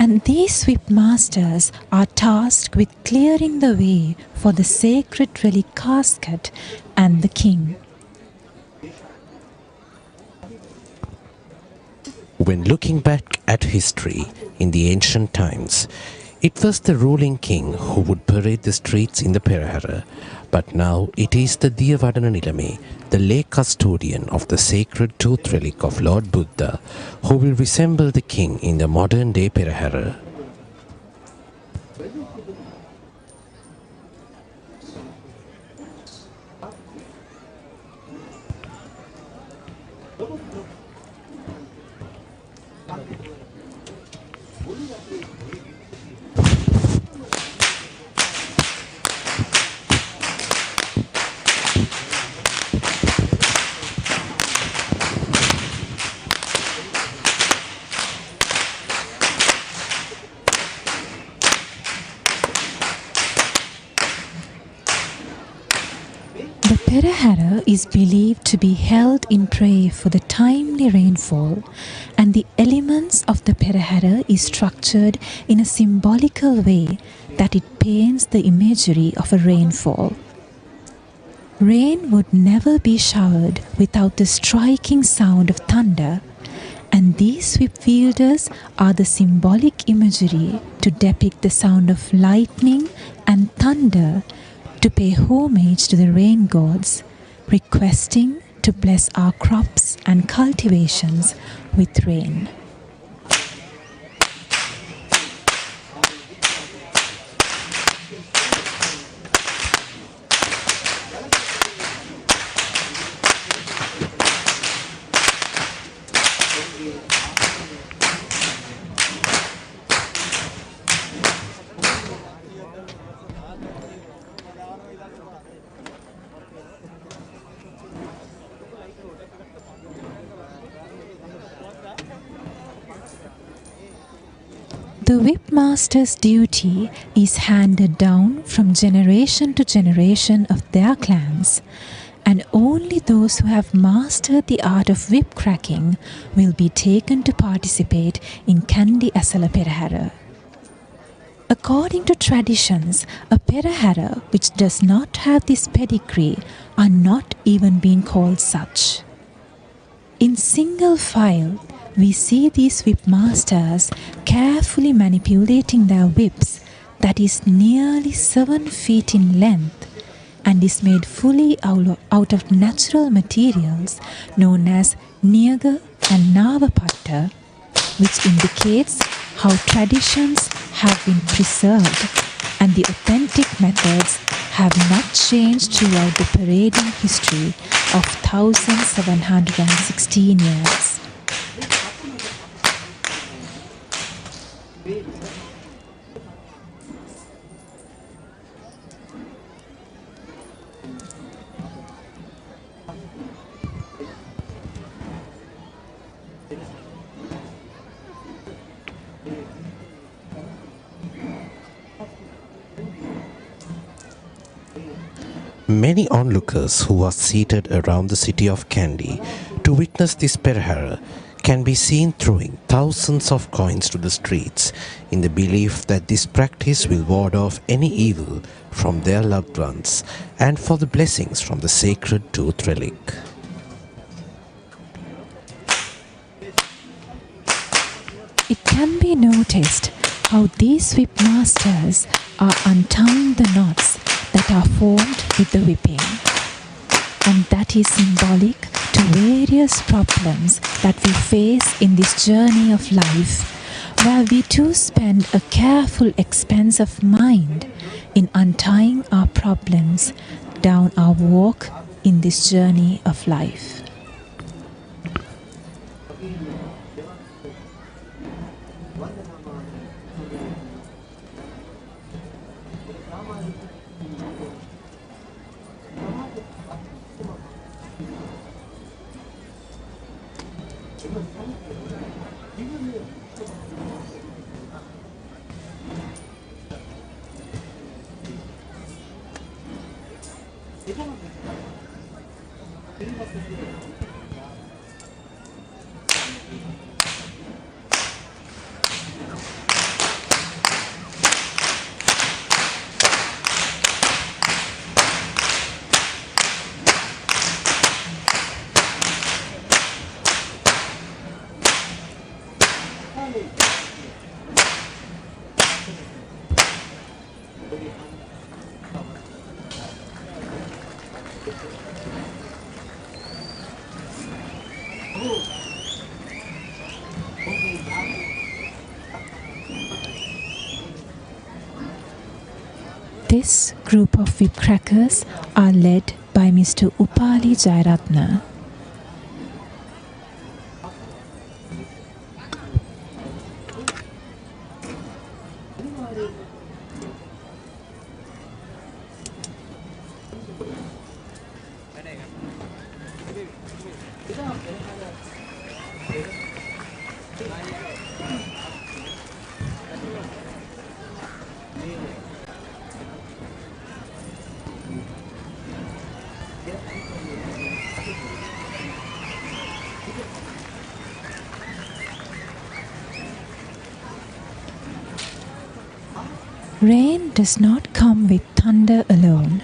And these whip masters are tasked with clearing the way for the sacred relic casket and the king. When looking back at history in the ancient times, it was the ruling king who would parade the streets in the Perahera, but now it is the Diyavadana Nilame, the lay custodian of the sacred tooth relic of Lord Buddha, who will resemble the king in the modern day Perahera. The Perahera is believed to be held in prayer for the timely rainfall, and the elements of the Perahera is structured in a symbolical way that it paints the imagery of a rainfall. Rain would never be showered without the striking sound of thunder, and these whip wielders are the symbolic imagery to depict the sound of lightning and thunder, to pay homage to the rain gods, requesting to bless our crops and cultivations with rain. The whip master's duty is handed down from generation to generation of their clans, and only those who have mastered the art of whip cracking will be taken to participate in Kandy Esala Perahera. According to traditions, a Perahera which does not have this pedigree are not even being called such. In single file, we see these whip masters carefully manipulating their whips that is nearly 7 feet in length and is made fully out of natural materials known as Niyaga and Navapatta, which indicates how traditions have been preserved and the authentic methods have not changed throughout the parading history of 1716 years. Many onlookers who are seated around the city of Kandy to witness this Perahera can be seen throwing thousands of coins to the streets in the belief that this practice will ward off any evil from their loved ones and for the blessings from the sacred tooth relic. It can be noticed how these whip masters are untying the knots that are formed with the whipping, and that is symbolic to various problems that we face in this journey of life, where we too spend a careful expense of mind in untying our problems down our walk in this journey of life. This group of whip crackers are led by Mr. Upali Jayaratna. Rain does not come with thunder alone.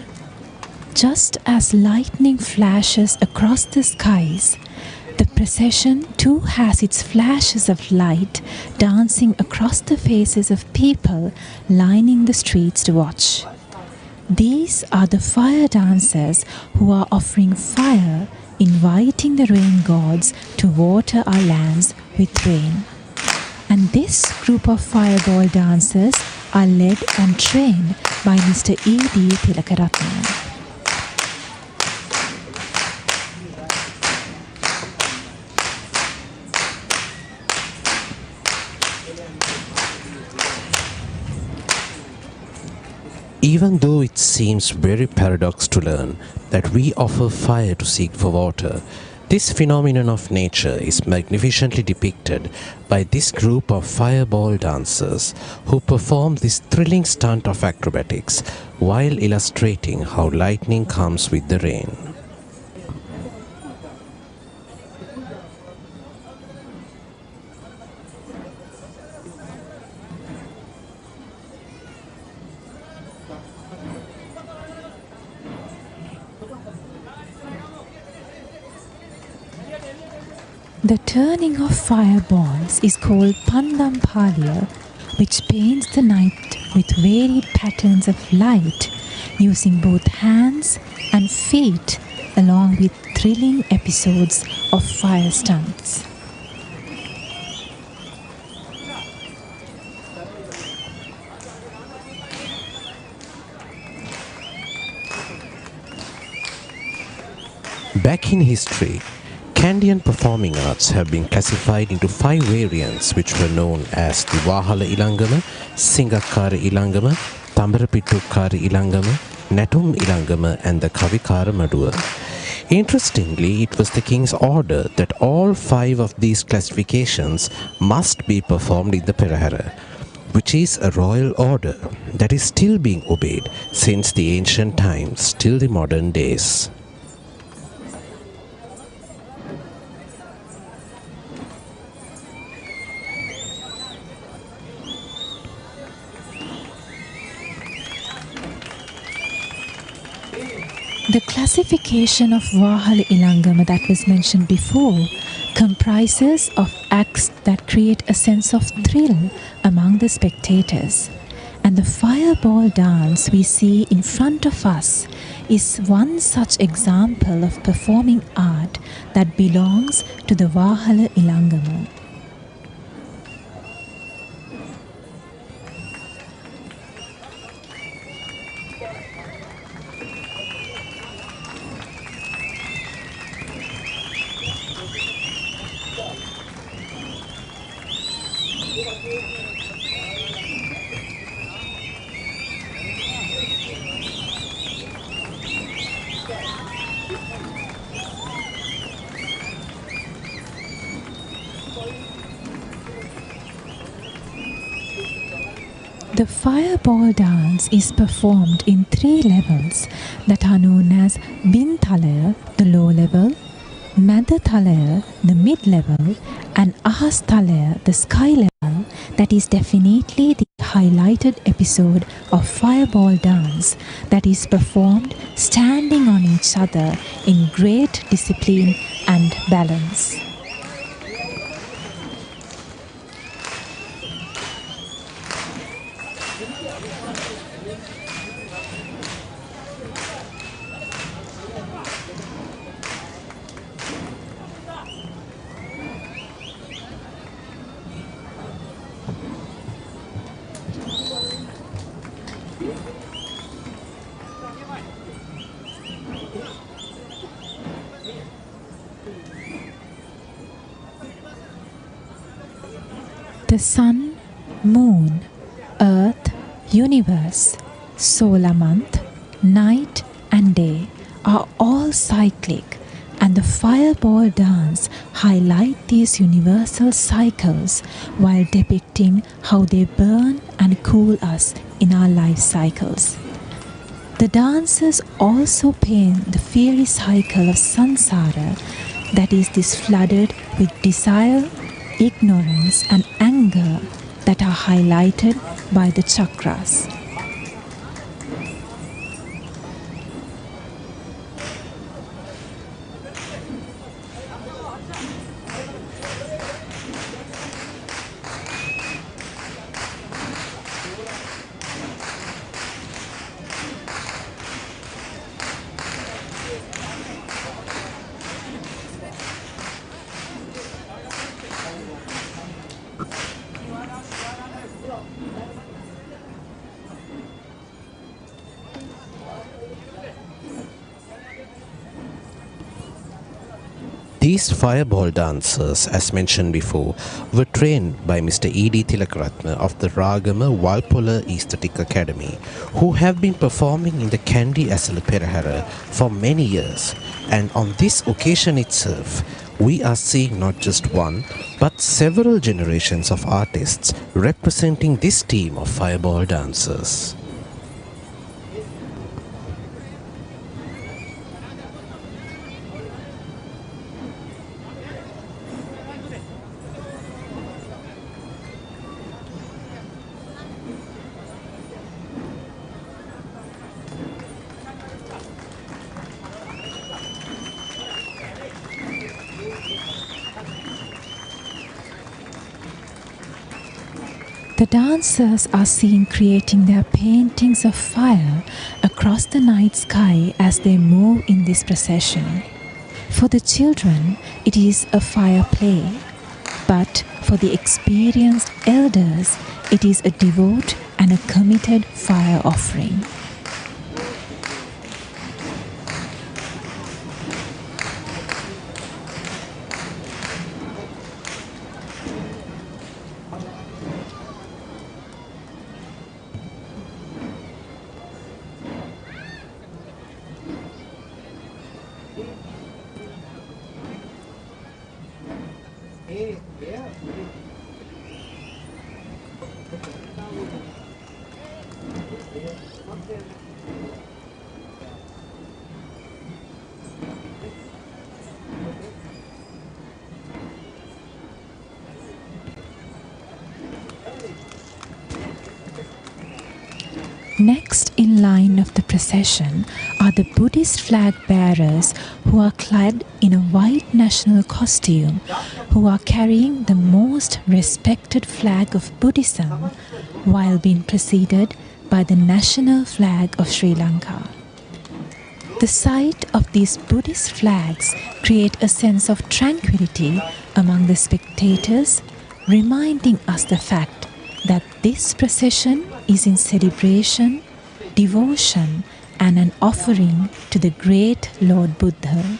Just as lightning flashes across the skies, the procession too has its flashes of light dancing across the faces of people lining the streets to watch. These are the fire dancers who are offering fire, inviting the rain gods to water our lands with rain. And this group of fireball dancers are led and trained by Mr. E.D. Tilakaratna. Even though it seems very paradox to learn that we offer fire to seek for water, this phenomenon of nature is magnificently depicted by this group of fireball dancers who perform this thrilling stunt of acrobatics while illustrating how lightning comes with the rain. The turning of fireballs is called Pandam Palya, which paints the night with varied patterns of light using both hands and feet along with thrilling episodes of fire stunts. Back in history, Kandy and performing arts have been classified into 5 variants which were known as the Wahala Ilangama, Singakkara Ilangama, Tambarapittukkara Ilangama, Natum Ilangama and the Kavikara Maduwa. Interestingly, it was the king's order that all 5 of these classifications must be performed in the Perahera, which is a royal order that is still being obeyed since the ancient times till the modern days. The classification of Wahala Ilangama that was mentioned before comprises of acts that create a sense of thrill among the spectators. And the fireball dance we see in front of us is one such example of performing art that belongs to the Wahala Ilangama. The fireball dance is performed in 3 levels that are known as Bin Thalaya, the low level, Mada Thalaya, the mid level, and Ahas Thalaya, the sky level. That is definitely the highlighted episode of fireball dance that is performed standing on each other in great discipline and balance. The sun, moon, earth, universe, solar month, night and day are all cyclic, and the fireball dance highlight these universal cycles while depicting how they burn and cool us in our life cycles. The dancers also paint the fiery cycle of samsara, that is this flooded with desire, ignorance and anger that are highlighted by the chakras. These fireball dancers, as mentioned before, were trained by Mr. E.D. Tilakaratne of the Ragama Walpola Aesthetic Academy, who have been performing in the Kandy Esala Perahera for many years. And on this occasion itself, we are seeing not just one, but several generations of artists representing this team of fireball dancers. The dancers are seen creating their paintings of fire across the night sky as they move in this procession. For the children, it is a fire play, but for the experienced elders, it is a devout and a committed fire offering. Next in line of the procession are the Buddhist flag bearers who are clad in a white national costume, who are carrying the most respected flag of Buddhism while being preceded by the national flag of Sri Lanka. The sight of these Buddhist flags create a sense of tranquility among the spectators, reminding us the fact that this procession is in celebration, devotion and an offering to the great Lord Buddha.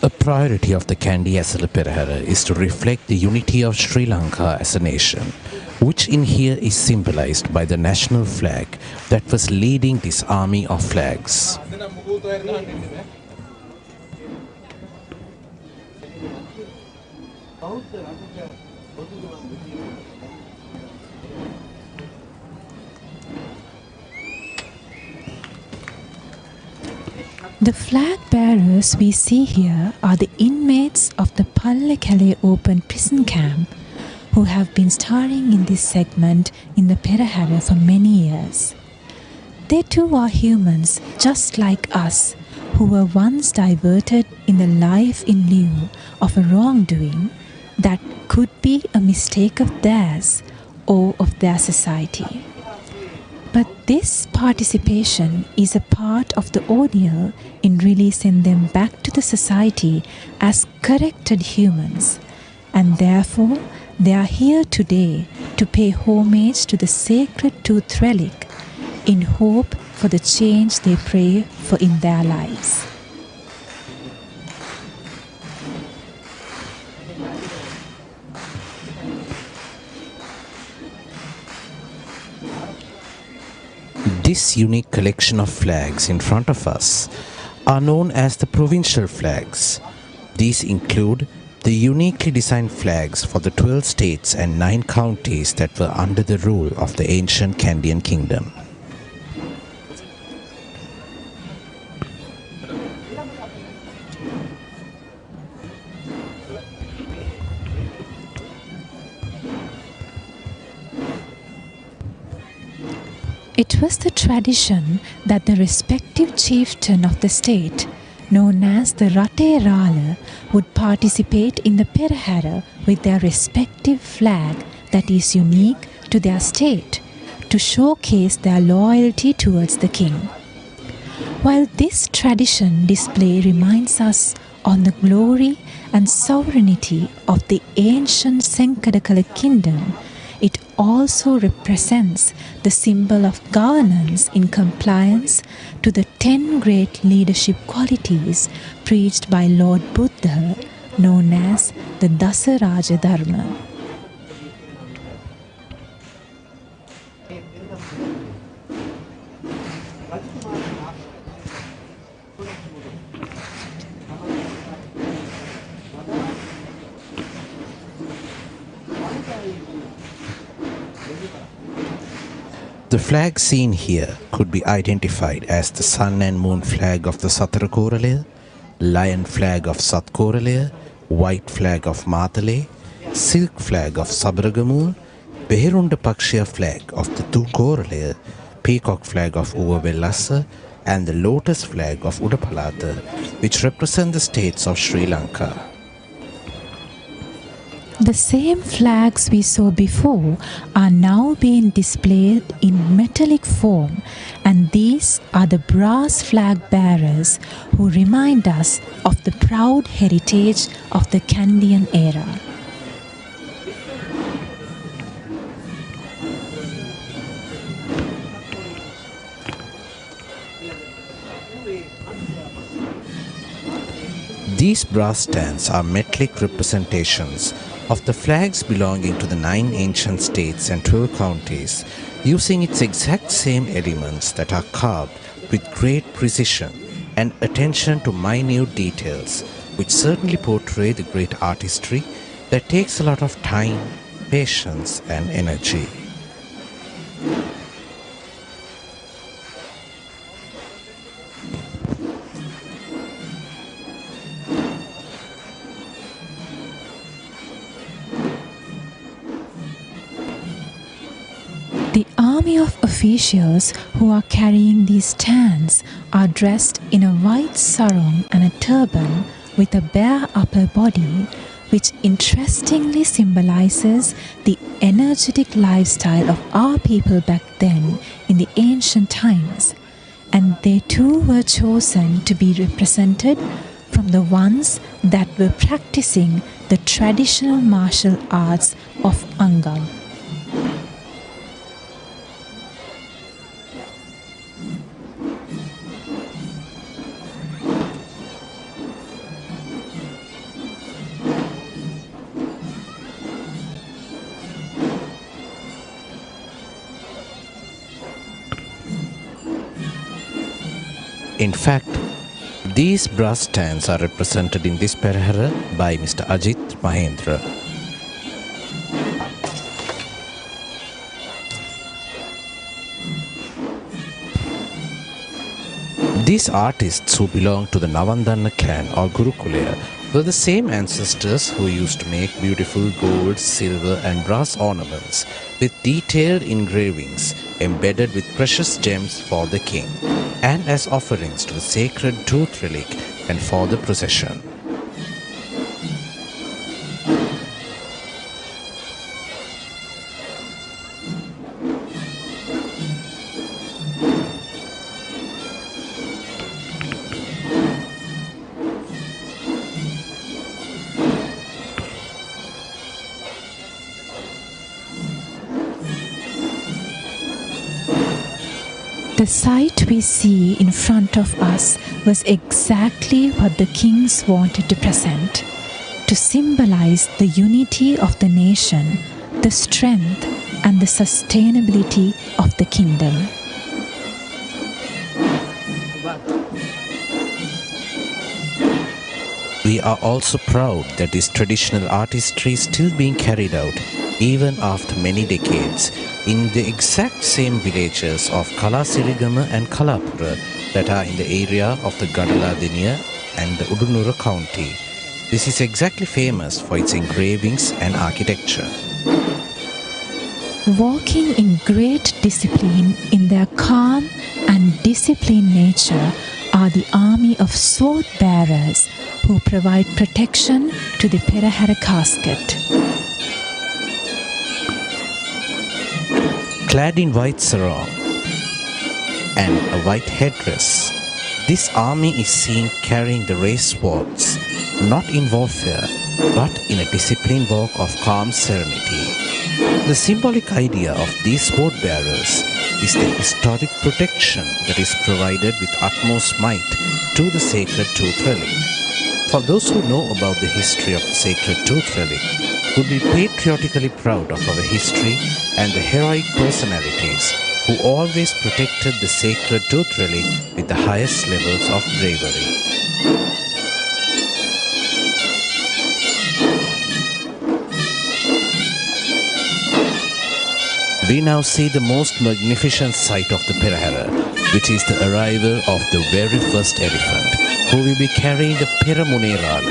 A priority of the Kandy Esala Perahera is to reflect the unity of Sri Lanka as a nation, which in here is symbolized by the national flag that was leading this army of flags. The flag bearers we see here are the inmates of the Pallekele Open Prison Camp who have been starring in this segment in the Perahera for many years. They too are humans just like us, who were once diverted in the life in lieu of a wrongdoing that could be a mistake of theirs or of their society. But this participation is a part of the ordeal in releasing them back to the society as corrected humans, and therefore they are here today to pay homage to the sacred tooth relic in hope for the change they pray for in their lives. This unique collection of flags in front of us are known as the provincial flags. These include the uniquely designed flags for the 12 states and 9 counties that were under the rule of the ancient Kandian kingdom. It was the tradition that the respective chieftain of the state, known as the Perahera, would participate in the Perahera with their respective flag that is unique to their state to showcase their loyalty towards the king. While this tradition display reminds us on the glory and sovereignty of the ancient Senkadakala kingdom, it also represents the symbol of governance in compliance to the 10 great leadership qualities preached by Lord Buddha, known as the Dasaraja Dharma. The flag seen here could be identified as the sun and moon flag of the Satara Koralaya, lion flag of Sat Koralaya, white flag of Matale, silk flag of Sabragamul, Behirunda Pakshya flag of the Tu Koralaya, peacock flag of Uvavellassa, and the lotus flag of Udapalata, which represent the states of Sri Lanka. The same flags we saw before are now being displayed in metallic form, and these are the brass flag bearers who remind us of the proud heritage of the Kandian era. These brass stands are metallic representations of the flags belonging to the 9 ancient states and 12 counties, using its exact same elements that are carved with great precision and attention to minute details, which certainly portray the great artistry that takes a lot of time, patience, and energy. The army of officials who are carrying these stands are dressed in a white sarong and a turban with a bare upper body, which interestingly symbolizes the energetic lifestyle of our people back then in the ancient times. And they too were chosen to be represented from the ones that were practicing the traditional martial arts of Angam. In fact, these brass stands are represented in this Perahera by Mr. Ajit Mahendra. These artists who belong to the Navandanna clan or Gurukulaya were the same ancestors who used to make beautiful gold, silver and brass ornaments with detailed engravings embedded with precious gems for the king and as offerings to the sacred tooth relic and for the procession. The sight we see in front of us was exactly what the kings wanted to present, to symbolize the unity of the nation, the strength and the sustainability of the kingdom. We are also proud that this traditional artistry is still being carried out even after many decades in the exact same villages of Kalasirigama and Kalapura that are in the area of the Gadaladeniya and the Udunura county. This is exactly famous for its engravings and architecture. Walking in great discipline in their calm and disciplined nature are the army of sword bearers who provide protection to the Perahera casket. Clad in white sarong and a white headdress, this army is seen carrying the race swords, not in warfare, but in a disciplined walk of calm serenity. The symbolic idea of these sword bearers is the historic protection that is provided with utmost might to the sacred tooth relic. For those who know about the history of the sacred tooth relic, would be patriotically proud of our history and the heroic personalities who always protected the sacred tooth relic with the highest levels of bravery. We now see the most magnificent sight of the Perahera, which is the arrival of the very first elephant, who will be carrying the Perahera.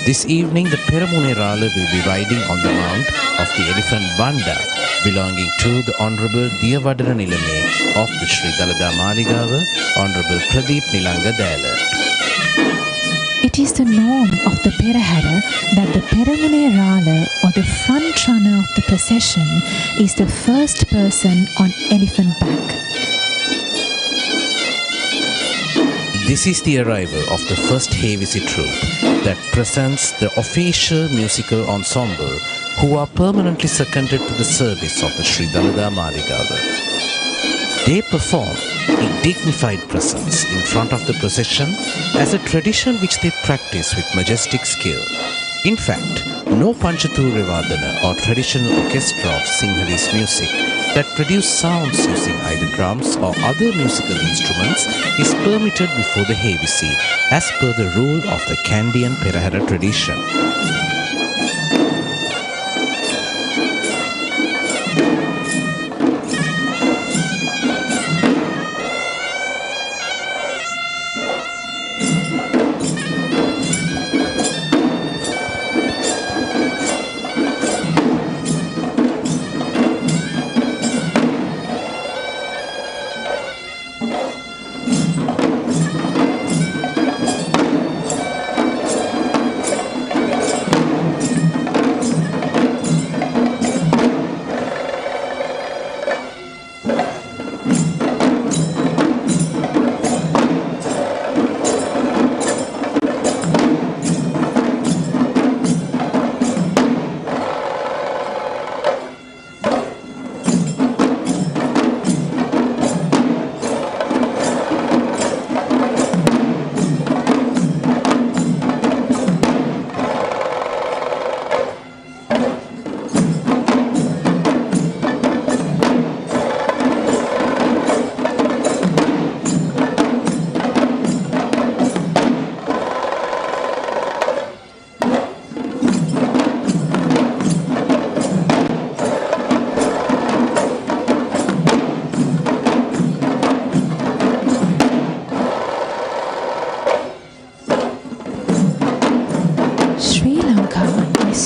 This evening, the Perahera will be riding on the mount of the elephant Vanda, belonging to the Honorable Diyavadana Nilame of the Sri Dalada Maligava, Honorable Pradeep Nilanga Dela. It is the norm of the Perahera that the Perahera, or the front runner of the procession, is the first person on elephant back. This is the arrival of the first Hevisi troupe that presents the official musical ensemble who are permanently seconded to the service of the Sri Dalada Maligava. They perform in dignified presence in front of the procession as a tradition which they practice with majestic skill. In fact, no Panchature Vadana or traditional orchestra of Sinhalese music that produce sounds using either drums or other musical instruments is permitted before the Hevisi as per the rule of the Kandy and Perahera tradition.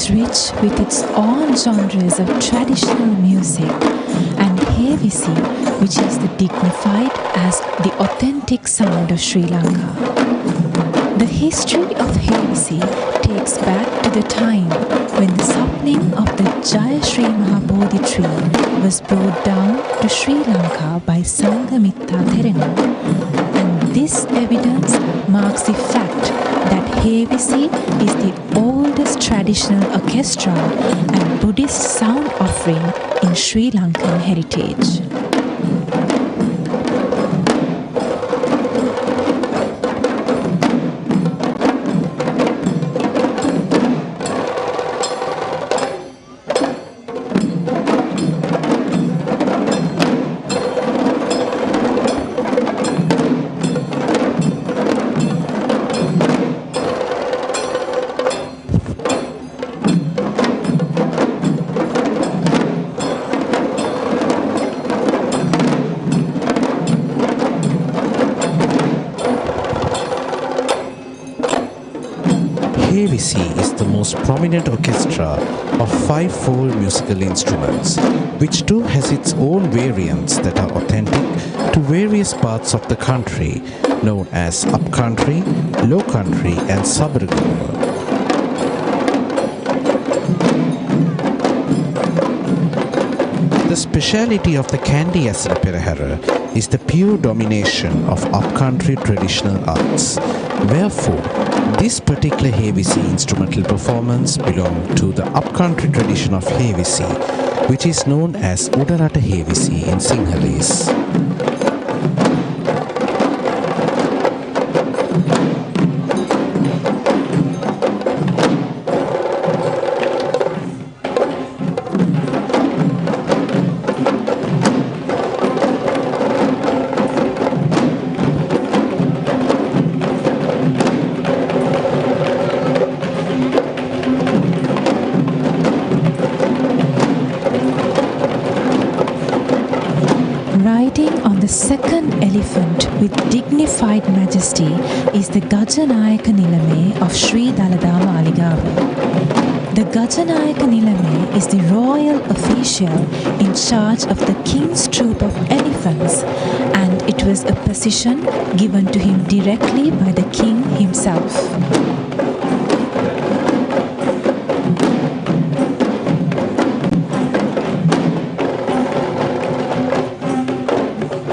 Rich with its own genres of traditional music, and Hevisi, which is the dignified as the authentic sound of Sri Lanka. The history of Hevisi takes back to the time when the sapling of the Jaya Sri Mahabodhi tree was brought down to Sri Lanka by Sanghamitta Therena, and this evidence marks the fact that Hevisi is the oldest traditional orchestra and Buddhist sound offering in Sri Lankan heritage. HVC is the most prominent orchestra of 5 full musical instruments, which too has its own variants that are authentic to various parts of the country, known as upcountry, low country and suburban. The speciality of the Kandy Esala Perahera is the pure domination of upcountry traditional arts. Wherefore, this particular HVC instrumental performance belongs to the upcountry tradition of HVC, which is known as Udarata HVC in Sinhalese. Riding on the second elephant with dignified majesty is the Gajanayaka Nilame of Sri Dalada Maligava. The Gajanayaka Nilame is the royal official in charge of the king's troop of elephants, and it was a position given to him directly by the king himself.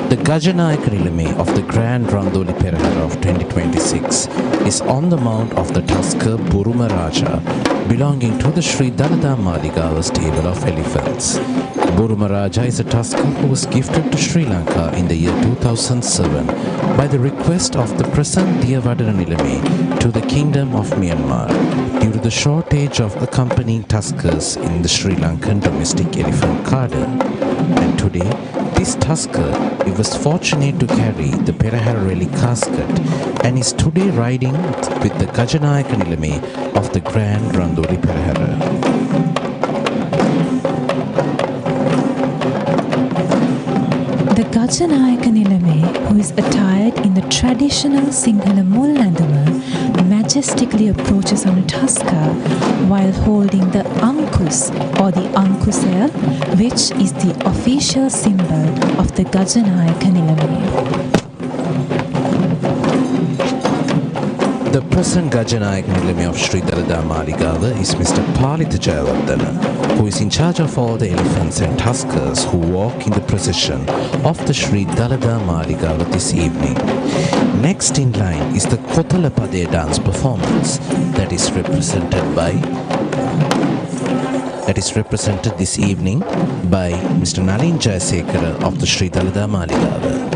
The Gajanayaka Nilame of the Grand Randoli Perahera of 2026 is on the mount of the Tusker Buruma Raja, belonging to the Sri Dalada Maligava stable of elephants. Buruma Raja is a tusker who was gifted to Sri Lanka in the year 2007 by the request of the present Diyavadana Nilame to the Kingdom of Myanmar due to the shortage of accompanying tuskers in the Sri Lankan domestic elephant cadre. And today, this tusker, it was fortunate to carry the Perahera relic casket and is today riding with the Gajanayaka Nilame of the Grand Randoli Perahera. The Gajanayaka Nilame, who is attired in the traditional Sinhala Mullandama, majestically approaches on a tusker while holding the Ankus or the Ankusel, which is the official symbol of the Gajanayaka Nilame. The present Gajanayaka Nilame of Sri Dalada Maligava is Mr. Palitha Jayawardena, who is in charge of all the elephants and tuskers who walk in the procession of the Sri Dalada Maligava this evening. Next in line is the Kothalapade dance performance that is represented this evening by Mr. Nalin Jayasekara of the Sri Dalada Maligava.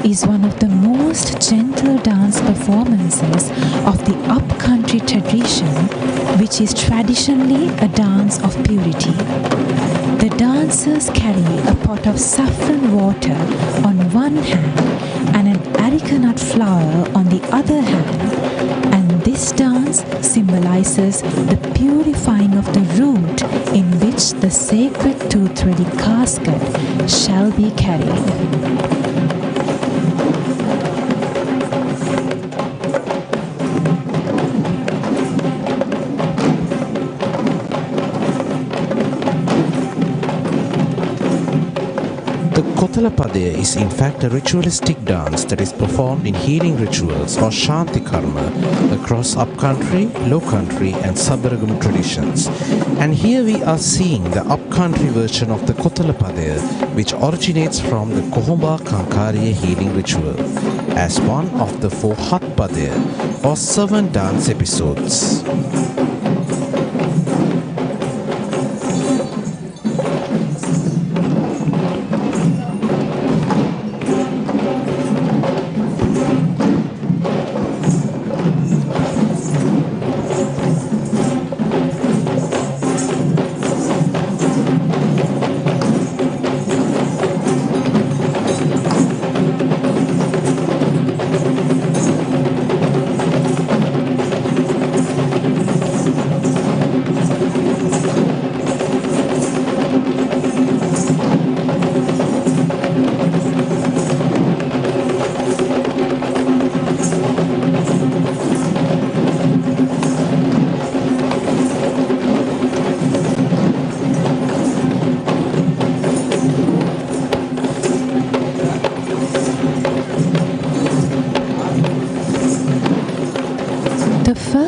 Is one of the most gentle dance performances of the upcountry tradition, which is traditionally a dance of purity. The dancers carry a pot of saffron water on one hand and an areca nut flower on the other hand, and this dance symbolizes the purifying of the root in which the sacred tooth-ready casket shall be carried. Kothalapade is in fact a ritualistic dance that is performed in healing rituals or Shanti Karma across upcountry, low country and suburban traditions. And here we are seeing the upcountry version of the Kothalapade, which originates from the Kohomba Kankariya healing ritual as one of the 4 Hatpade or 7 dance episodes.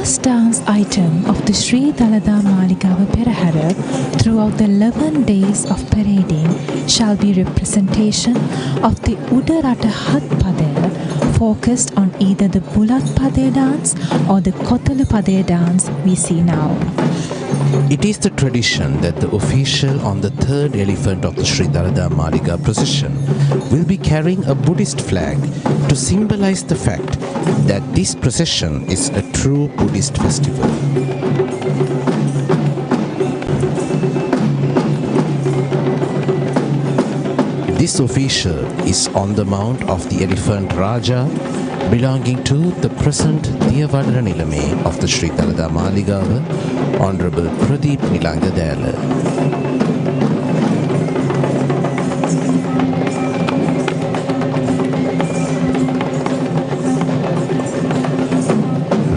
first dance item of the Sri Dalada Maligava Perahera throughout the 11 days of parading shall be representation of the Udarata Hat Padaya, focused on either the Bulat Padaya dance or the Kotala Padaya dance we see now. It is the tradition that the official on the third elephant of the Sri Dalada Maliga procession will be carrying a Buddhist flag to symbolize the fact that this procession is a true Buddhist festival. This official is on the mount of the elephant Raja, belonging to the present Diyavadana Nilame of the Sri Dalada Maligava, Honorable Pradeep Nilanga Dayala.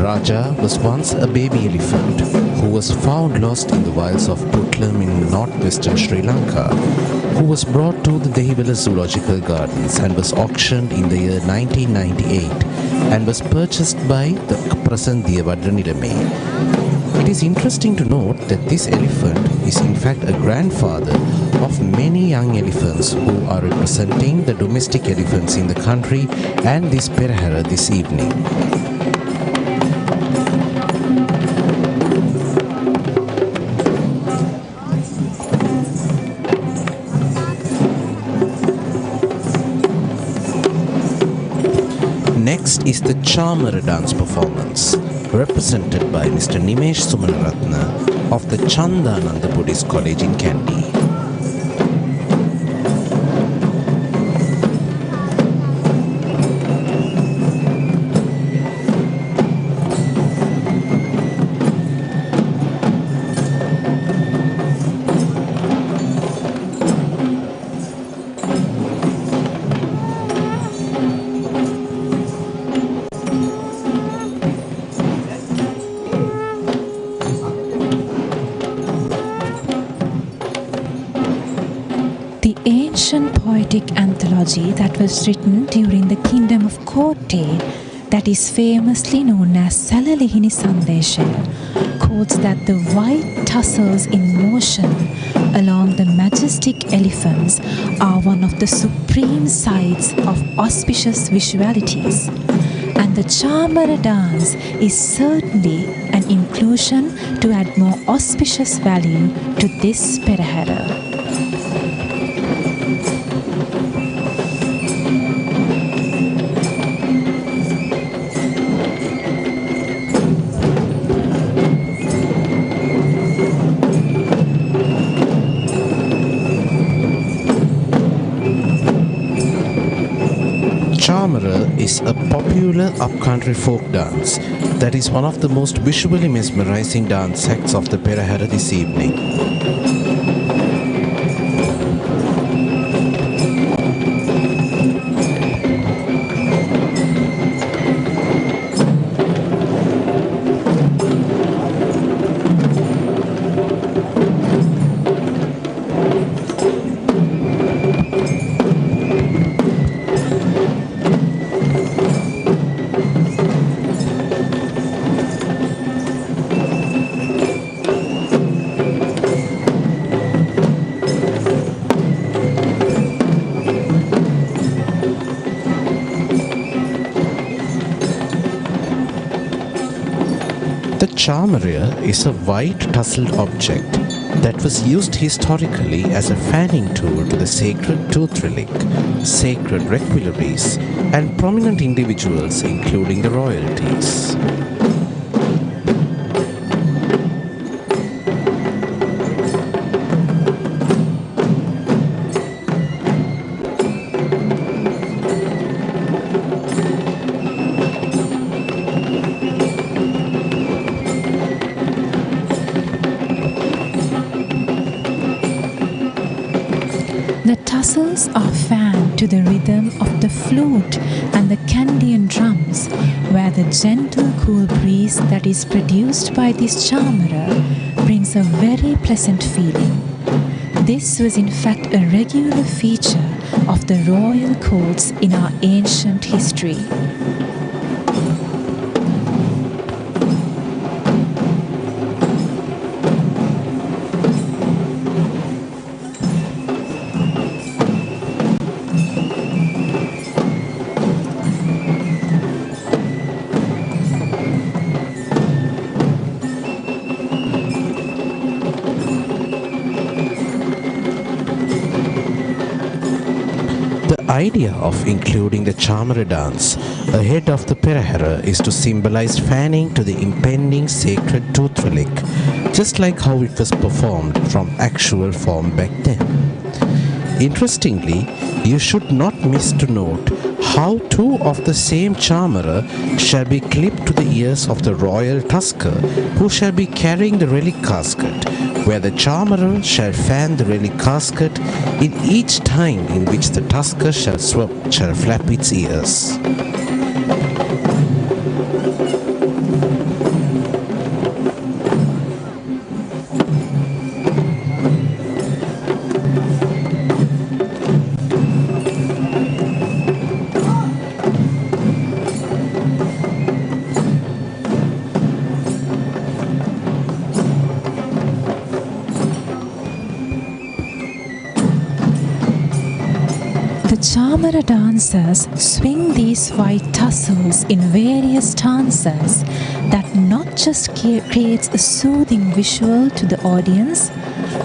Raja was once a baby elephant who was found lost in the wilds of Putlam in northwestern Sri Lanka, who was brought to the Dehiwala Zoological Gardens and was auctioned in the year 1998 and was purchased by the present Diyavadana Nilame. It is interesting to note that this elephant is in fact a grandfather of many young elephants who are representing the domestic elephants in the country and this Perahera this evening. Next is the Chamara dance performance, represented by Mr. Nimesh Sumanaratna of the Chandananda Buddhist College in Kandy. Ancient poetic anthology that was written during the kingdom of Kotte, that is famously known as Salalihini Sandeshaya, quotes that the white tussles in motion along the majestic elephants are one of the supreme sights of auspicious visualities, and the Chamara dance is certainly an inclusion to add more auspicious value to this Perahera. Chamara is a popular upcountry folk dance that is one of the most visually mesmerizing dance acts of the Perahera this evening. The Chamara is a white tussled object that was used historically as a fanning tool to the sacred tooth relic, sacred requilleries, and prominent individuals including the royalties. The tussles are fanned to the rhythm of the flute and the Kandian drums, where the gentle cool breeze that is produced by this Chamara brings a very pleasant feeling. This was in fact a regular feature of the royal courts in our ancient history. idea of including the Chamara dance ahead of the Perahera is to symbolize fanning to the impending sacred tooth relic, just like how it was performed from actual form back then. Interestingly, you should not miss to note how two of the same Chamara shall be clipped to the ears of the royal tusker who shall be carrying the relic casket, where the Chamara shall fan the relic casket in each time in which the tusker shall flap its ears. The Chamara dancers swing these white tassels in various stances that not just creates a soothing visual to the audience,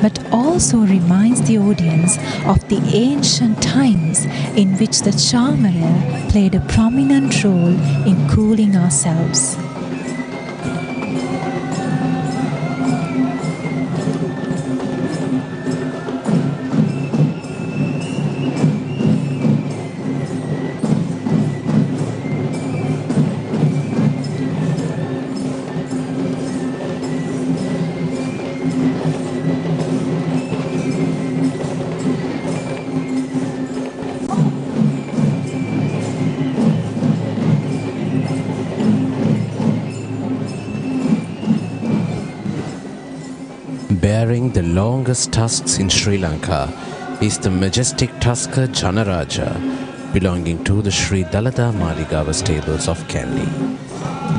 but also reminds the audience of the ancient times in which the Chamara played a prominent role in cooling ourselves. Bearing the longest tusks in Sri Lanka is the majestic tusker Janaraja, belonging to the Sri Dalada Maligava stables of Kandy.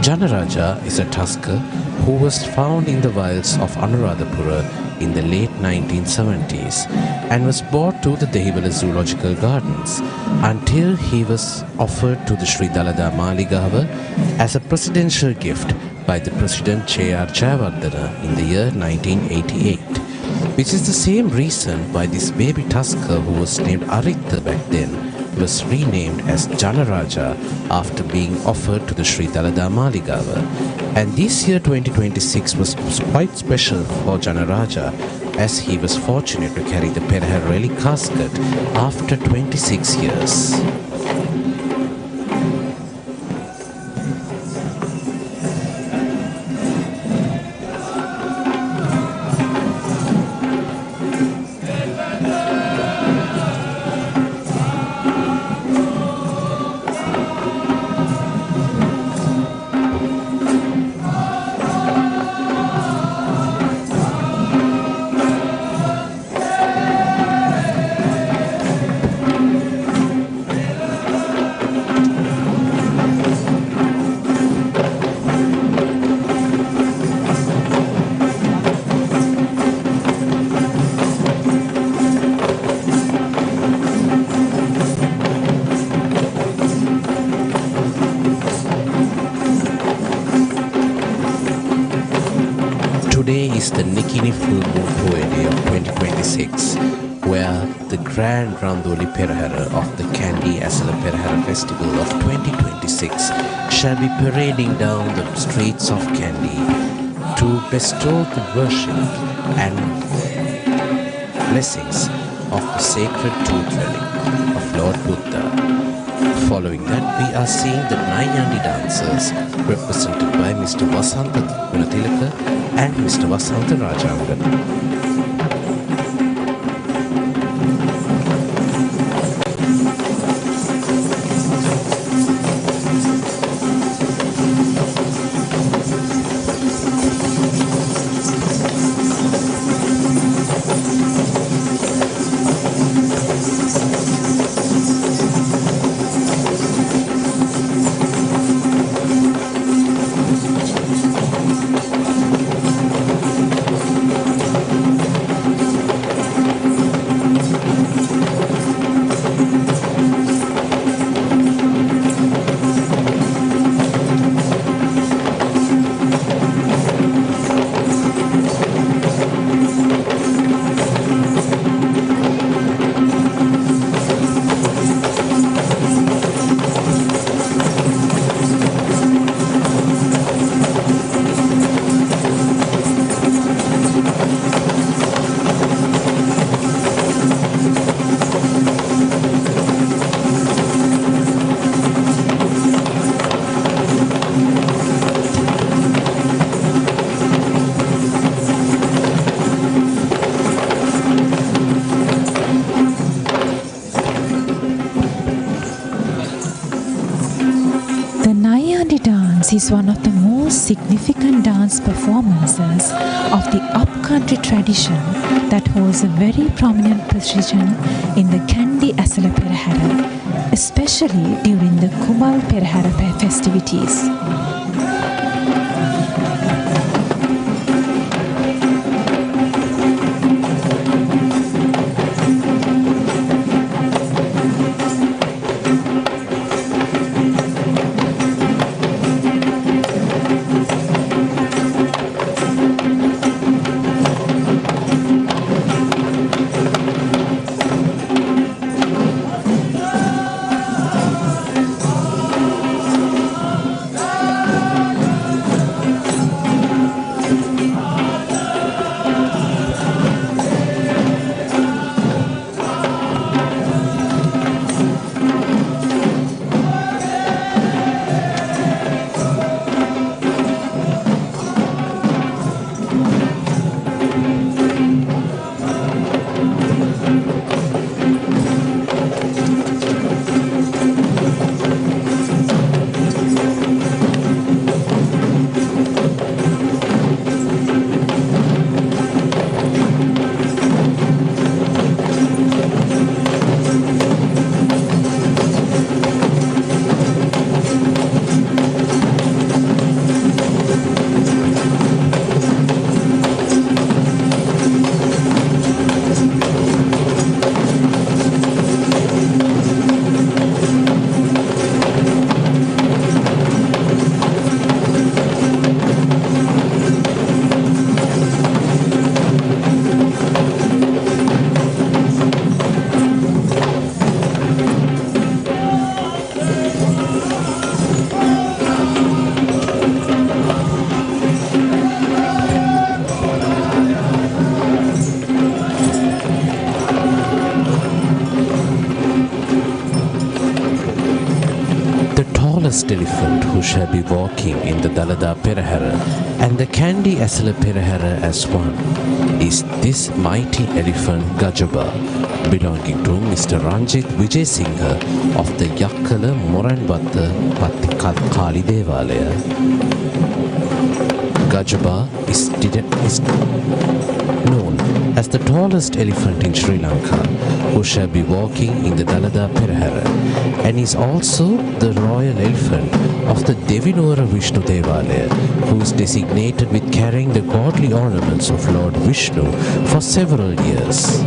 Janaraja is a tusker who was found in the wilds of Anuradhapura in the late 1970s and was brought to the Dehiwala Zoological Gardens until he was offered to the Sri Dalada Maligava as a presidential gift by the President J.R. Jayawardena in the year 1988, which is the same reason why this baby tusker, who was named Aritha back then, was renamed as Janaraja after being offered to the Sri Dalada Maligava. And this year 2026 was quite special for Janaraja, as he was fortunate to carry the Perahera relic casket after 26 years. Today is the Nikini full moon Poe Day of 2026, where the grand Randoli Perahera of the Kandy Esala Perahera Festival of 2026 shall be parading down the streets of Kandy to bestow the worship and blessings of the sacred tooth relic of Lord Buddha. Following that, we are seeing the Nayandi dancers represented by Mr. Vasanta Gunatilaka and Mr. Vasanta Rajangan. dance is one of the most significant dance performances of the upcountry tradition that holds a very prominent position in the Kandy Esala Perahera, especially during the Kumal Perahera festivities. Elephant who shall be walking in the Dalada Perahera and the Kandy Esala Perahera as one is this mighty elephant Gajaba, belonging to Mr. Ranjit Vijay Singha of the Yakkala Moranbatta Kali Devalaya. Gajaba is known as the tallest elephant in Sri Lanka who shall be walking in the Dalada Perahera and is also the royal elephant of the Devinora Vishnu Devalaya, who is designated with carrying the godly ornaments of Lord Vishnu for several years.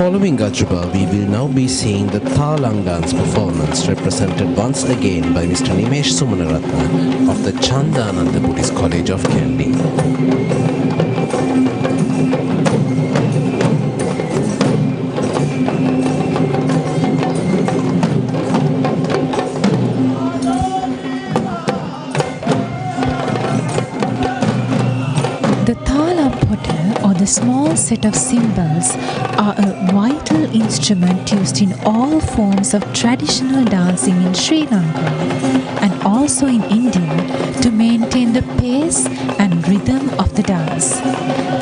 Following Gajaba, we will now be seeing the Thalang dance performance represented once again by Mr. Nimesh Sumanaratna of the Chandananda Buddhist College of Kandy. The Thalam potter, or the small set of cymbals, are a vital instrument used in all forms of traditional dancing in Sri Lanka and also in India to maintain the pace and rhythm of the dance.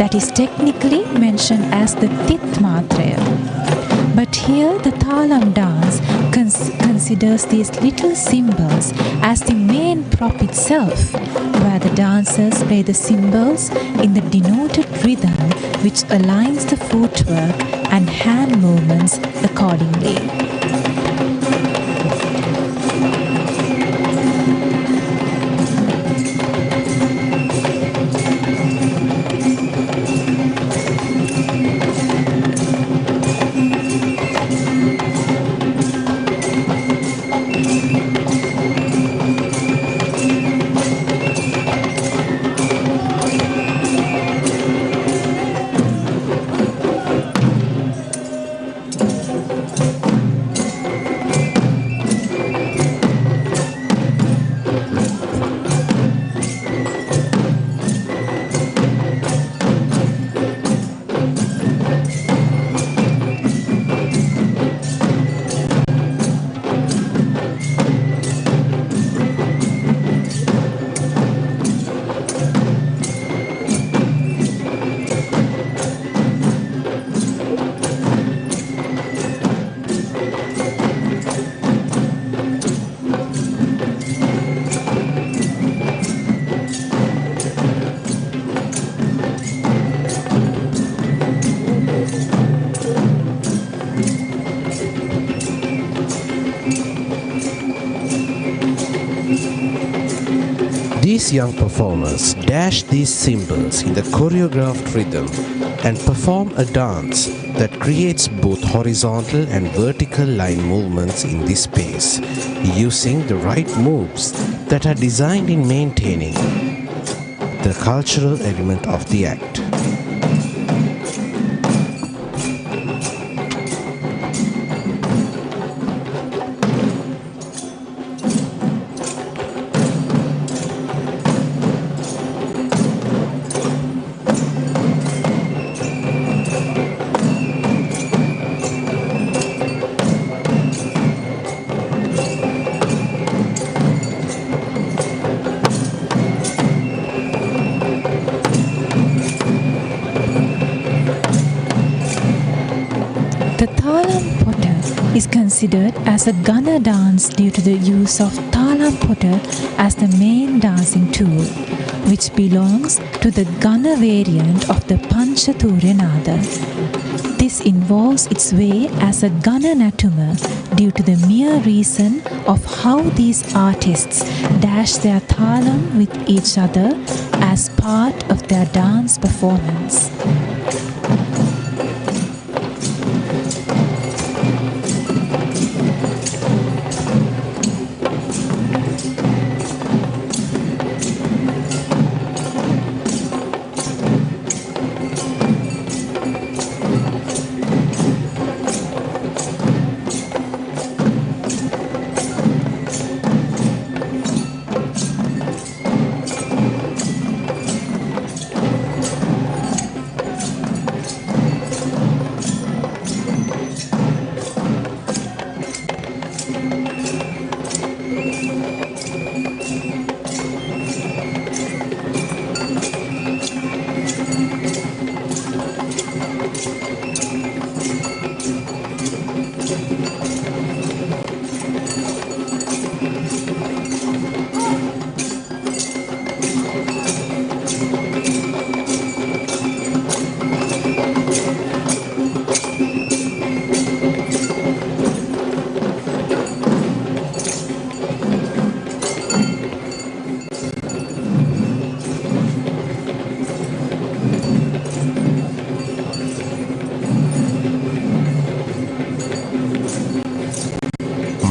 That is technically mentioned as the Tithmatra. But here the Thalam dance considers these little cymbals as the main prop itself, where the dancers play the cymbals in the denoted rhythm which aligns the footwork and hand movements accordingly. These young performers dash these symbols in the choreographed rhythm and perform a dance that creates both horizontal and vertical line movements in this space, using the right moves that are designed in maintaining the cultural element of the act. The Thalam Potter is considered as a Gunner dance due to the use of Thalam Potter as the main dancing tool, which belongs to the Gunner variant of the Panchathuryanada. This involves its way as a Gunner Natuma due to the mere reason of how these artists dash their Thalam with each other as part of their dance performance.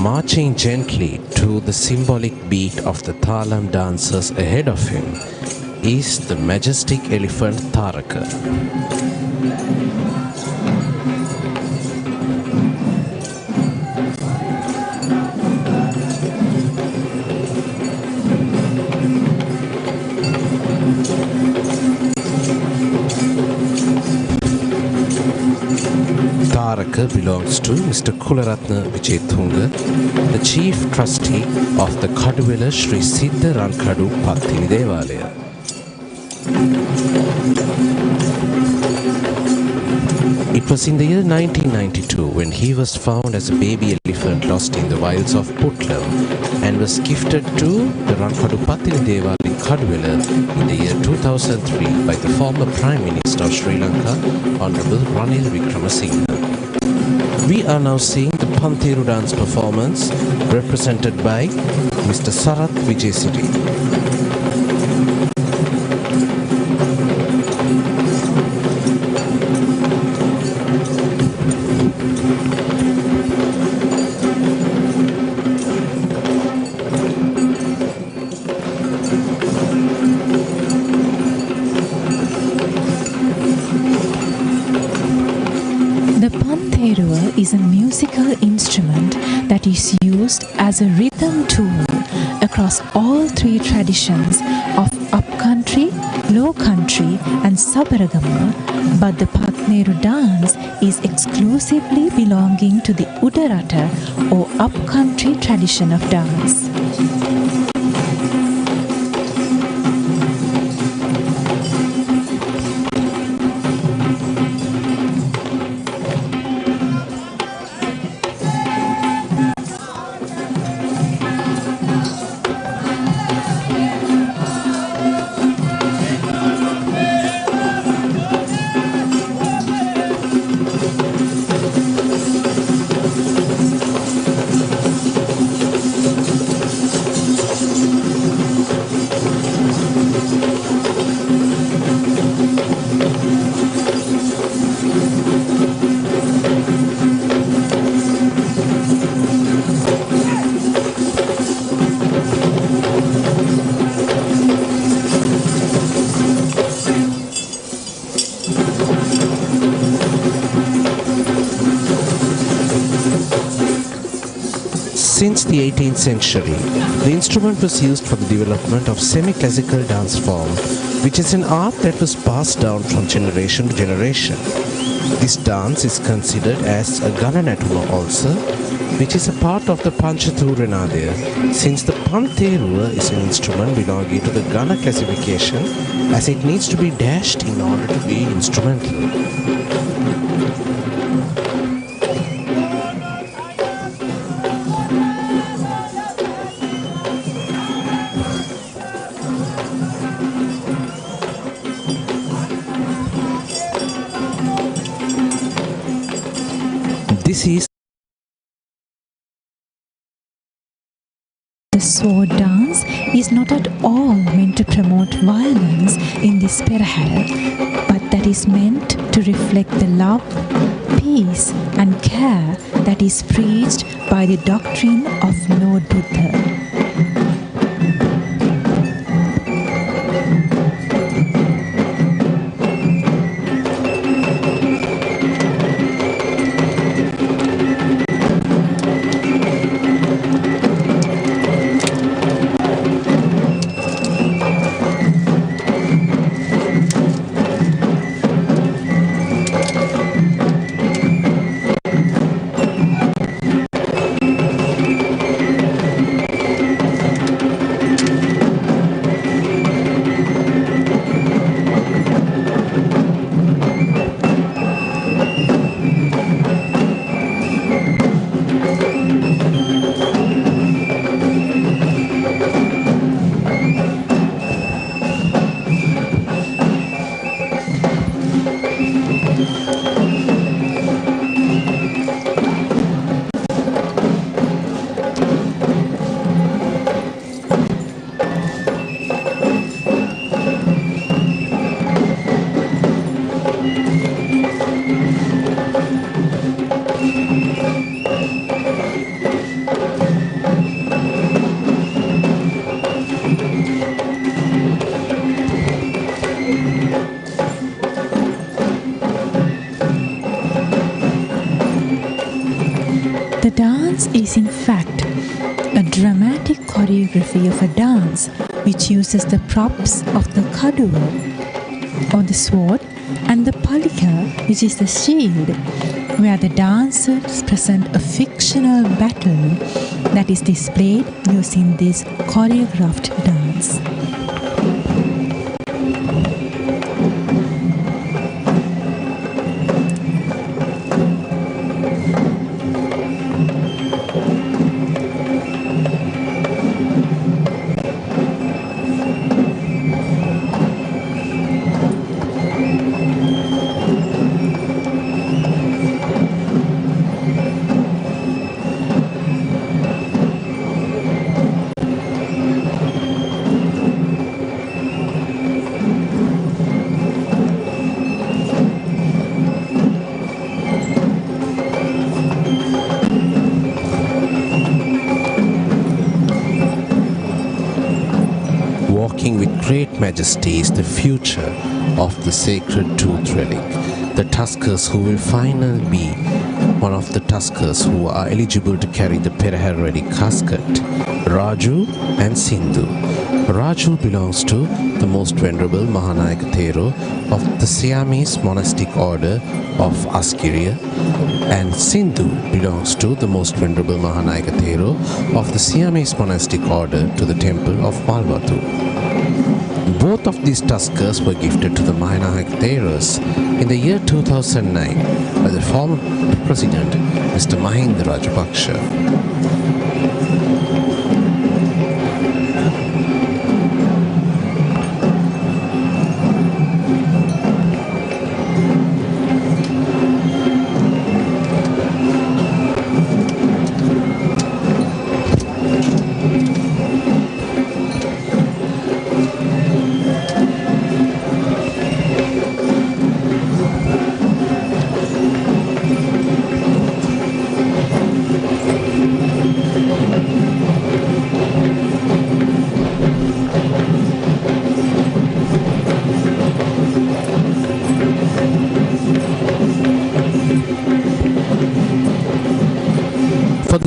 Marching gently to the symbolic beat of the Thalam dancers ahead of him is the majestic elephant Tharaka. Tharaka belongs to Mr. Kularatna Vijayatunga, the chief trustee of the Kaduwela Sri Siddha Rankadu Pathini Devalaya. It was in the year 1992 when he was found as a baby elephant lost in the wilds of Putlam and was gifted to the Rankadu Pathini Devalaya in Kaduwela in the year 2003 by the former Prime Minister of Sri Lanka, Honorable Ranil Wickremesinghe. We are now seeing the Pantheru dance performance represented by Mr. Sarath Vijayasiri. Is a musical instrument that is used as a rhythm tool across all three traditions of upcountry, low country and Sabaragama, but the Pathneru dance is exclusively belonging to the Udarata or upcountry tradition of dance. the 18th century, the instrument was used for the development of semi-classical dance form, which is an art that was passed down from generation to generation. This dance is considered as a Gananatuma also, which is a part of the Panchathura, since the Pantheru is an instrument belonging to the Gana classification, as it needs to be dashed in order to be instrumental. This is the sword dance is not at all meant to promote violence in this Perahera, but that is meant to reflect the love, peace and care that is preached by the doctrine of Lord Buddha. The dance is in fact a dramatic choreography of a dance which uses the props of the kaduva or the sword and the palika, which is the shield, where the dancers present a fictional battle that is displayed using this choreographed dance. With great majesty is the future of the sacred tooth relic. The Tuskers who will finally be one of the Tuskers who are eligible to carry the Perahera relic casket, Raju and Sindhu. Raju belongs to the most venerable Mahanayaka Thero of the Siamese monastic order of Askiriya, and Sindhu belongs to the most venerable Mahanayaka Thero of the Siamese monastic order to the temple of Malvatu. Both of these Tuskers were gifted to the Mahanayaka Theros in the year 2009 by the former president, Mr. Mahinda Rajapaksa.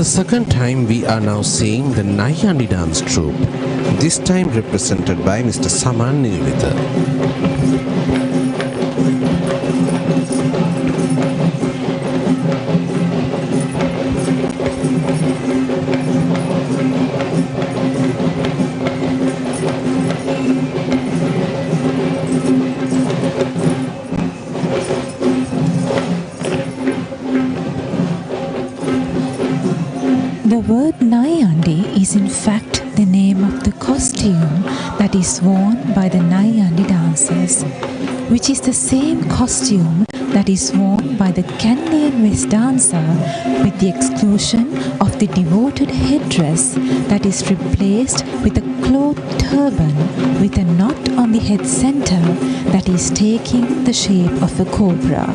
the second time, we are now seeing the Nayandi dance troupe, this time represented by Mr. Saman Nilwitha. The word Nayandi is in fact the name of the costume that is worn by the Nayandi dancers, which is the same costume that is worn by the Kandy and West dancer, with the exclusion of the devoted headdress that is replaced with a cloth turban with a knot on the head center that is taking the shape of a cobra.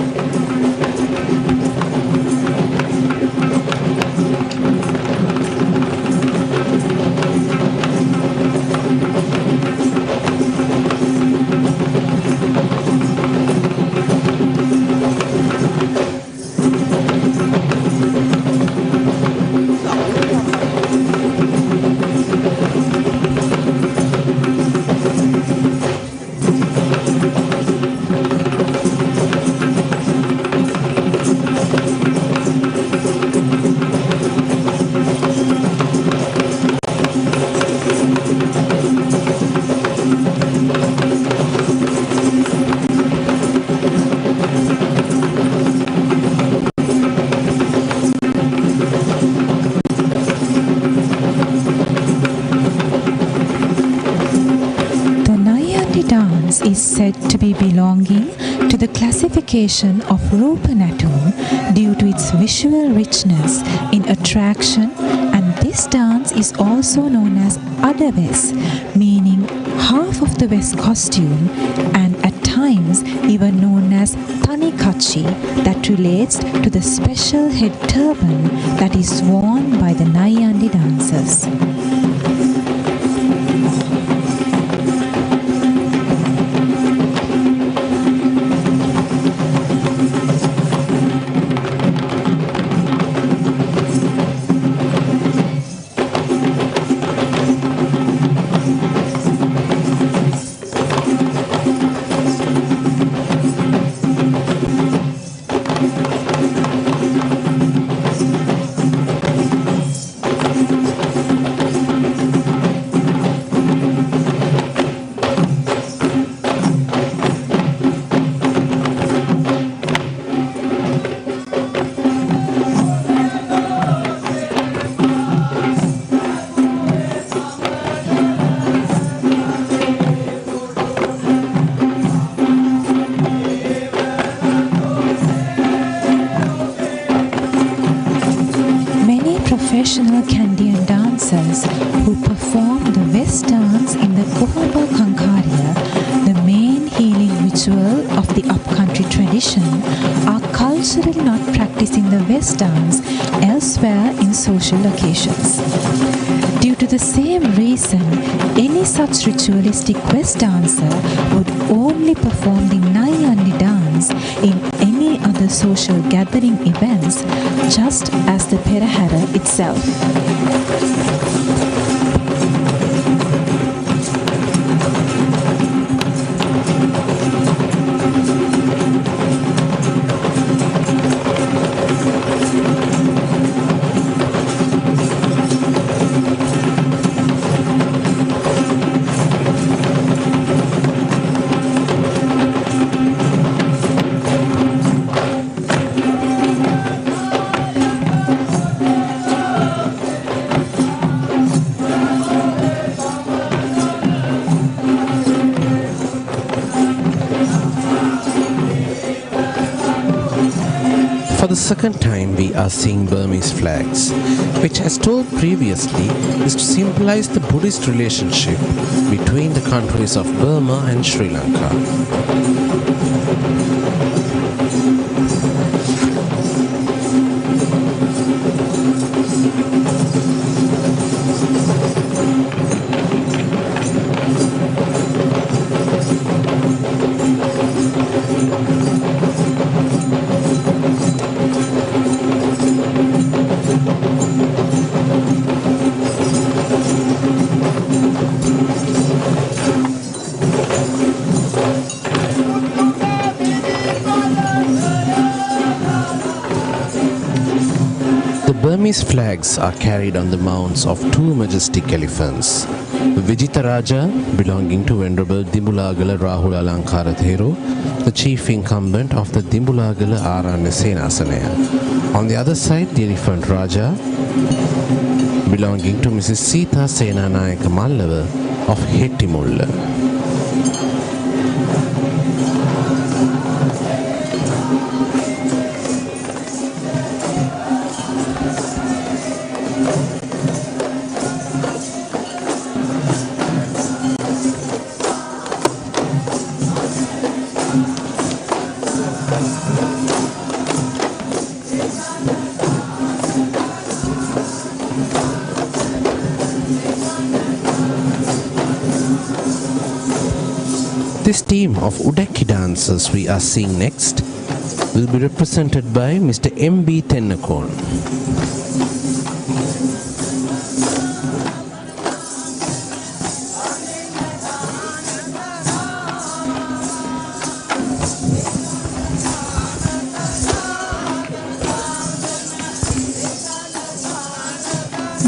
Is said to be belonging to the classification of Rupanatum due to its visual richness in attraction, and this dance is also known as Adaves, meaning half of the West costume, and at times even known as Tanikachi, that relates to the special head turban that is worn by the Nayandi dancers. Professional Kandian dancers who perform the West dance in the Kohaba Kankaria, the main healing ritual of the upcountry tradition, are culturally not practicing the West dance elsewhere in social occasions. Due to the same reason, any such ritualistic West dancer would only perform the Nayandi dance in any other social gathering events, just as the Perahera itself. For the second time, we are seeing Burmese flags, which, as told previously, is to symbolize the Buddhist relationship between the countries of Burma and Sri Lanka. enemy's flags are carried on the mounts of two majestic elephants. Vijita Raja, belonging to Venerable Dimbulagala Rahula Alankara Thero, the chief incumbent of the Dimbulagala Aranya Senasanaya. On the other side, the elephant Raja, belonging to Mrs. Sita Senanayaka Mallava of Hettimulla. This team of Udaki dancers we are seeing next will be represented by Mr. M.B. Tennakon.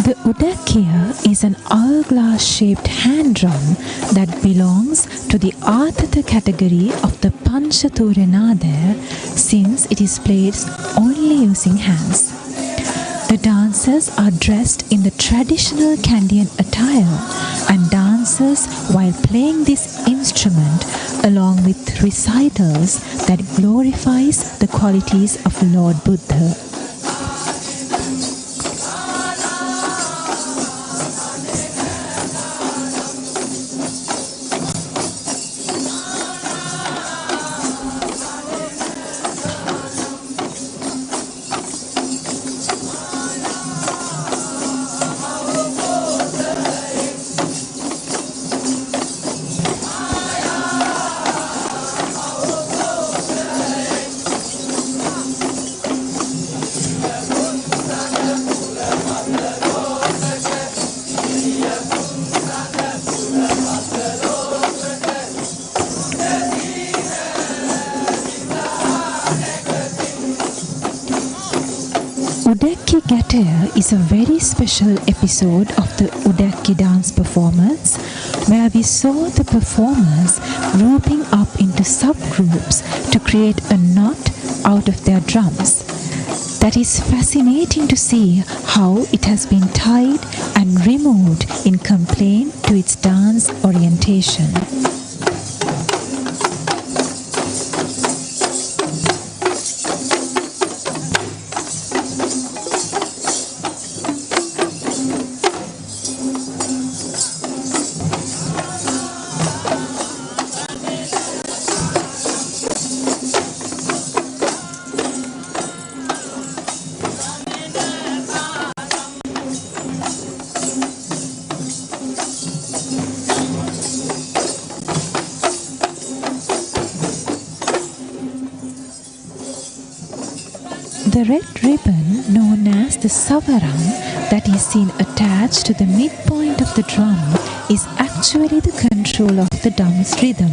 The Udakia is an hourglass-shaped hand drum that belongs to the Arthata category of the Panchaturyanada since it is played only using hands. The dancers are dressed in the traditional Kandian attire and dances while playing this instrument along with recitals that glorifies the qualities of Lord Buddha. Udaki Gataya is a very special episode of the Udaki dance performance where we saw the performers grouping up into subgroups to create a knot out of their drums. That is fascinating to see how it has been tied and removed in complaint to its dance orientation. The red ribbon, known as the savarang, that is seen attached to the midpoint of the drum is actually the control of the drum's rhythm.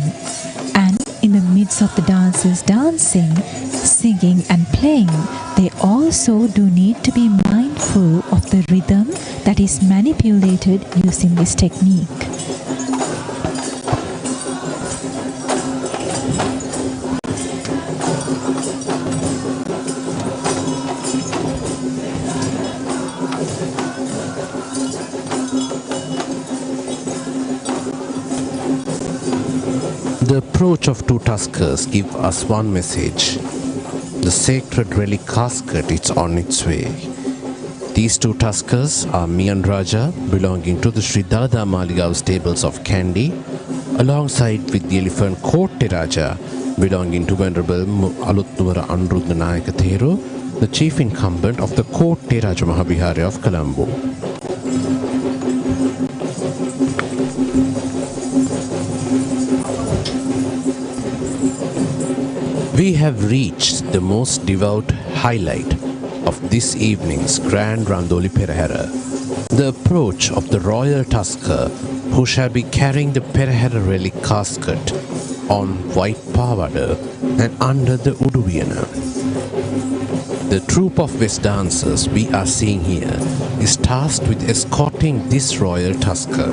And in the midst of the dancers dancing, singing and playing, they also do need to be mindful of the rhythm that is manipulated using this technique. The approach of two tuskers gives us one message. The sacred relic casket is on its way. These two tuskers are Mian Raja, belonging to the Sri Dalada Maligaon stables of Kandy, alongside with the elephant Kotte Raja, belonging to Venerable Alutnuvara Anrudha Nayaka Thero, the chief incumbent of the Kotte Raja Mahavihara of Colombo. We have reached the most devout highlight of this evening's Grand Randoli Perahera, the approach of the royal tusker who shall be carrying the Perahera relic casket on white pavada and under the uduviyana. The The troupe of West dancers we are seeing here is tasked with escorting this royal tusker.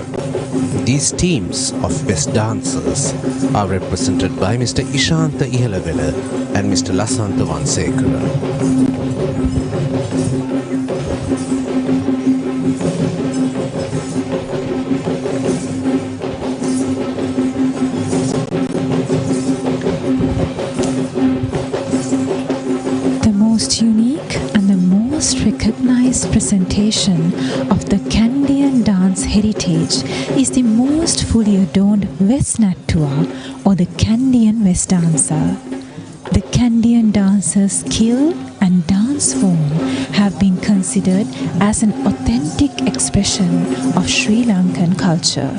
These teams of West dancers are represented by Mr. Ishantha Ihalavela and Mr. Lasantha Vansekara. Recognized presentation of the Kandian dance heritage is the most fully adorned West Nattua or the Kandian West dancer. The Kandian dancer's skill and dance form have been considered as an authentic expression of Sri Lankan culture.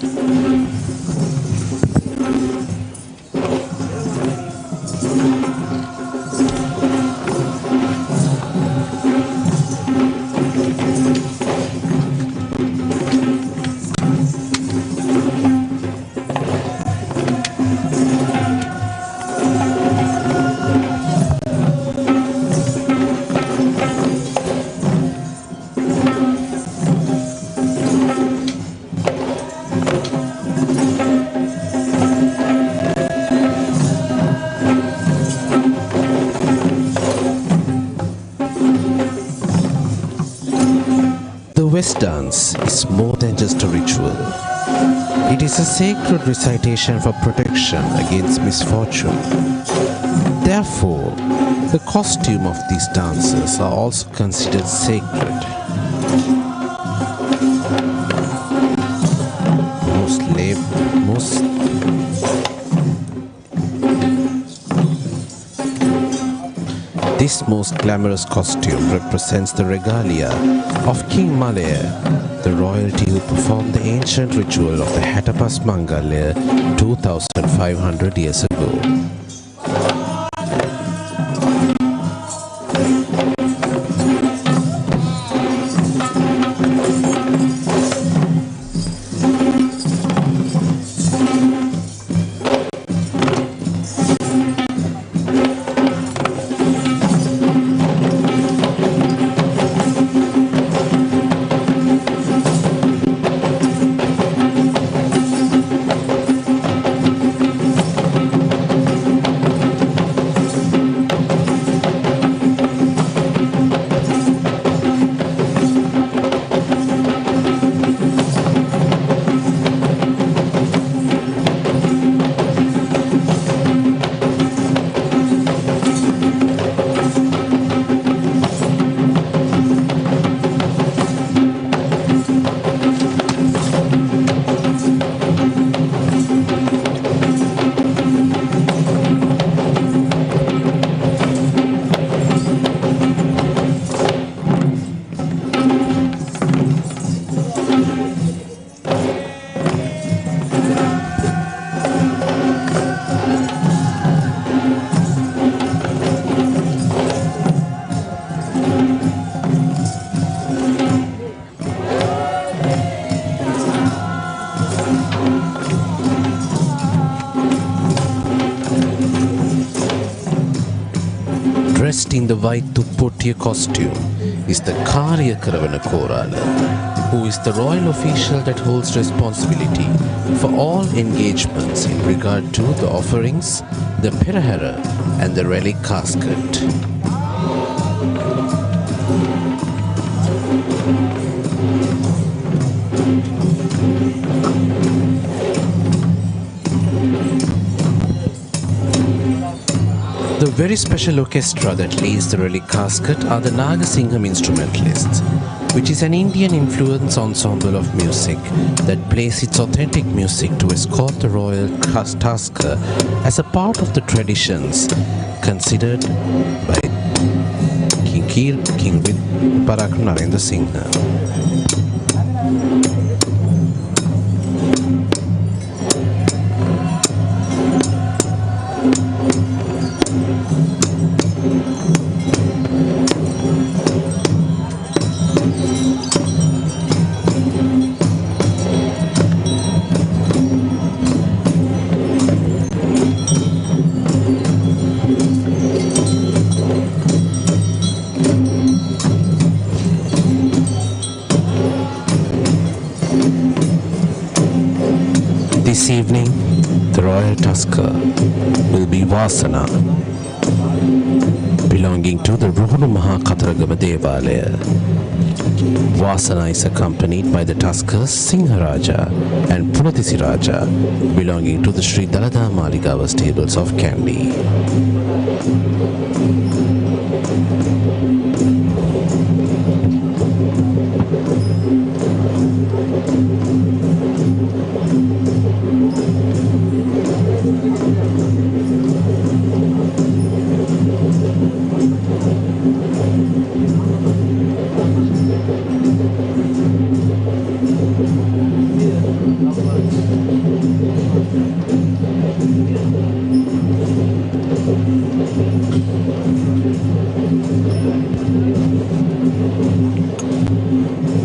West dance is more than just a ritual. It is a sacred recitation for protection against misfortune. Therefore, the costume of these dancers are also considered sacred. This most glamorous costume represents the regalia of King Malaya, the royalty who performed the ancient ritual of the Hatapas Mangalya 2500 years ago. Dressed in the white Tuppotiya costume is the Karya Karavana Korala, who is the royal official that holds responsibility for all engagements in regard to the offerings, the Perahera and the relic casket. The very special orchestra that lays the relic casket are the Nagasingham instrumentalists, which is an Indian influence ensemble of music that plays its authentic music to escort the royal tusker as a part of the traditions considered by King with Narendra Singha. This evening, the royal tusker will be Vasana, belonging to the Ruhunu Mahakataragama Devalaya. Vasana is accompanied by the tuskers Singharaja and Punatisi Raja, belonging to the Sri Dalada Maligava stables of Kandy.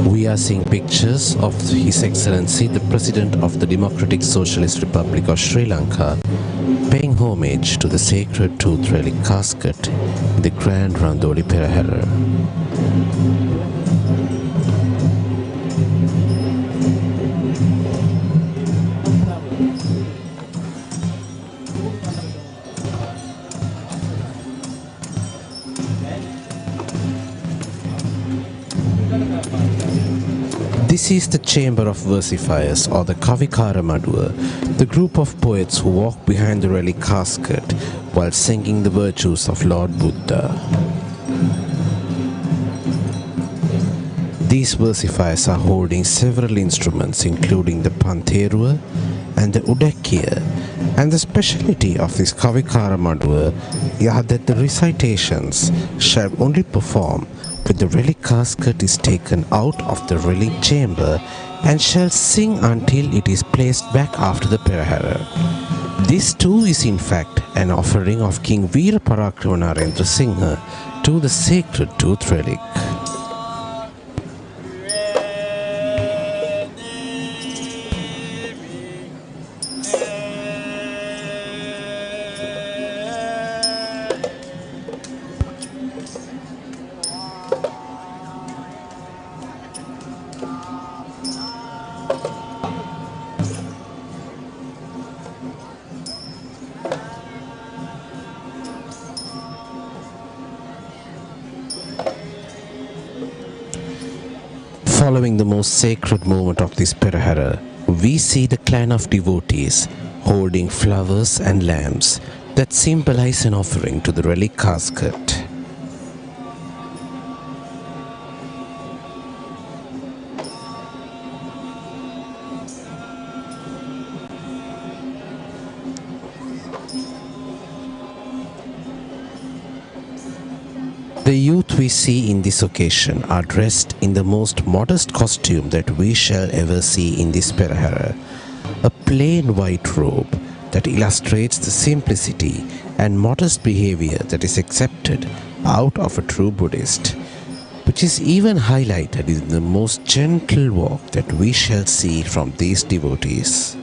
We are seeing pictures of His Excellency the President of the Democratic Socialist Republic of Sri Lanka paying homage to the sacred tooth relic casket in the Grand Randoli Perahera. This is the Chamber of Versifiers, or the Kavikara Madua, the group of poets who walk behind the relic casket while singing the virtues of Lord Buddha. These versifiers are holding several instruments including the Pantherua and the Udakkiya, and the speciality of this Kavikara Madua is that the recitations shall only perform when the relic casket is taken out of the relic chamber and shall sing until it is placed back after the Perahera. This too is in fact an offering of King Veera Parakramanarendra Singha to the sacred tooth relic. Following the most sacred moment of this Perahera, we see the clan of devotees holding flowers and lamps that symbolize an offering to the relic casket. The youth we see in this occasion are dressed in the most modest costume that we shall ever see in this Perahera, a plain white robe that illustrates the simplicity and modest behavior that is accepted out of a true Buddhist, which is even highlighted in the most gentle walk that we shall see from these devotees.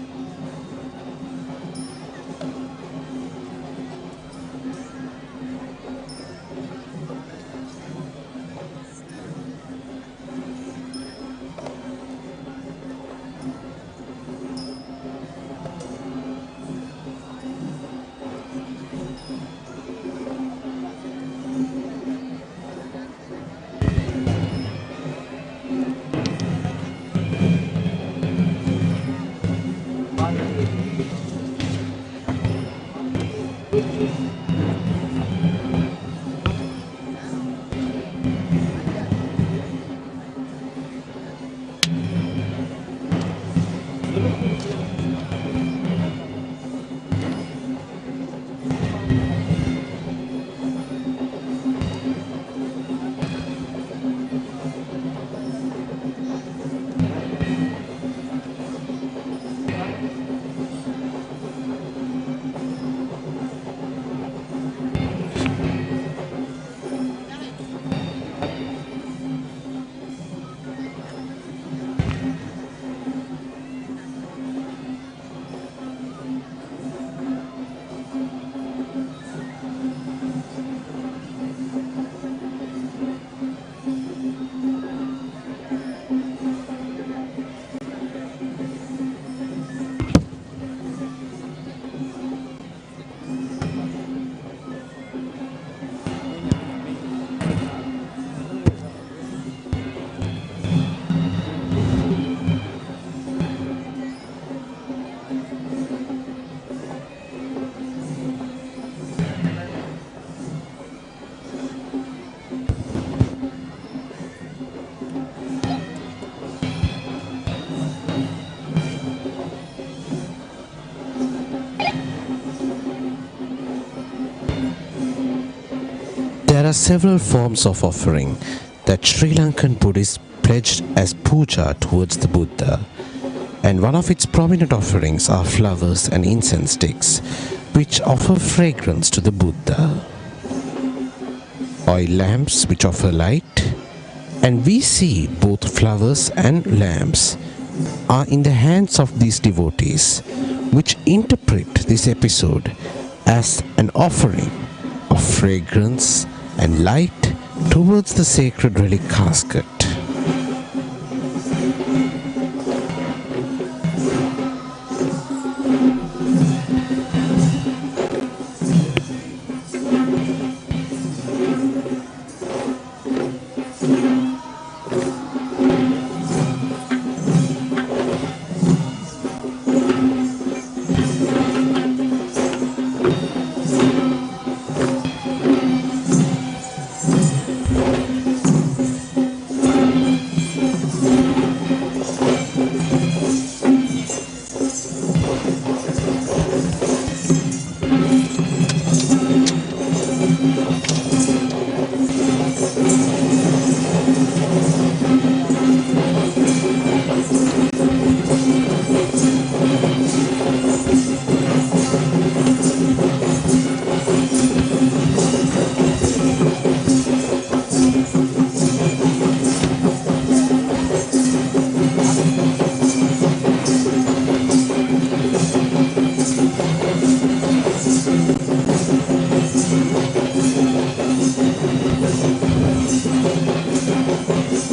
There are several forms of offering that Sri Lankan Buddhists pledged as puja towards the Buddha, and one of its prominent offerings are flowers and incense sticks, which offer fragrance to the Buddha, oil lamps which offer light, and we see both flowers and lamps are in the hands of these devotees, which interpret this episode as an offering of fragrance and light towards the sacred relic casket.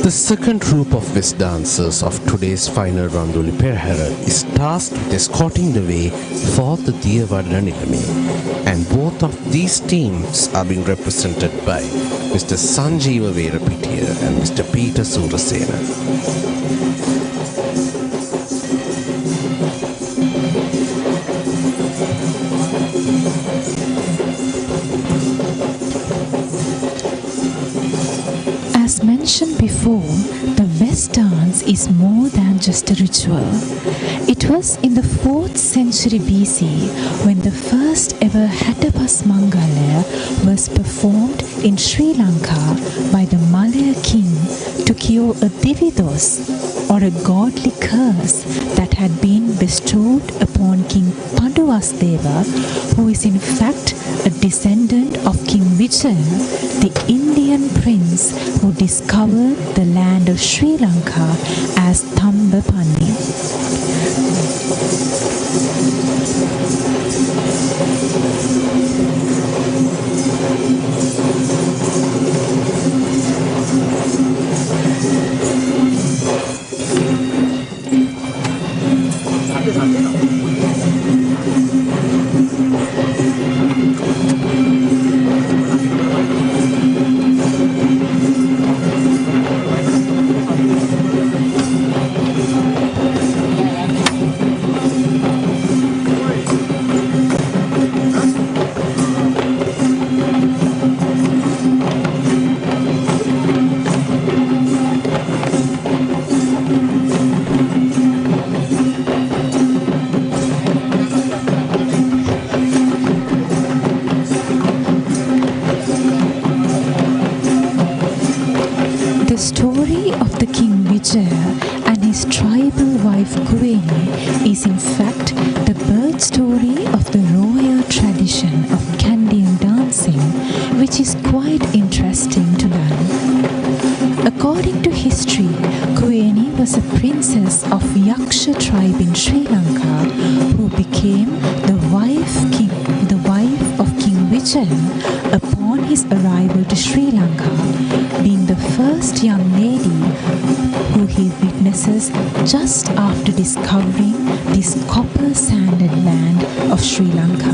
The second group of West dancers of today's final Randoli Perahera is tasked with escorting the way for the Diyavadana Nilame, and both of these teams are being represented by Mr. Sanjeeva Verapitiya and Mr. Peter Surasena. As mentioned before, the West dance is more than just a ritual. It was in the 4th century BC when the first ever Hattepas Mangalaya was performed in Sri Lanka by the Malaya king to cure a dividos, or a godly curse that had been bestowed upon King Panduvasdeva, who is in fact a descendant of King Vijaya, the Indian prince who discovered the land of Sri Lanka as Thambapani. The story of the King Vijaya and his tribal wife Kuweni is in fact the birth story of the royal tradition of Kandy dancing, which is quite interesting to learn. According to history, Kuweni was a princess of Yaksha tribe in Sri Lanka who became the wife of King Vijaya upon his arrival to Sri Lanka, being the first young lady who he witnesses just after discovering this copper-sanded land of Sri Lanka.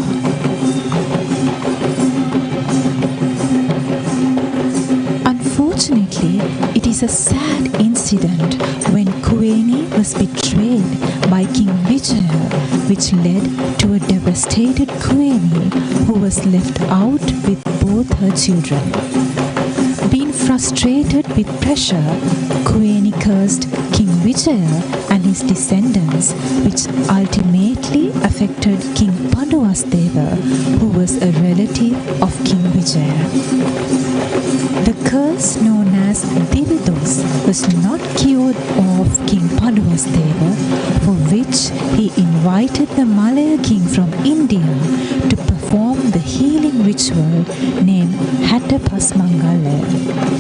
Unfortunately, it is a sad incident when Kuweni was betrayed by King Vijaya, which led to a devastated Kuweni who was left out with both her children. Being Frustrated with pressure, Kueni cursed King Vijaya and his descendants, which ultimately affected King Panduvasdeva, who was a relative of King Vijaya. The curse known as Dividos was not cured of King Panduvasdeva, for which he invited the Malaya king from India to perform the healing ritual named Hattapasmangala.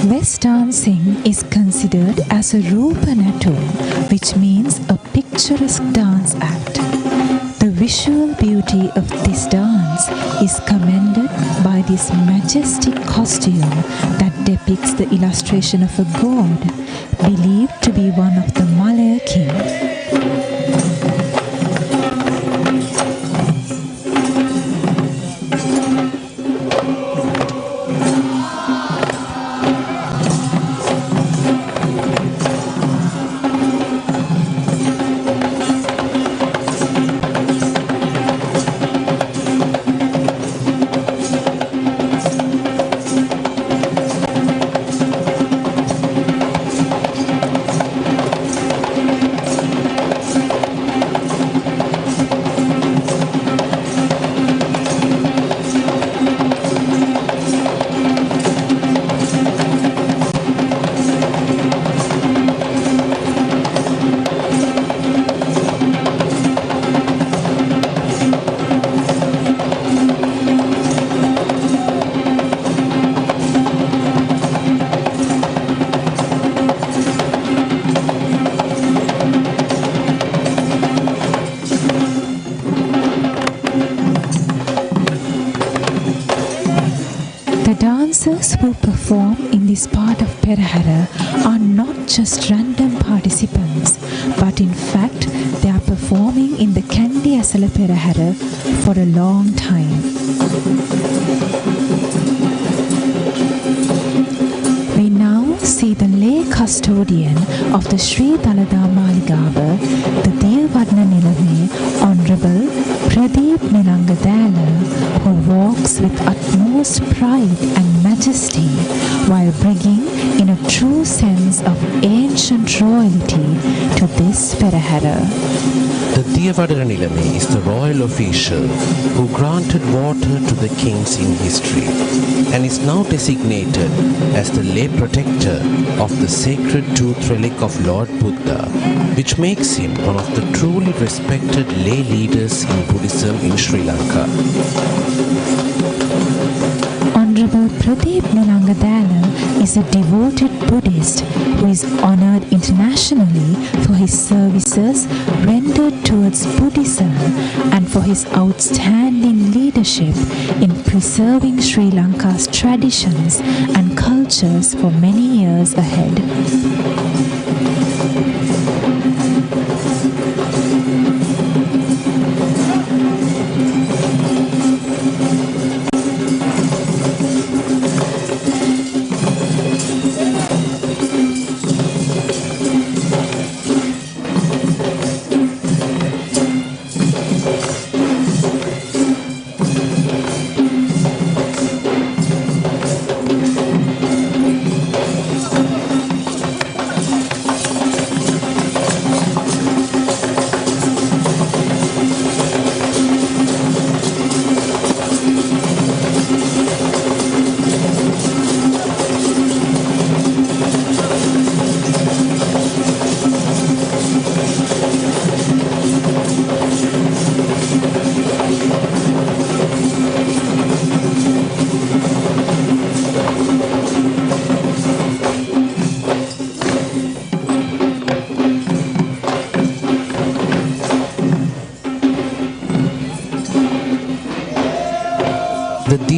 West dancing is considered as a Rupanatu, which means a picturesque dance act. The visual beauty of this dance is commended by this majestic costume that depicts the illustration of a god, believed to be one of the Malaya king. Dancers who perform in this part of Perahera are not just random participants, but in fact they are performing in the Kandy Esala Perahera for a long time. We now see the lay custodian of the Sri Dalada Maligava, the Devavarna Nilame, Honorable Pradeep Nilangadala, who walks with utmost pride and majesty while bringing in a true sense of ancient royalty to this Perahera. The Devavarna Nilame is the royal official who granted water to the kings in history and is now designated as the lay protector of the sacred tooth relic of Lord Buddha, which makes him one of the truly respected lay leaders in Buddhism in Sri Lanka. Honorable Pradeep Nilangadala is a devoted Buddhist who is honored internationally for his services rendered towards Buddhism and for his outstanding leadership in preserving Sri Lanka's traditions and cultures for many years ahead.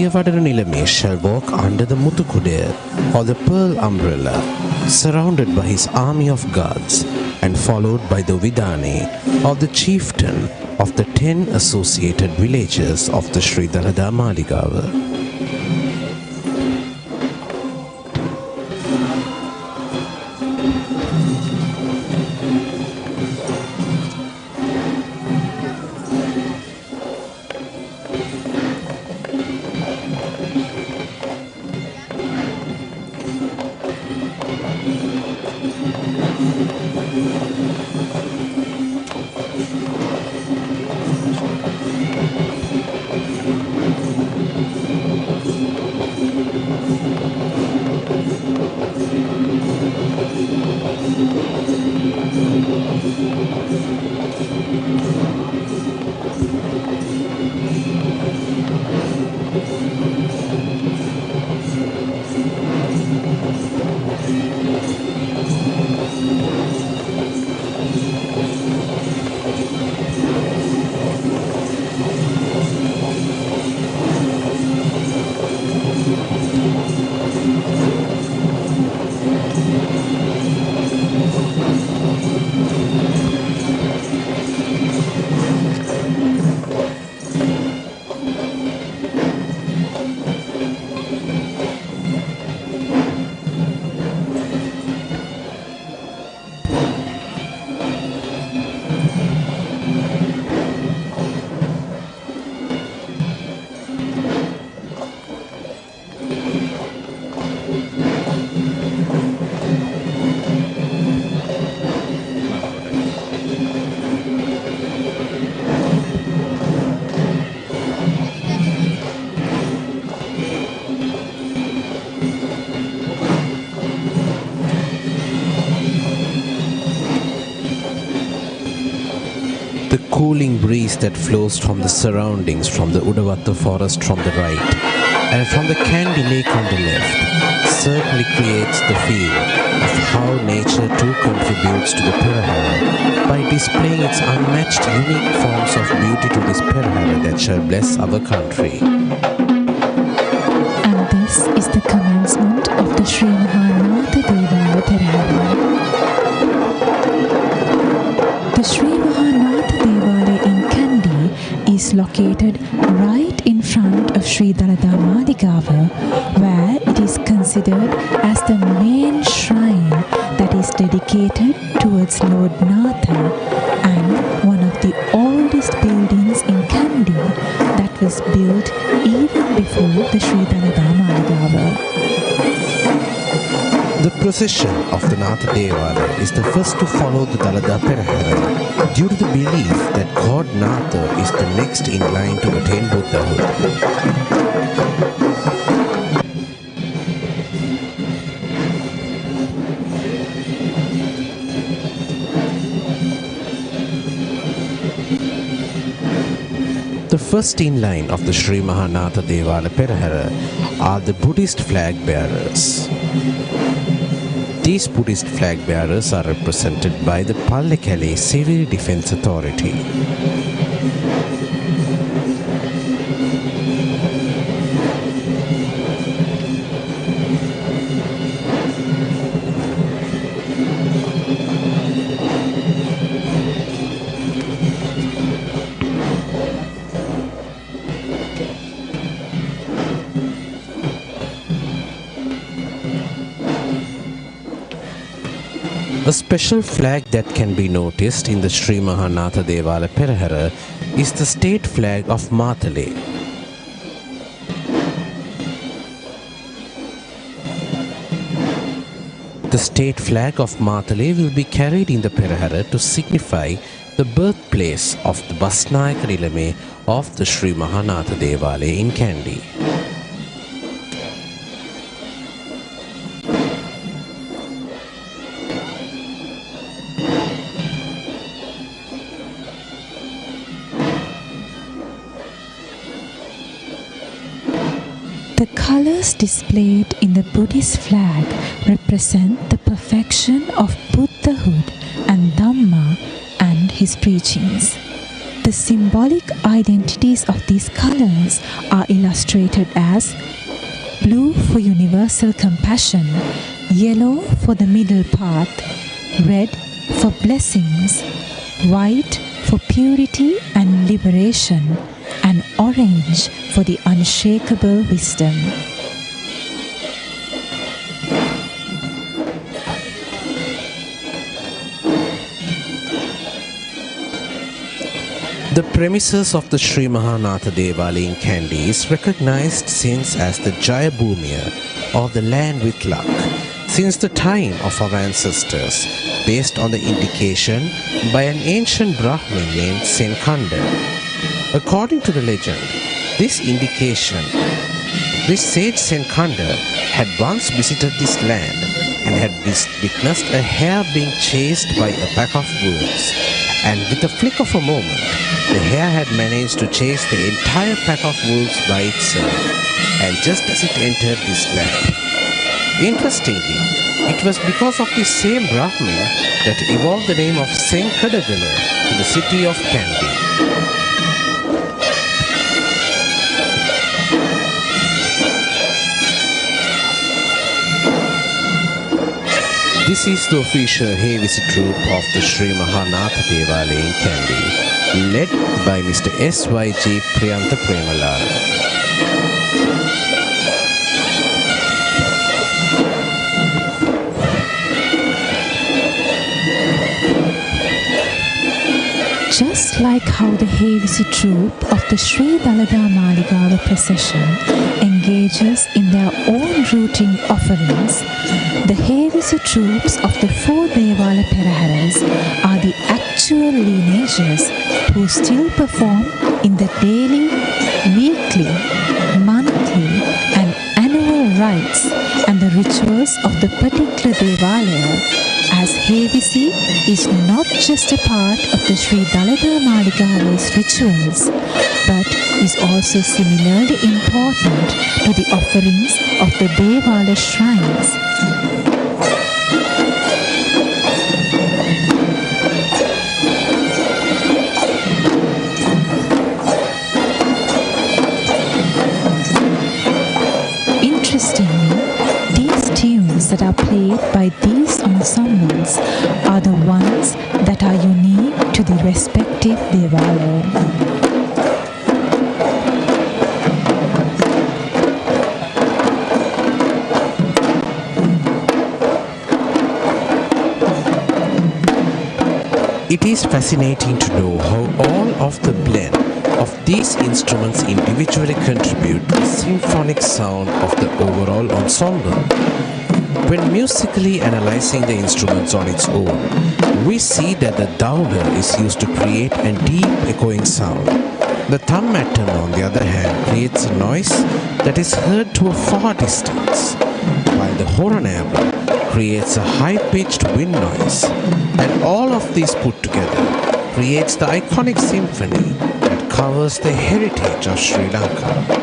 Diyavadana Nilame shall walk under the Mutukudaya or the pearl umbrella, surrounded by his army of gods and followed by the Vidane or the chieftain of the 10 associated villages of the Sri Dalada Maligava. The cooling breeze that flows from the surroundings, from the Udavatta forest from the right and from the Kandy lake on the left, certainly creates the feel of how nature too contributes to the Perahera by displaying its unmatched unique forms of beauty to this Perahera that shall bless our country. And this is the commencement of the Sri Mahanatha Devala Perahera. The Sri Mahanatha Devala in Kandy is located right in front of Sri Dalada Maligava, where it is considered as the main shrine that is dedicated towards Lord Natha and one of the oldest buildings in Kandy that was built even before the Sri Dalada Maligava. The procession of the Natha Devala is the first to follow the Dalada Perahera due to the belief that God Natha is the next in line to attain Buddhahood. The first in line of the Sri Mahanatha Devala Perahera are the Buddhist flag bearers. These Buddhist flag bearers are represented by the Pallekele Civil Defence Authority. A special flag that can be noticed in the Sri Mahanatha Devala Perahera is the state flag of Matale. The state flag of Matale will be carried in the Perahera to signify the birthplace of the Basnayaka Nilame of the Sri Mahanatha Devala in Kandy. The colors displayed in the Buddhist flag represent the perfection of Buddhahood and Dhamma and his preachings. The symbolic identities of these colors are illustrated as blue for universal compassion, yellow for the middle path, red for blessings, white for purity and liberation, and orange for the unshakable wisdom. The premises of the Sri Mahanatha Devali in Kandy is recognized since as the Jaya Bhumiya, or the land with luck, since the time of our ancestors, based on the indication by an ancient Brahmin named Senkanda. According to the legend, this sage Senkanda had once visited this land and had witnessed a hare being chased by a pack of wolves, and with a flick of a moment, the hare had managed to chase the entire pack of wolves by itself, and just as it entered this land. Interestingly, it was because of this same Brahmin that evolved the name of Senkadagala to the city of Kandy. This is the official Hevisi troupe of the Sri Mahanatha Devali in Kandy, led by Mr. S.Y.G. Priyantha Premalal. Just like how the Hevisi troupe of the Sri Dalada Maligava procession engages in their own routing offerings, the Hevisi troops of the four Devala Peraheras are the actual lineages who still perform in the daily, weekly, monthly and annual rites and the rituals of the particular Devalaya, as Hevisi is not just a part of the Sri Dalada Maligava's rituals, but is also similarly important to the offerings of the Devala shrines. Interestingly, these tunes that are played by these ensembles are the ones that are unique to the respective Devalaya. It is fascinating to know how all of the blend of these instruments individually contribute to the symphonic sound of the overall ensemble. When musically analyzing the instruments on its own, we see that the dowler is used to create a deep echoing sound. The thumb matam, on the other hand, creates a noise that is heard to a far distance, while the horanabla creates a high-pitched wind noise, and all of these put together creates the iconic symphony that covers the heritage of Sri Lanka.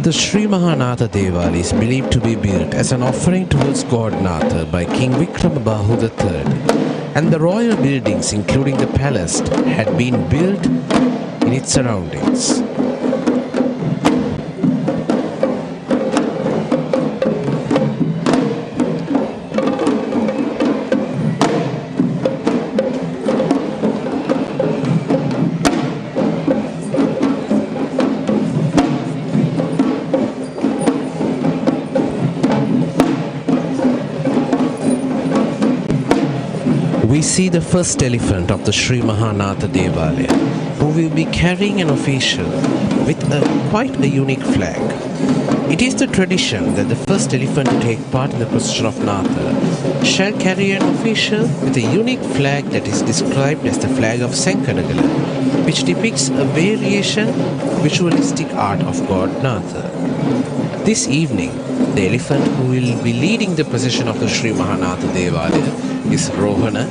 The Sri Mahanatha Devali is believed to be built as an offering towards God Natha by King Vikramabahu III, and the royal buildings including the palace had been built in its surroundings. we see the first elephant of the Sri Mahanatha Devalaya, who will be carrying an official with quite a unique flag. It is the tradition that the first elephant to take part in the procession of Natha shall carry an official with a unique flag that is described as the flag of Sankanagala, which depicts a variation visualistic art of God Natha. This evening, the elephant who will be leading the procession of the Sri Mahanatha Devalaya is Rohana,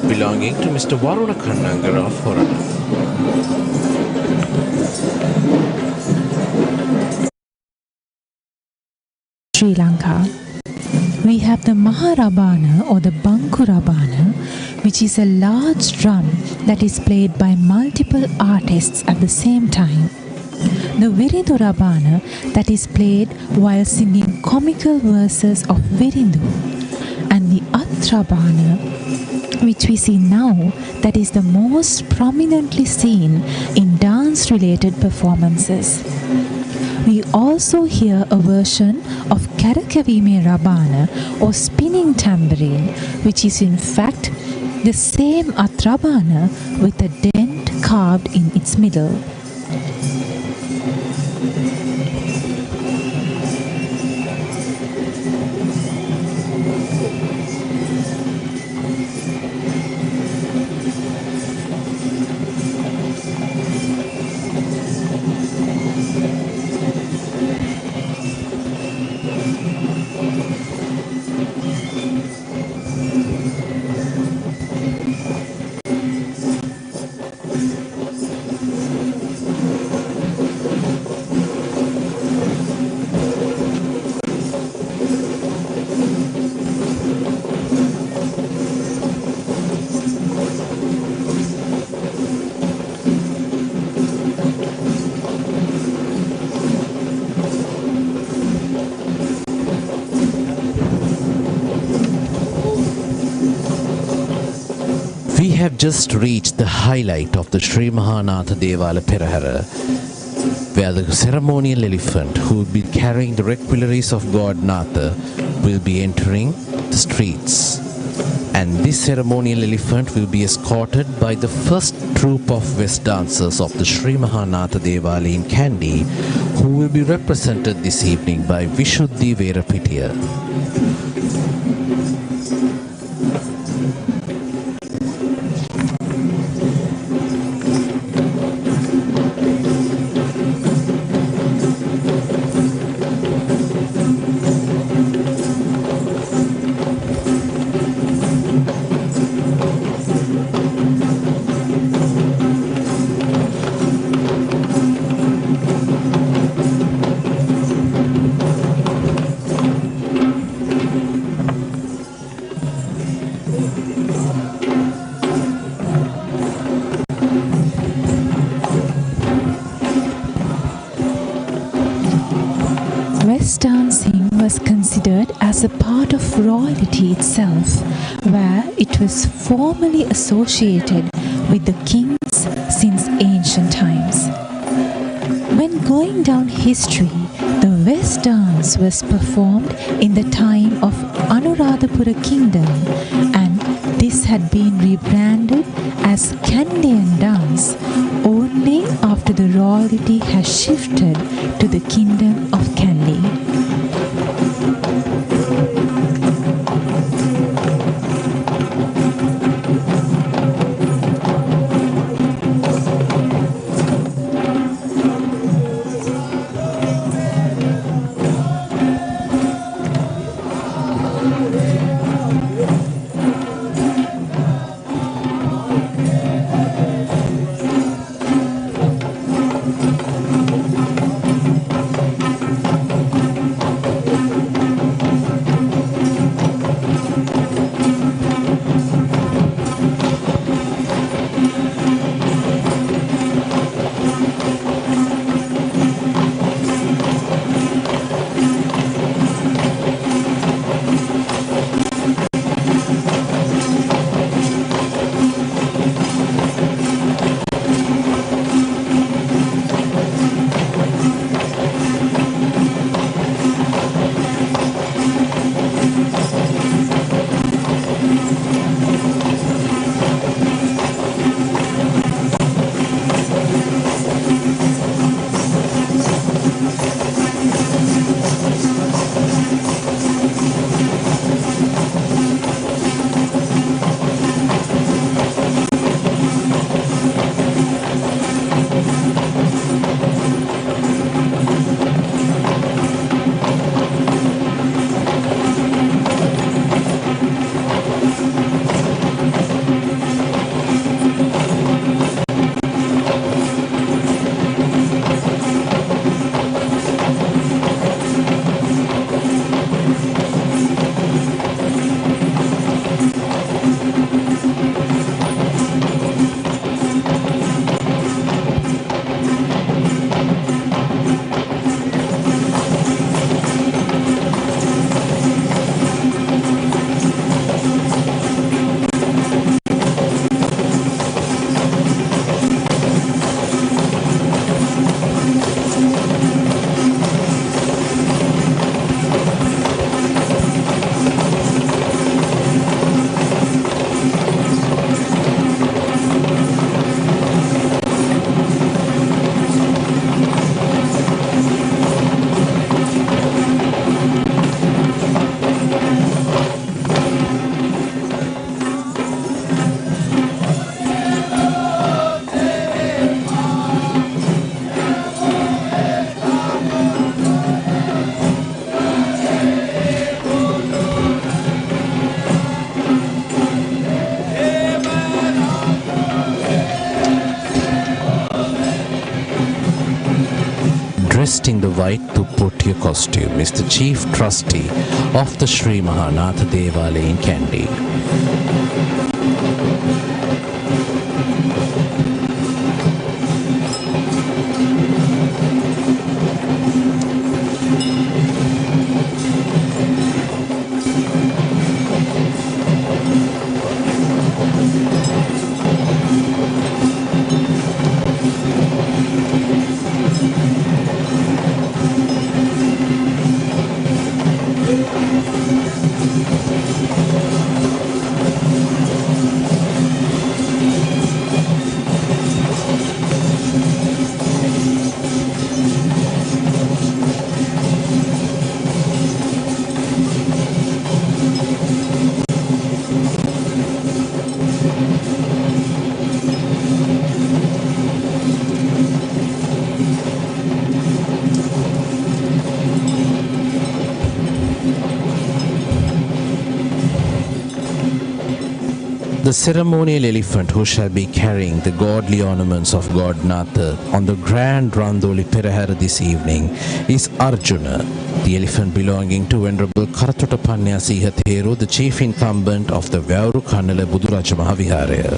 belonging to Mr. Varuna Kannangara of Horana. Sri Lanka. We have the Maharabana or the Bankurabana, which is a large drum that is played by multiple artists at the same time. The Viridurabana that is played while singing comical verses of Virindu, and the Atrabana, which we see now, that is the most prominently seen in dance-related performances. We also hear a version of Karakavime Rabana or spinning tambourine, which is in fact the same Atrabana with a dent carved in its middle. We have just reached the highlight of the Sri Mahanatha Devala Perahera, where the ceremonial elephant who will be carrying the requilleries of God Natha will be entering the streets. And this ceremonial elephant will be escorted by the first troop of West dancers of the Sri Mahanatha Devala in Kandy, who will be represented this evening by Vishuddhi Verapitiya. West dancing was considered as a part of royalty itself, where it was formally associated with the kings since ancient times. When going down history, the West dance was performed in the time of Anuradhapura kingdom, and this had been rebranded as Kandian dance only after the royalty has shifted to the kingdom of Kandy. white to put your costume is the chief trustee of the Sri Mahanatha Devalaya in Kandy. The ceremonial elephant who shall be carrying the godly ornaments of God Natha on the grand Randoli Perahera this evening is Arjuna, the elephant belonging to Venerable Karatota Pannasiha Thero, the chief incumbent of the Vauru Kannala Buduraja Mahaviharaya.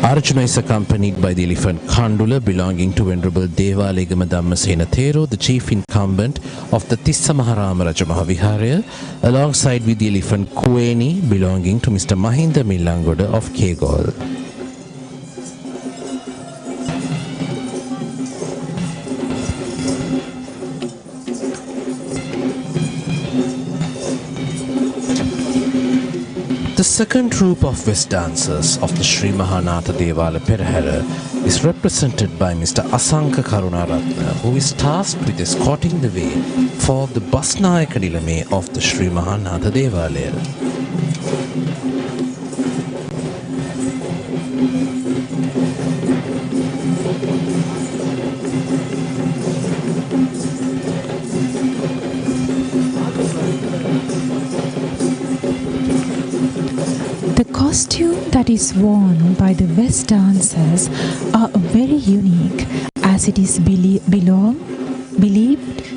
Arjuna is accompanied by the elephant Kandula belonging to Venerable Devalegama Dhammasena Thero, the chief incumbent of the Tissa Maharama Raja Mahaviharaya, alongside with the elephant Kuweni belonging to Mr. Mahinda Millangoda of Kegol. The second troupe of West dancers of the Sri Mahanatha Devala Perahera is represented by Mr. Asanka Karunaratna, who is tasked with escorting the way for the Basnayaka Nilame of the Sri Mahanatha Devalaya. The costume that is worn by the West dancers are very unique, as it is believed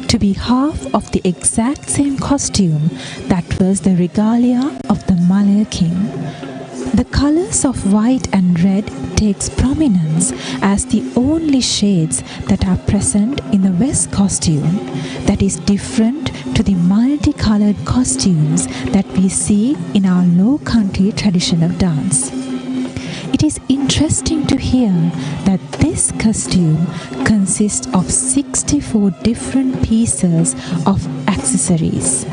to be half of the exact same costume that was the regalia of the Malay king. The colors of white and red takes prominence as the only shades that are present in the West costume, that is different to the multicolored costumes that we see in our low country tradition of dance. It is interesting to hear that this costume consists of 64 different pieces of accessories.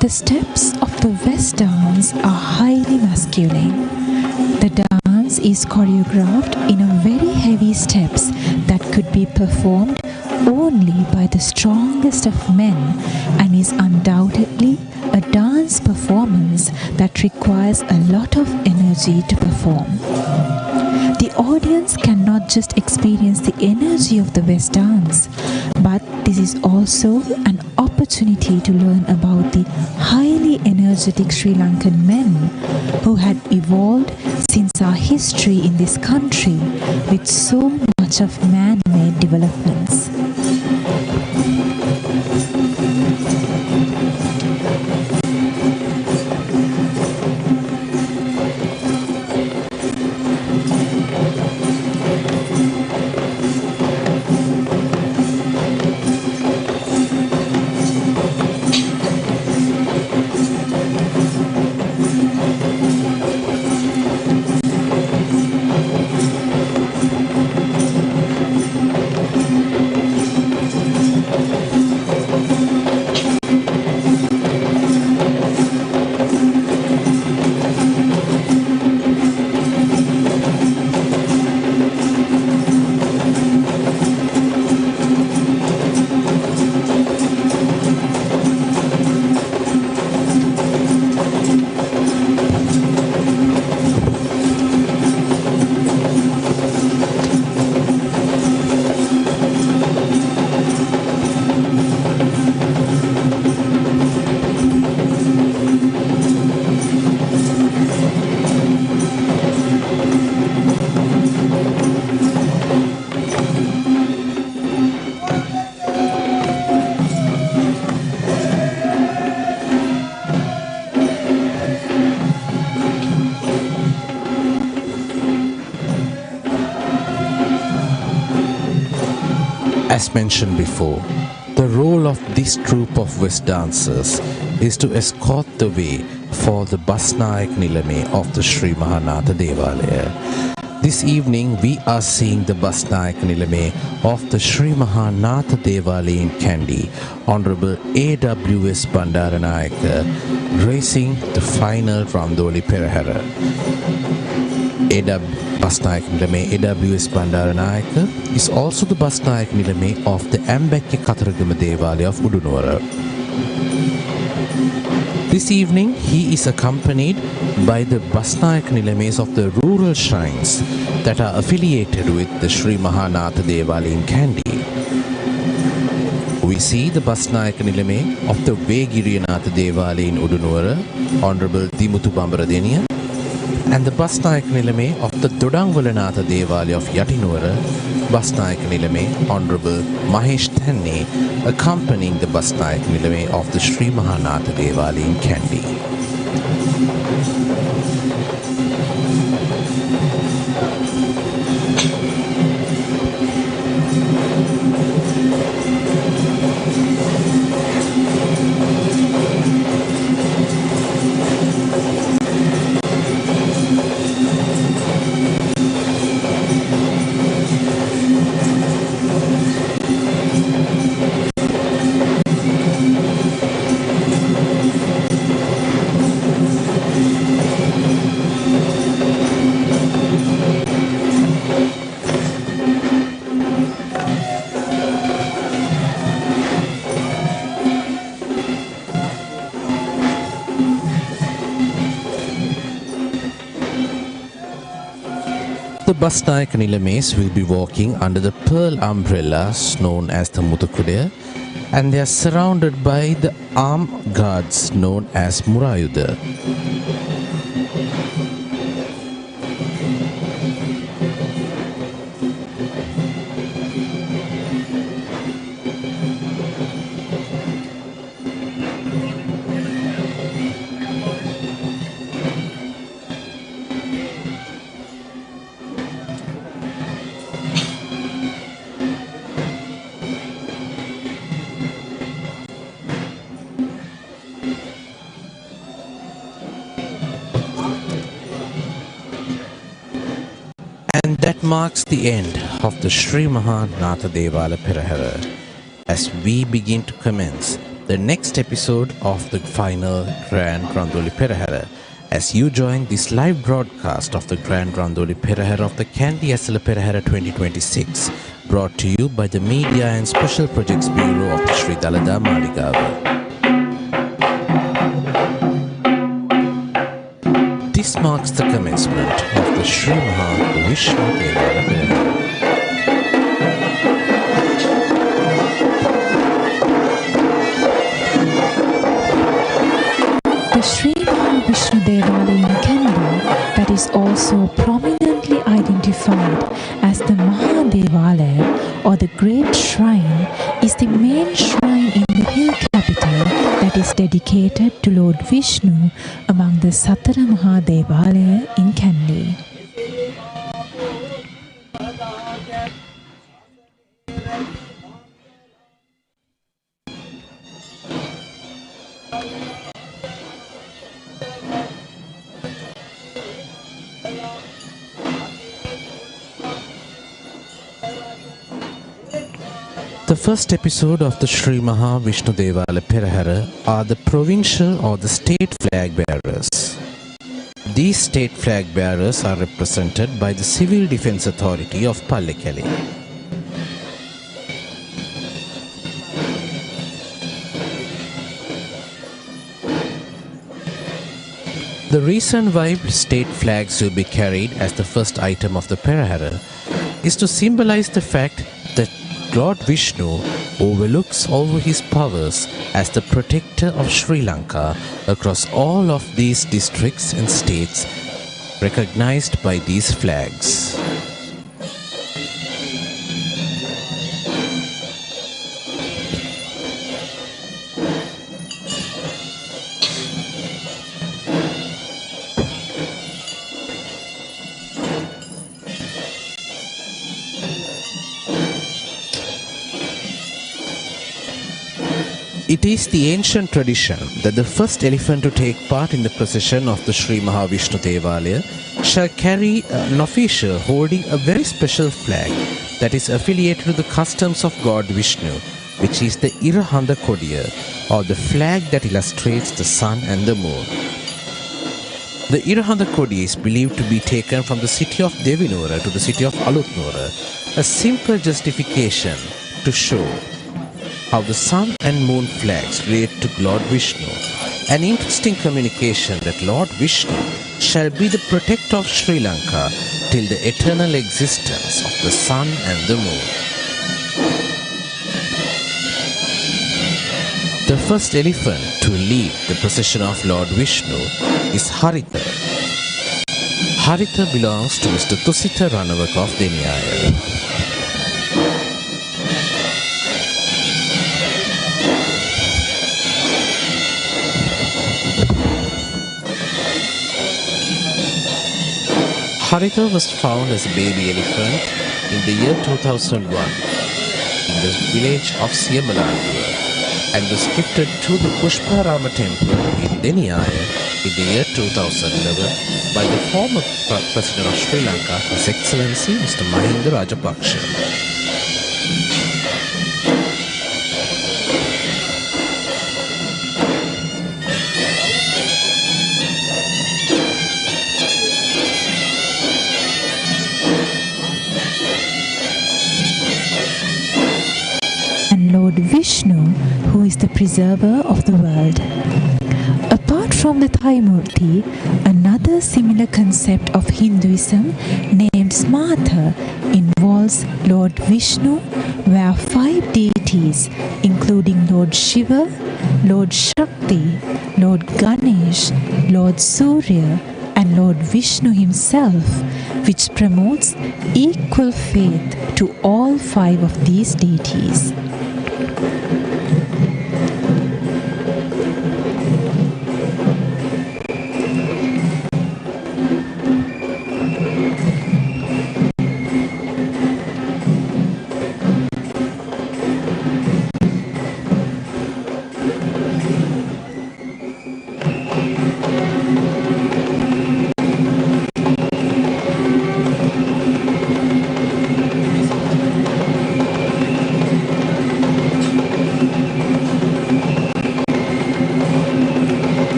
The steps of the West dance are highly masculine. The dance is choreographed in a very heavy steps that could be performed only by the strongest of men, and is undoubtedly a dance performance that requires a lot of energy to perform. The audience cannot just experience the energy of the West dance, but this is also an opportunity to learn about the highly energetic Sri Lankan men who had evolved since our history in this country with so much of man-made developments. As mentioned before, the role of this troupe of West dancers is to escort the way for the Basnayak Nilame of the Sri Mahanatha Devalaya. This evening we are seeing the Basnayak Nilame of the Sri Mahanatha Devalaya in Kandy, Honorable A.W.S. Bandaranayaka, racing the final Randoli Perahera. Basnayak Nilame A.W.S. Bandaranayaka is also the Basnayak Nilame of the Ambekya Kataragama Devalaya of Udunuwara. This evening he is accompanied by the Basnayak Nilames of the rural shrines that are affiliated with the Sri Mahanatha Devalaya in Kandy. We see the Basnayak Nilame of the Vegiriyanatha Devalaya in Udunuwara, Honorable Dimuthu Bambaradeniya, and the Basnayak Nilame of the Dodangwalanatha Devalaya of Yatinuwara, Basnayak Nilame, Honorable Mahesh Thanne, accompanying the Basnayak Nilame of the Sri Mahanatha Devalaya in Kandy. The Basnayak Nilames will be walking under the pearl umbrellas known as the Muthukudaya, and they are surrounded by the armed guards known as Murayuda. And that marks the end of the Sri Mahanatha Devalaya Perahera as we begin to commence the next episode of the final Grand Randoli Perahera as you join this live broadcast of the Grand Randoli Perahera of the Kandy Esala Perahera 2026, brought to you by the Media and Special Projects Bureau of the Sri Dalada Maligava. This marks the commencement of the Sri Maha Vishnu Devalaya Perahera. The Sri Vishnu Devalaya in Kandy, that is also prominently identified as the Mahadevalaya or the Great Shrine, is the main shrine in the hill capital that is dedicated to Lord Vishnu among the Satara Mahadevalaya in Kandy. The first episode of the Sri Maha Vishnu Devalaya Perahera are the provincial or the state flag bearers. These state flag bearers are represented by the Civil Defence Authority of Pallekele. The reason why state flags will be carried as the first item of the Perahera is to symbolize the fact that Lord Vishnu overlooks over his powers as the protector of Sri Lanka across all of these districts and states recognized by these flags. It is the ancient tradition that the first elephant to take part in the procession of the Sri Mahavishnu Devalaya shall carry an official holding a very special flag that is affiliated to the customs of God Vishnu, which is the Irahanda Kodiya, or the flag that illustrates the sun and the moon. The Irahanda Kodiya is believed to be taken from the city of Devinora to the city of Alutnora, a simple justification to show how the sun and moon flags relate to Lord Vishnu. An interesting communication that Lord Vishnu shall be the protector of Sri Lanka till the eternal existence of the sun and the moon. The first elephant to lead the procession of Lord Vishnu is Haritha. Haritha belongs to Mr. Tusita Ranawaka of Deniyaya. Haritha was found as a baby elephant in the year 2001 in the village of Siyamalangura and was gifted to the Pushparama temple in Deniyaya in the year 2011 by the former President of Sri Lanka, His Excellency Mr. Mahinda Rajapaksha. Lord Vishnu, who is the preserver of the world. Apart from the Thaimurti, another similar concept of Hinduism named Smartha involves Lord Vishnu, where 5 deities, including Lord Shiva, Lord Shakti, Lord Ganesh, Lord Surya, and Lord Vishnu himself, which promotes equal faith to all 5 of these deities.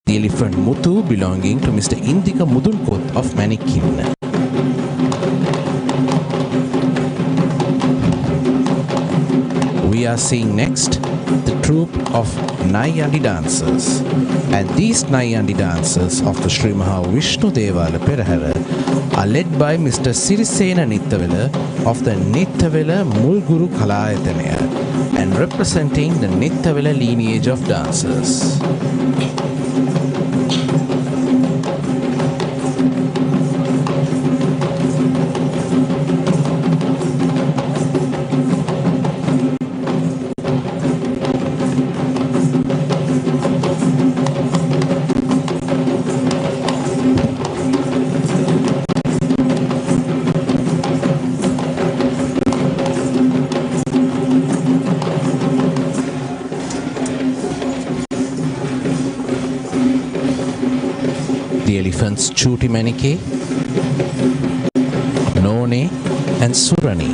The elephant Muthu belonging to Mr. Indika Mudunkot of Manikin. We are seeing next the troupe of Nayandi dancers, and these Nayandi dancers of the Sri Mahavishnu Devala Perahera are led by Mr. Sirisena Nittavela of the Nittavela Mulguru Kalayatanaya and representing the Nittavela lineage of dancers. The elephants Chuti Manike, None and Surani.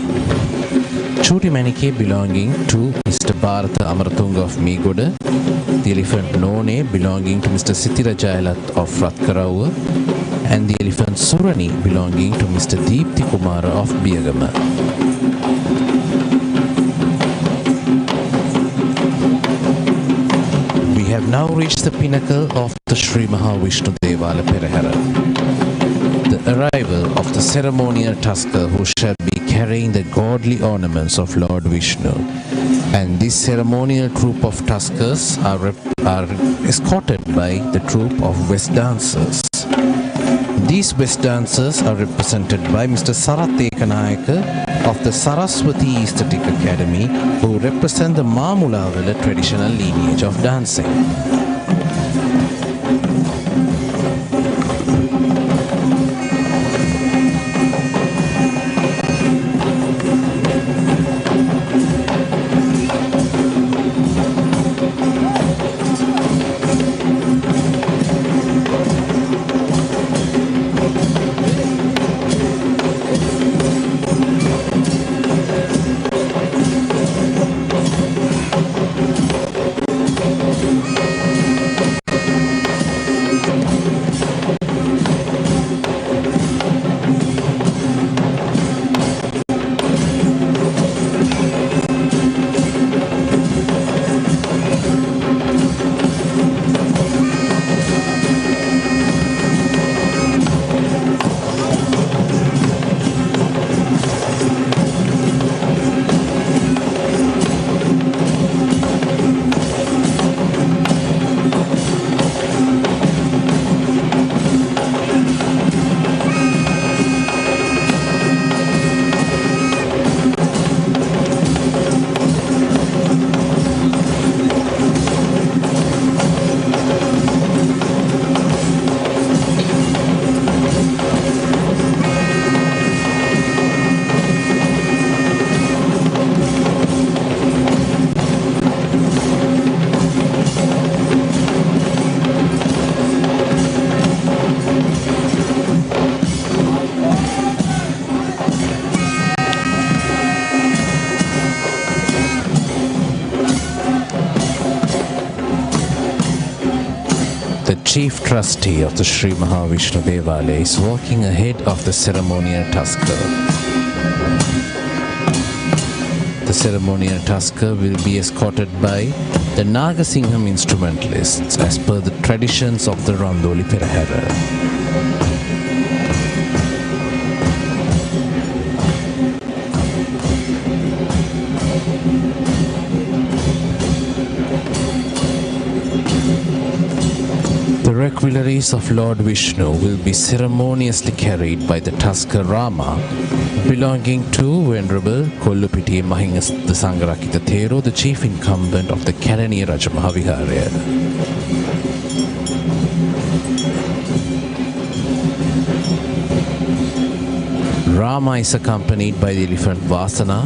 Shuri Manike belonging to Mr. Bharata Amaratunga of Megoda, the elephant None belonging to Mr. Sithira Jayalat of Ratkarawa, and the elephant Surani belonging to Mr. Deepthi Kumara of Biyagama. We have now reached the pinnacle of the Sri Mahavishnu Devala Perahera. The arrival of the ceremonial tusker who shall be carrying the godly ornaments of Lord Vishnu. And this ceremonial troop of tuskers are escorted by the troop of West dancers. These West dancers are represented by Mr. Sarath Ekanayaka of the Saraswati Aesthetic Academy, who represent the Mamulavala traditional lineage of dancing. Chief Trustee of the Sri Mahavishnu Devalaya is walking ahead of the ceremonial tusker. The ceremonial tusker will be escorted by the Nagasingham instrumentalists as per the traditions of the Randoli Perahera. The requelaries of Lord Vishnu will be ceremoniously carried by the tusker Rama, belonging to Venerable Kollupitiya Mahingastha Sangarakita Thero, the chief incumbent of the Kalaniya Rajamahaviharaya. Rama is accompanied by the elephant Vasana,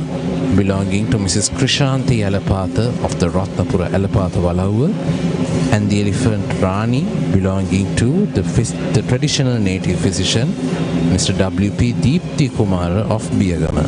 belonging to Mrs. Krishanti Alapatha of the Ratnapura Alapatha Valauva, and the elephant Rani, belonging to the traditional native physician Mr. W.P. Deepthi Kumara of Biyagama.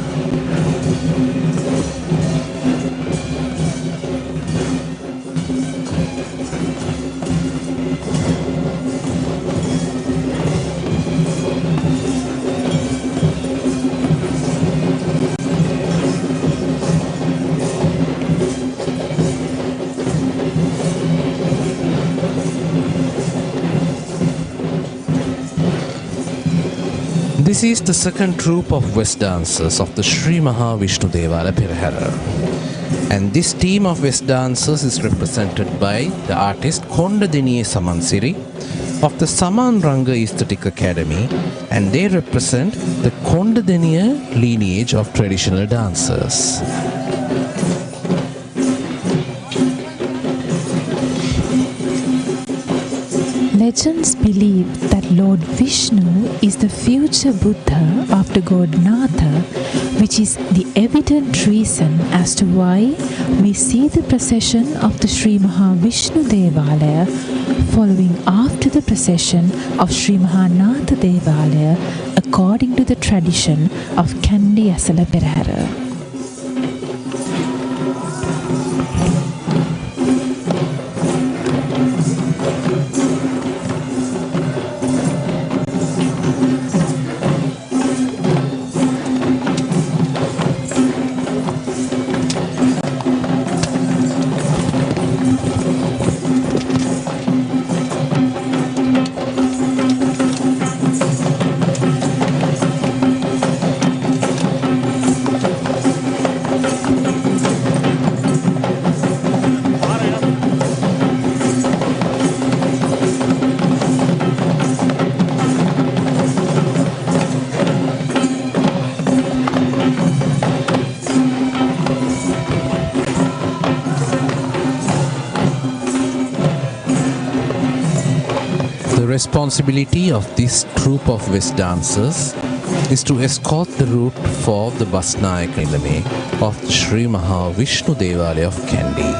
This is the second troupe of West dancers of the Sri Mahavishnu Devala Perahera. And this team of West dancers is represented by the artist Kondadiniye Samansiri of the Saman Ranga Aesthetic Academy, and they represent the Kondadiniya lineage of traditional dancers. Legends believe that Lord Vishnu is the future Buddha after God Natha, which is the evident reason as to why we see the procession of the Sri Mahavishnu Devalaya following after the procession of Sri Mahanatha Devalaya according to the tradition of Kandy Esala Perahera. responsibility of this troupe of West dancers is to escort the route for the Basnayak Nilame of the Sri Maha Vishnu Devalaya of Kandy.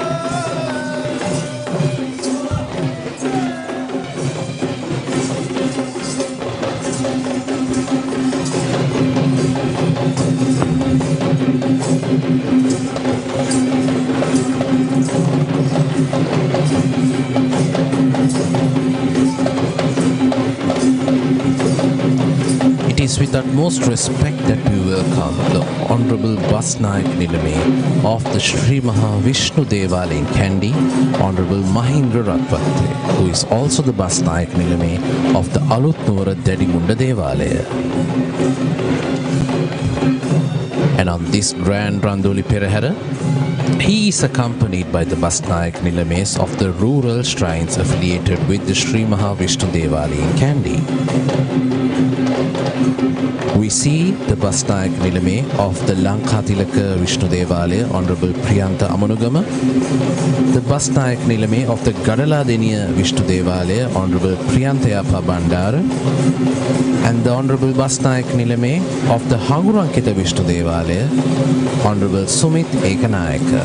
It is with utmost respect that we welcome the Honorable Basnayak Nilame of the Sri Maha Vishnu Devalaya in Kandy, Honorable Mahindra Ratwate, who is also the Basnayak Nilame of the Alut Nuwara Dadimunda Devalaya. And on this grand Randoli Perahera, he is accompanied by the Basnayak Nilames of the rural shrines affiliated with the Sri Maha Vishnu Devalaya in Kandy. We see the Basnayak Nilame of the Lanka Vishnu Devalaya, Honorable Priyanta Amanugama, the Basnayak Nilame of the Gadala Deniya Vishnu Devalaya, Honorable Priyantayapa Bandara, and the Honorable Basnayak Nilame of the Hagurankita Vishnu Devalaya, Honorable Sumit Ekanayaka.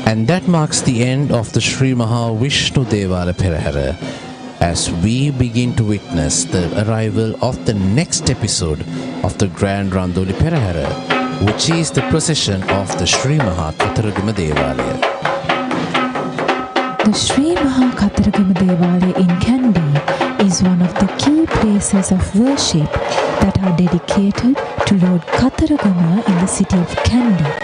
And that marks the end of the Sri Maha Vishnu Devalaya Perahera as we begin to witness the arrival of the next episode of the Grand Randoli Perahera, which is the procession of the Sri Maha Kataragama Devalaya. The Sri Maha Kataragama Devalaya in Kandy is one of the key places of worship that are dedicated to Lord Kataragama in the city of Kandy.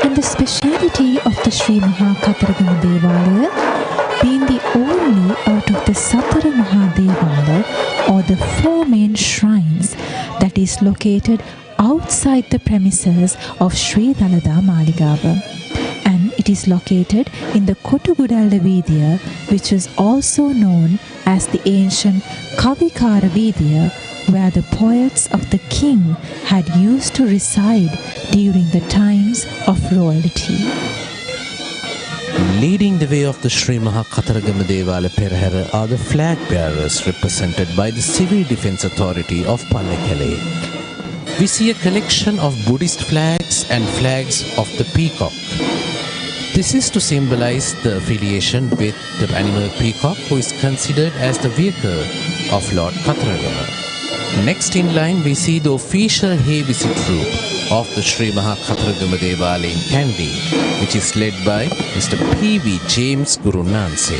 And the speciality of the Sri Maha Kataragama Devalaya being the only out of the Satara Maha Devalaya or the four main shrines that is located outside the premises of Sri Dalada Maligava. And it is located in the Kotugudalla Vidya, which is also known as the ancient Kavikara Vidya, where the poets of the king had used to reside during the times of royalty. Leading the way of the Sri Maha Kataragama Devalaya Perahera are the flag bearers represented by the Civil Defence Authority of Pallekele. We see a collection of Buddhist flags and flags of the peacock. This is to symbolize the affiliation with the animal peacock, who is considered as the vehicle of Lord Kataragama. Next in line, we see the official Hay-Visit troupe of the Sri Maha Kataragama Devalaya in Kandy, which is led by Mr. P.V. James Guru Nanse.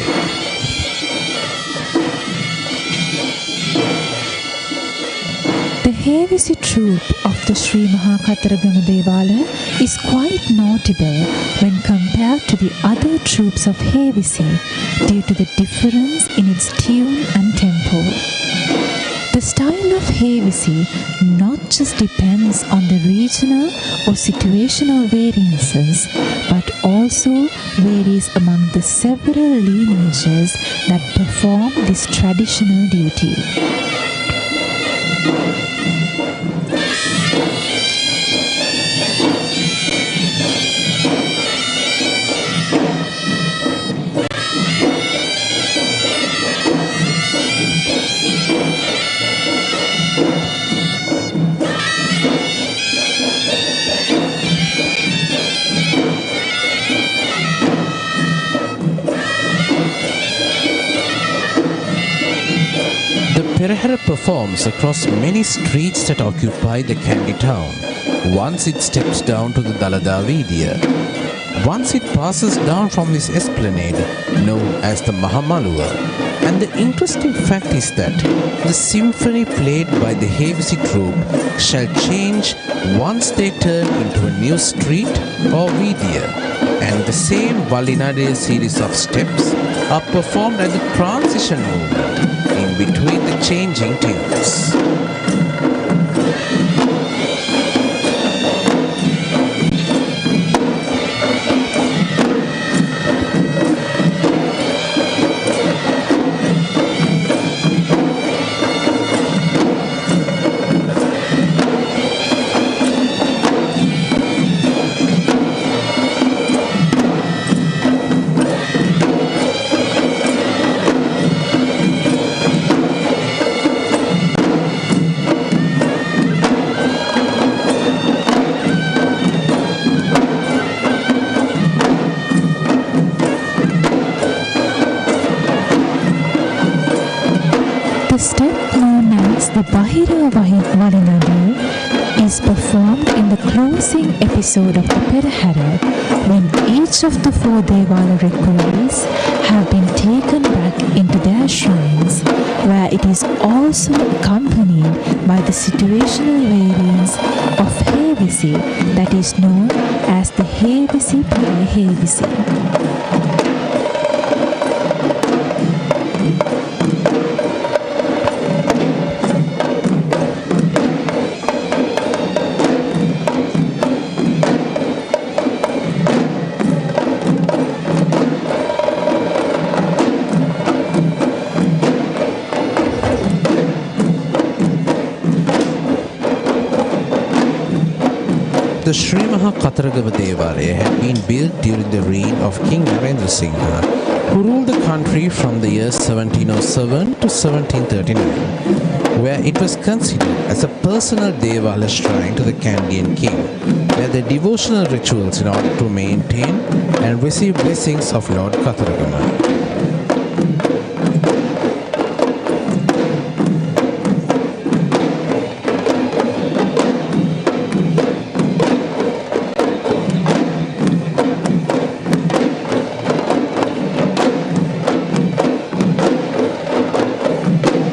The Hay-Visit troupe of the Sri Maha Kataragama Devalaya is quite notable when compared to the other troupes of Hay-Visit due to the difference in its tune and tempo. The style of Hay-Visit not just depends on the regional or situational variances, but also varies among the several lineages that perform this traditional duty. Perahera performs across many streets that occupy the Kandy town. Once it steps down to the Dalada Vidya. Once it passes down from this esplanade known as the Mahamaluwa And the interesting fact is that the symphony played by the Havisi troupe shall change once they turn into a new street or vidya, and the same Valinade series of steps are performed as a transition movement in between the changing tunes. The step known as the Perahera Valinade is performed in the closing episode of the Perahera when each of the four Devala requeries have been taken back into their shrines, where it is also accompanied by the situational variants of Havisi that is known as the Havisi Perahevisi. The Sri Maha Kataragama Devalaya had been built during the reign of King Narendra Singha, who ruled the country from the years 1707 to 1739, where it was considered as a personal Devala shrine to the Kandian king, where the devotional rituals in order to maintain and receive blessings of Lord Kataragama.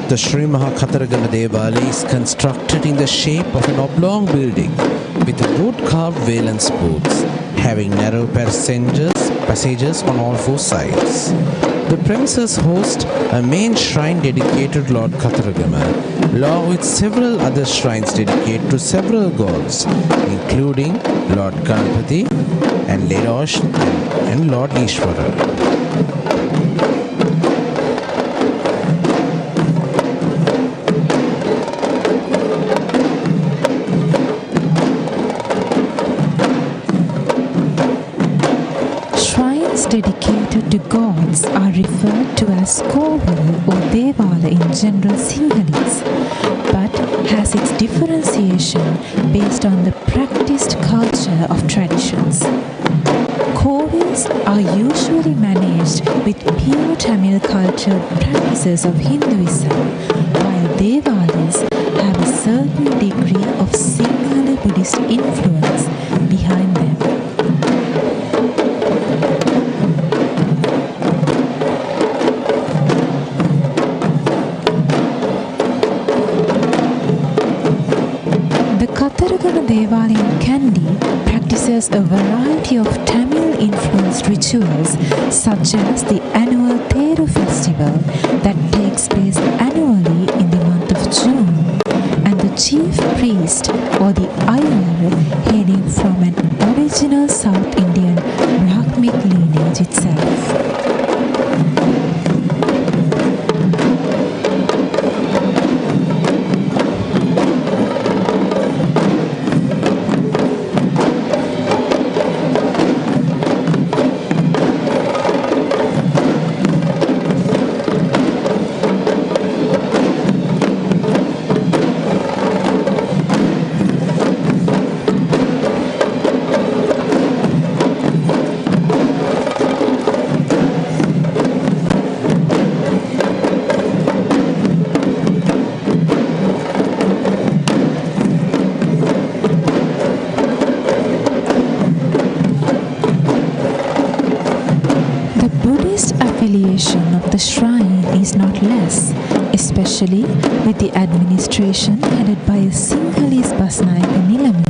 The Sri Maha Kataragama Devalaya is constructed in the shape of an oblong building with wood-carved valance booths, having narrow passages on all four sides. The premises host a main shrine dedicated to Lord Kataragama, along with several other shrines dedicated to several gods, including Lord Ganpati and Ledosh and Lord Ishvara. Dedicated to gods are referred to as Kovil or Devala in general Sinhalese, but has its differentiation based on the practiced culture of traditions. Kovils are usually managed with pure Tamil cultural practices of Hinduism, while Devalas have a certain degree of Sinhala Buddhist influence behind them. Kataragama Devalaya in Kandy practices a variety of Tamil-influenced rituals such as the annual Theru festival that takes place annually in the month of June, and the chief priest or the Ayar hailing from an original South Indian Brahmic lineage itself. Buddhist affiliation of the shrine is not less, especially with the administration headed by a Sinhalese Basnayaka Nilame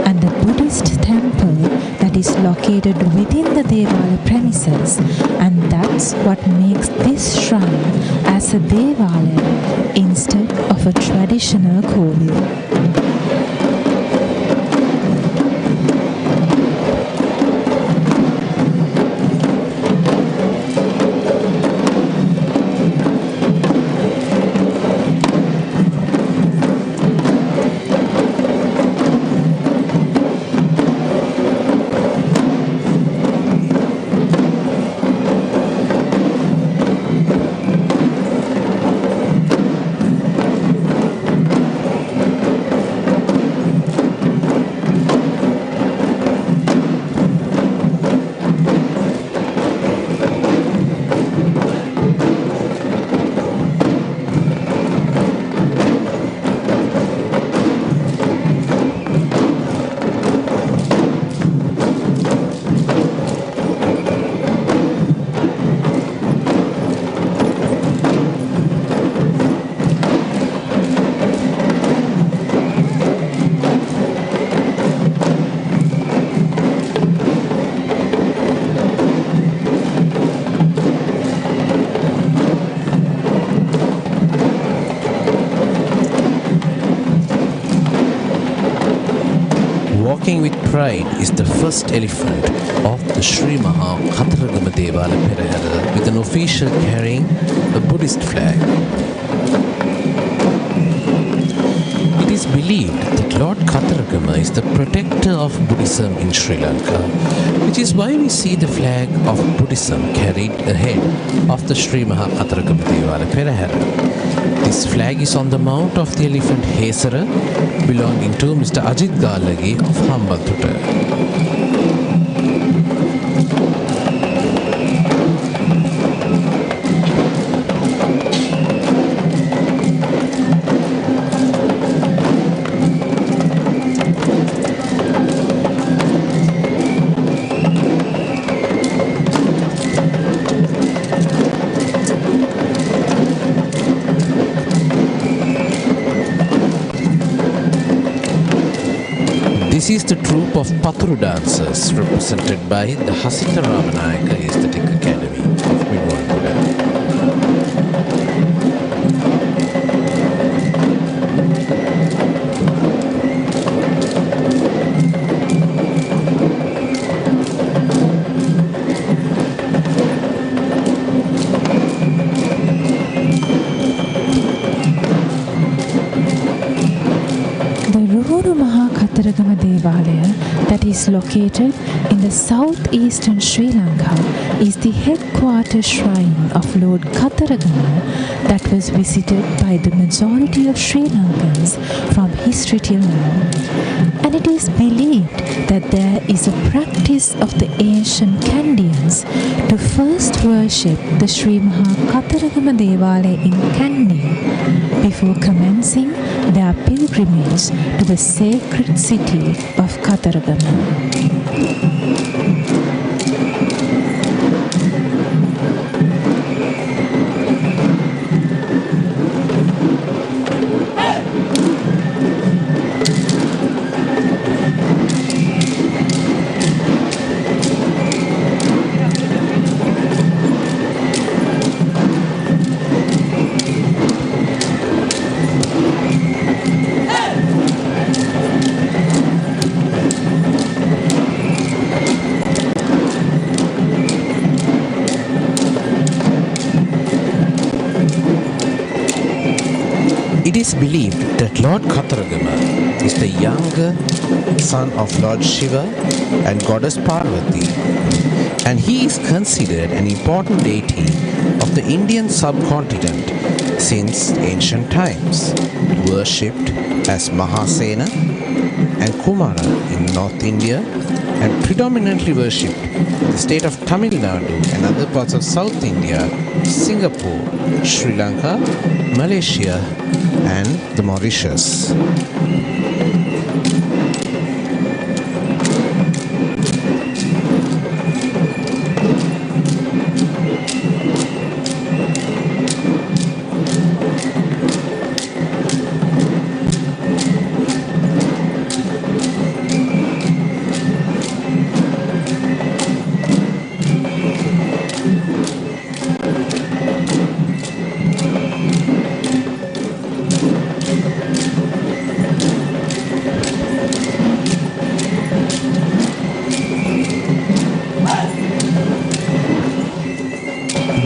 and the Buddhist temple that is located within the Devala premises, and that's what makes this shrine as a Devalaya instead of a traditional kovil. Walking with pride is the first elephant of the Sri Maha Katharagama Devala Perahera with an official carrying a Buddhist flag. It is believed that Lord Katharagama is the protector of Buddhism in Sri Lanka, which is why we see the flag of Buddhism carried ahead of the Sri Maha Katharagama Devala Perahera. This flag is on the mount of the elephant Hesara, belonging to Mr. Ajit Galagi of Hambantutta. This is the troupe of Paturu dancers represented by the Hasita Ramanayaka Aesthetic Academy of Midwangula. Katharagama Devalaya that is located in the southeastern Sri Lanka is the headquarter shrine of Lord Katharagama that was visited by the majority of Sri Lankans from history till now. And it is believed that there is a practice of the ancient Kandians to first worship the Sri Maha Katharagama Devalaya in Kandy before commencing their pilgrimage to the sacred city of Katharagama. It is believed that Lord Katharagama is the younger son of Lord Shiva and Goddess Parvati, and he is considered an important deity of the Indian subcontinent since ancient times, worshipped as Mahasena and Kumara in North India, and predominantly worshipped in the state of Tamil Nadu and other parts of South India, Singapore, Sri Lanka, Malaysia, and the Mauritius.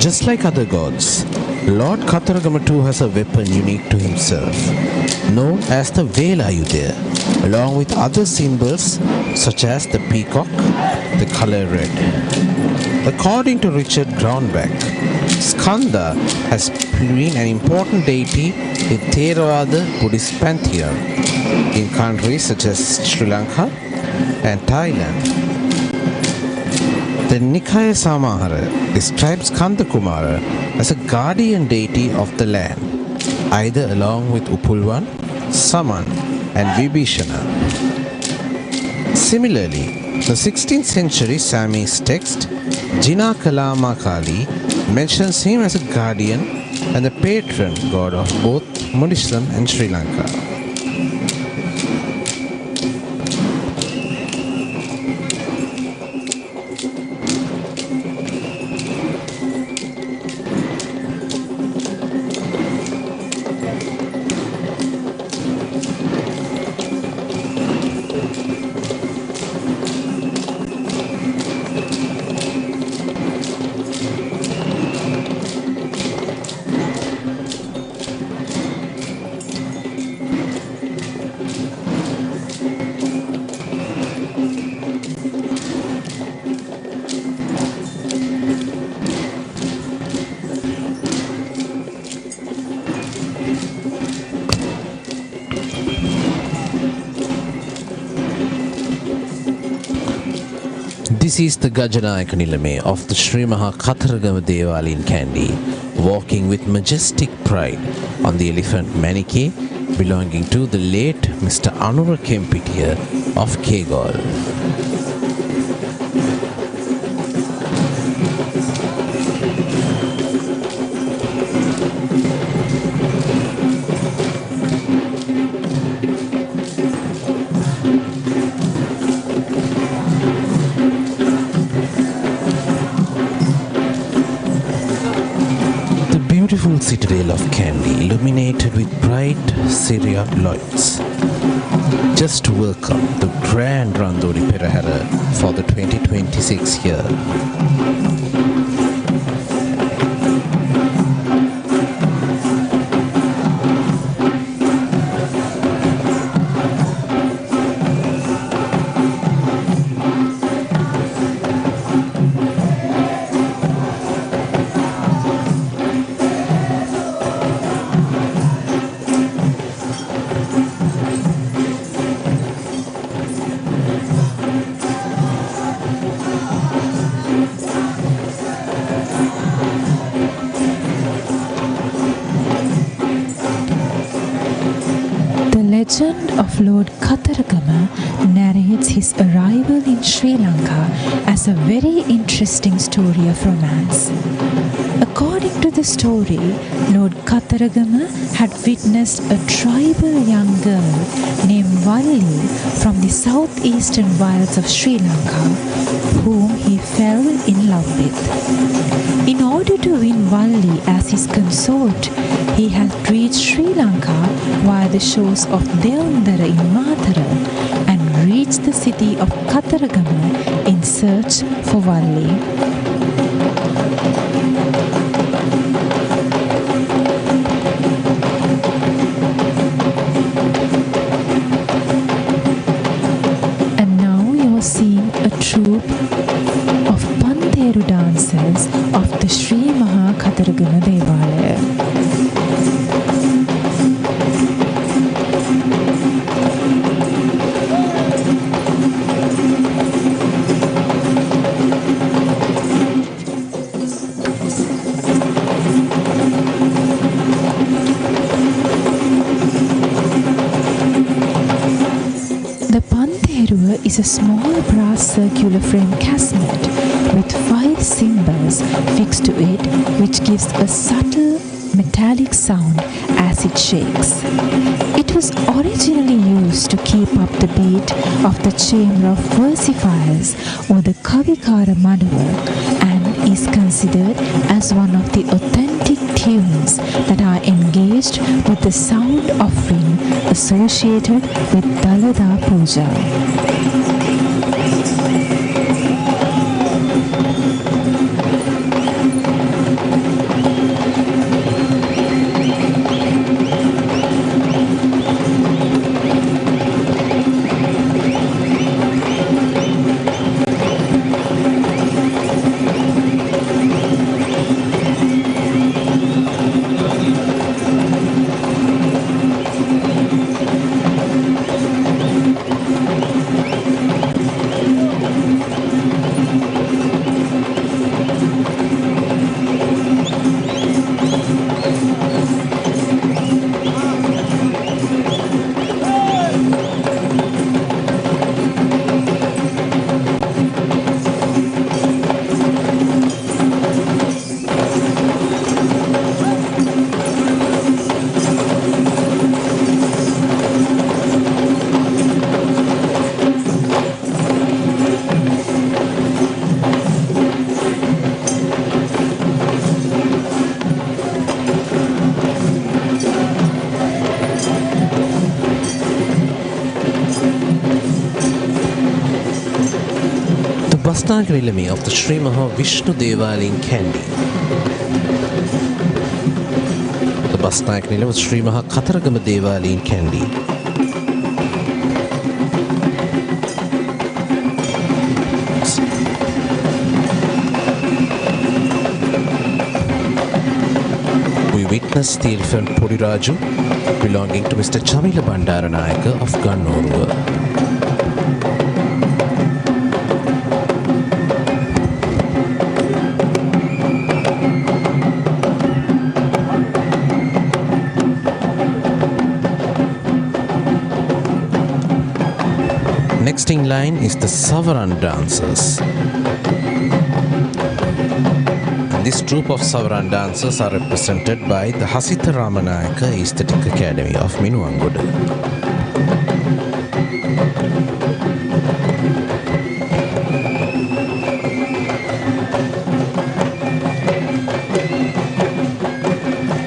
Just like other gods, Lord Katharagama too has a weapon unique to himself, known as the Velayudaya, along with other symbols such as the peacock, the color red. According to Richard Brownback, Skanda has been an important deity in Theravada Buddhist pantheon in countries such as Sri Lanka and Thailand. The Nikaya Samahara describes Skanda Kumara as a guardian deity of the land, either along with Upulvan, Saman and Vibhishana. Similarly, the 16th century Samis text Jinakalama Kali mentions him as a guardian and the patron god of both Munislam and Sri Lanka. This is the Gajanayaka Nilame of the Sri Maha Katharagama Devali in Kandy, walking with majestic pride on the elephant Manike belonging to the late Mr. Anura Kempitiya of Kegol. Beautiful citadel of Kandy illuminated with bright Syria lights. Just to welcome the grand Randoli Perahera for the 2026 year. The legend of Lord Katharagama narrates his arrival in Sri Lanka as a very interesting story of romance. According to the story, Lord Katharagama had witnessed a tribal young girl named Valli from the southeastern wilds of Sri Lanka, whom he fell in love with. In order to win Valli as his consort, he had reached Sri Lanka via the shores of Deondara in Mathura and reached the city of Katharagama in search for Valli. And now you're seeing a troupe of Pantheru dancers of the Sri Maha Katharagama Devalaya. Is a small brass circular frame casnet with 5 cymbals fixed to it, which gives a subtle metallic sound as it shakes. It was originally used to keep up the beat of the chamber of versifiers or the Kavikara Madhava and is considered as one of the authentic tunes that are engaged with the sound offering associated with Dalada Puja. Bastnaga Nilame of the Sri Maha Vishnu Devala in Kandy. The Bastnaga Nilame of Sri Maha Kataragama Devala in Kandy. We witnessed the elephant Podiraju belonging to Mr. Chamila Bandaranayaka of Gannoruwa. Next in line is the Savaran dancers. This troupe of Savaran dancers are represented by the Hasitha Ramanayaka Aesthetic Academy of Minuwangoda.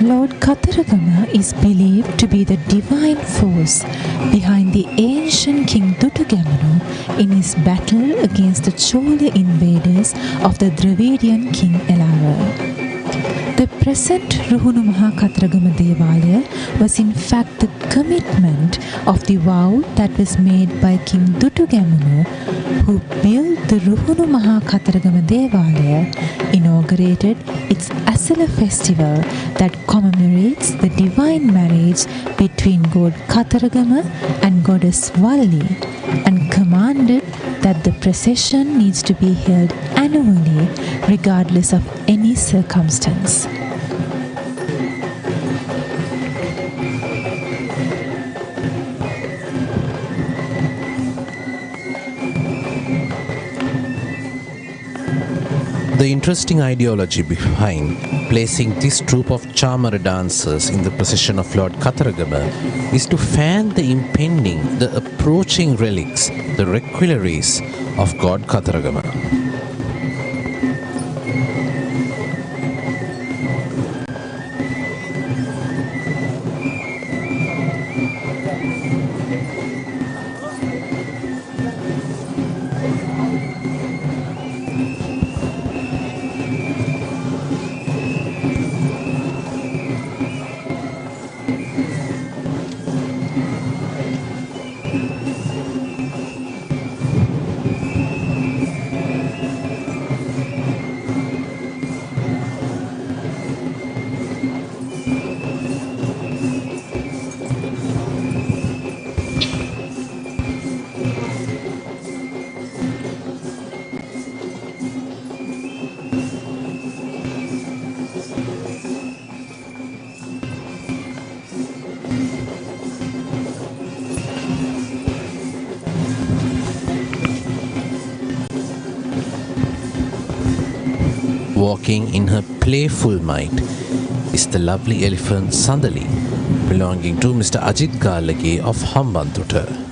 Lord Kataragama is believed to be the divine force behind the ancient King Dutugamanu in his battle against the Chola invaders of the Dravidian King Esala. The present Ruhunu Maha Kataragama Devalaya was in fact the commitment of the vow that was made by King Dutugamanu, who built the Ruhunu Maha Kataragama Devalaya, inaugurated its Esala festival that commemorates the divine marriage between god Kataragama and goddess Valli, and commanded that the procession needs to be held annually regardless of any circumstance. The interesting ideology behind placing this troupe of Chamara dancers in the procession of Lord Kataragama is to fan the approaching relics, the requelaries of God Kataragama. Walking in her playful might is the lovely elephant Sandali, belonging to Mr. Ajit Galage of Hambanthuta.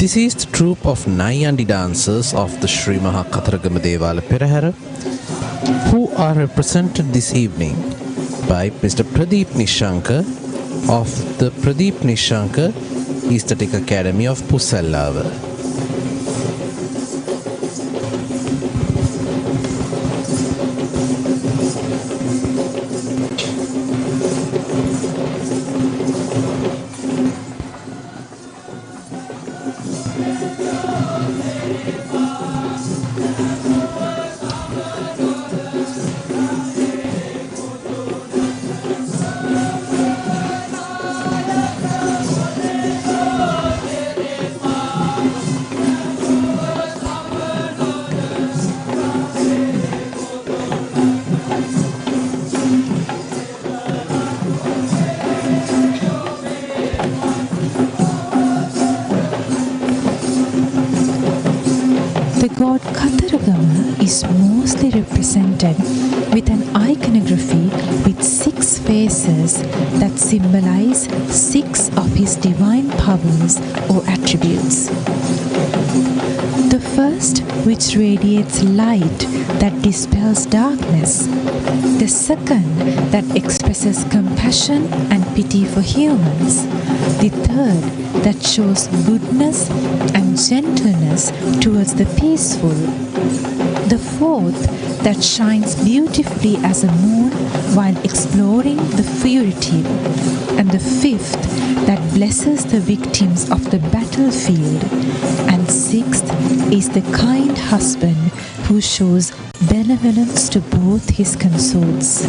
This is the troupe of Nayandi dancers of the Sri Maha Kataragama Devala Perahera, who are represented this evening by Mr. Pradeep Nishankar of the Pradeep Nishankar Aesthetic Academy of Pusallava. The god Kataragama is mostly represented with an iconography with 6 faces that symbolize 6 of his divine powers or attributes. The first, which radiates light that dispels darkness. The second, that expresses compassion and pity for humans. The third, that shows goodness and gentleness towards the peaceful. The fourth, that shines beautifully as a moon while exploring the fugitive. And the fifth, that blesses the victims of the battlefield. And sixth is the kind husband who shows benevolence to both his consorts.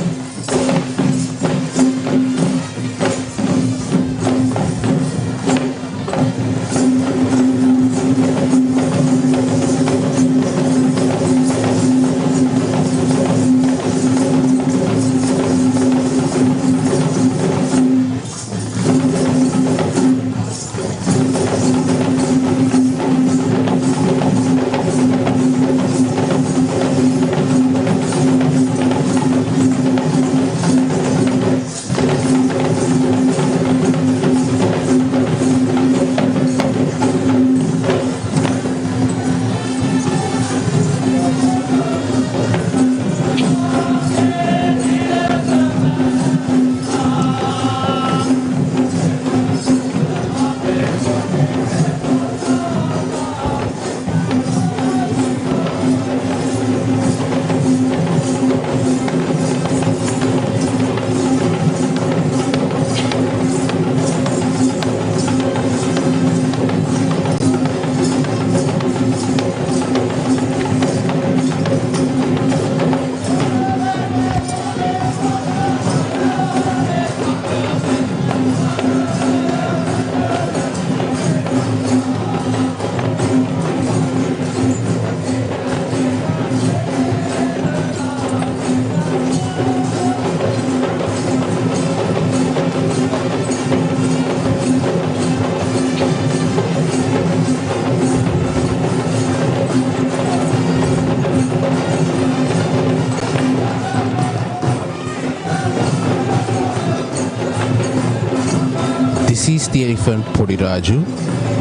This is the elephant Podiraju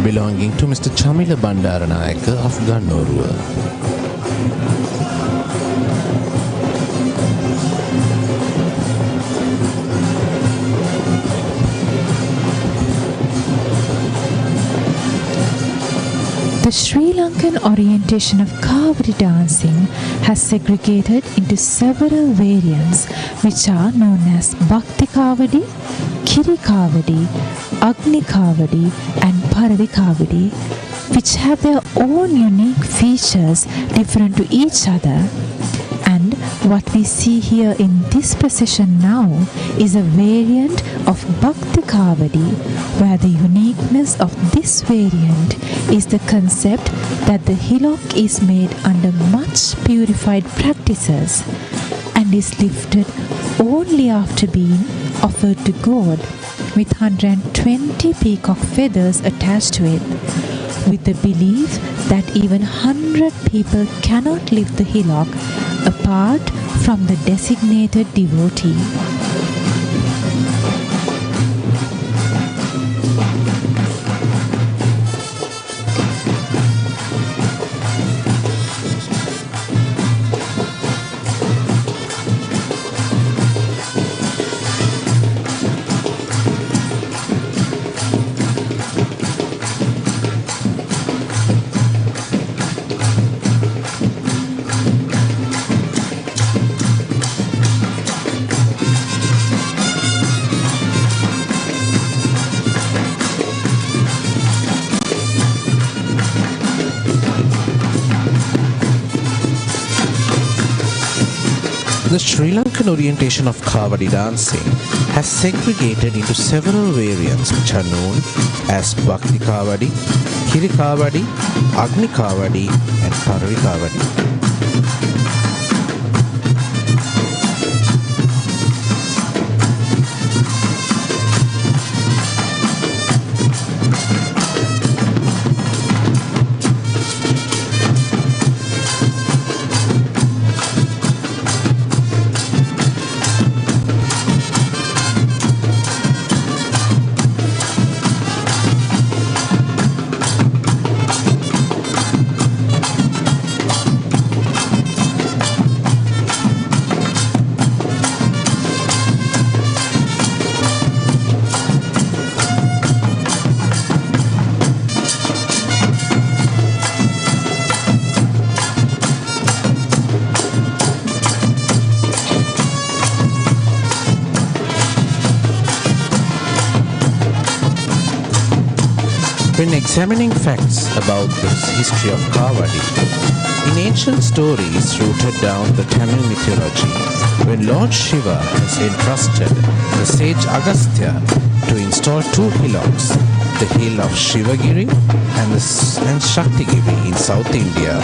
belonging to Mr. Chamila Bandaranayaka of Gannoruwa. The Sri Lankan orientation of Kavadi dancing has segregated into several variants which are known as Bhakti Kavadi, Kiri Kavadi, Agni Kavadi and Paravi Kavadi, which have their own unique features different to each other. And what we see here in this procession now is a variant of Bhakti Kavadi, where the uniqueness of this variant is the concept that the hillock is made under much purified practices and is lifted only after being offered to God, with 120 peacock feathers attached to it, with the belief that even 100 people cannot lift the hillock apart from the designated devotee. The Sri Lankan orientation of Kavadi dancing has segregated into several variants which are known as Bhakti Kavadi, Kiri Kavadi, Agni Kavadi and Paravi Kavadi. When examining facts about the history of Kavadi, in ancient stories rooted down the Tamil mythology, when Lord Shiva has entrusted the sage Agastya to install two hillocks, the hill of Shivagiri and Shaktigiri in South India.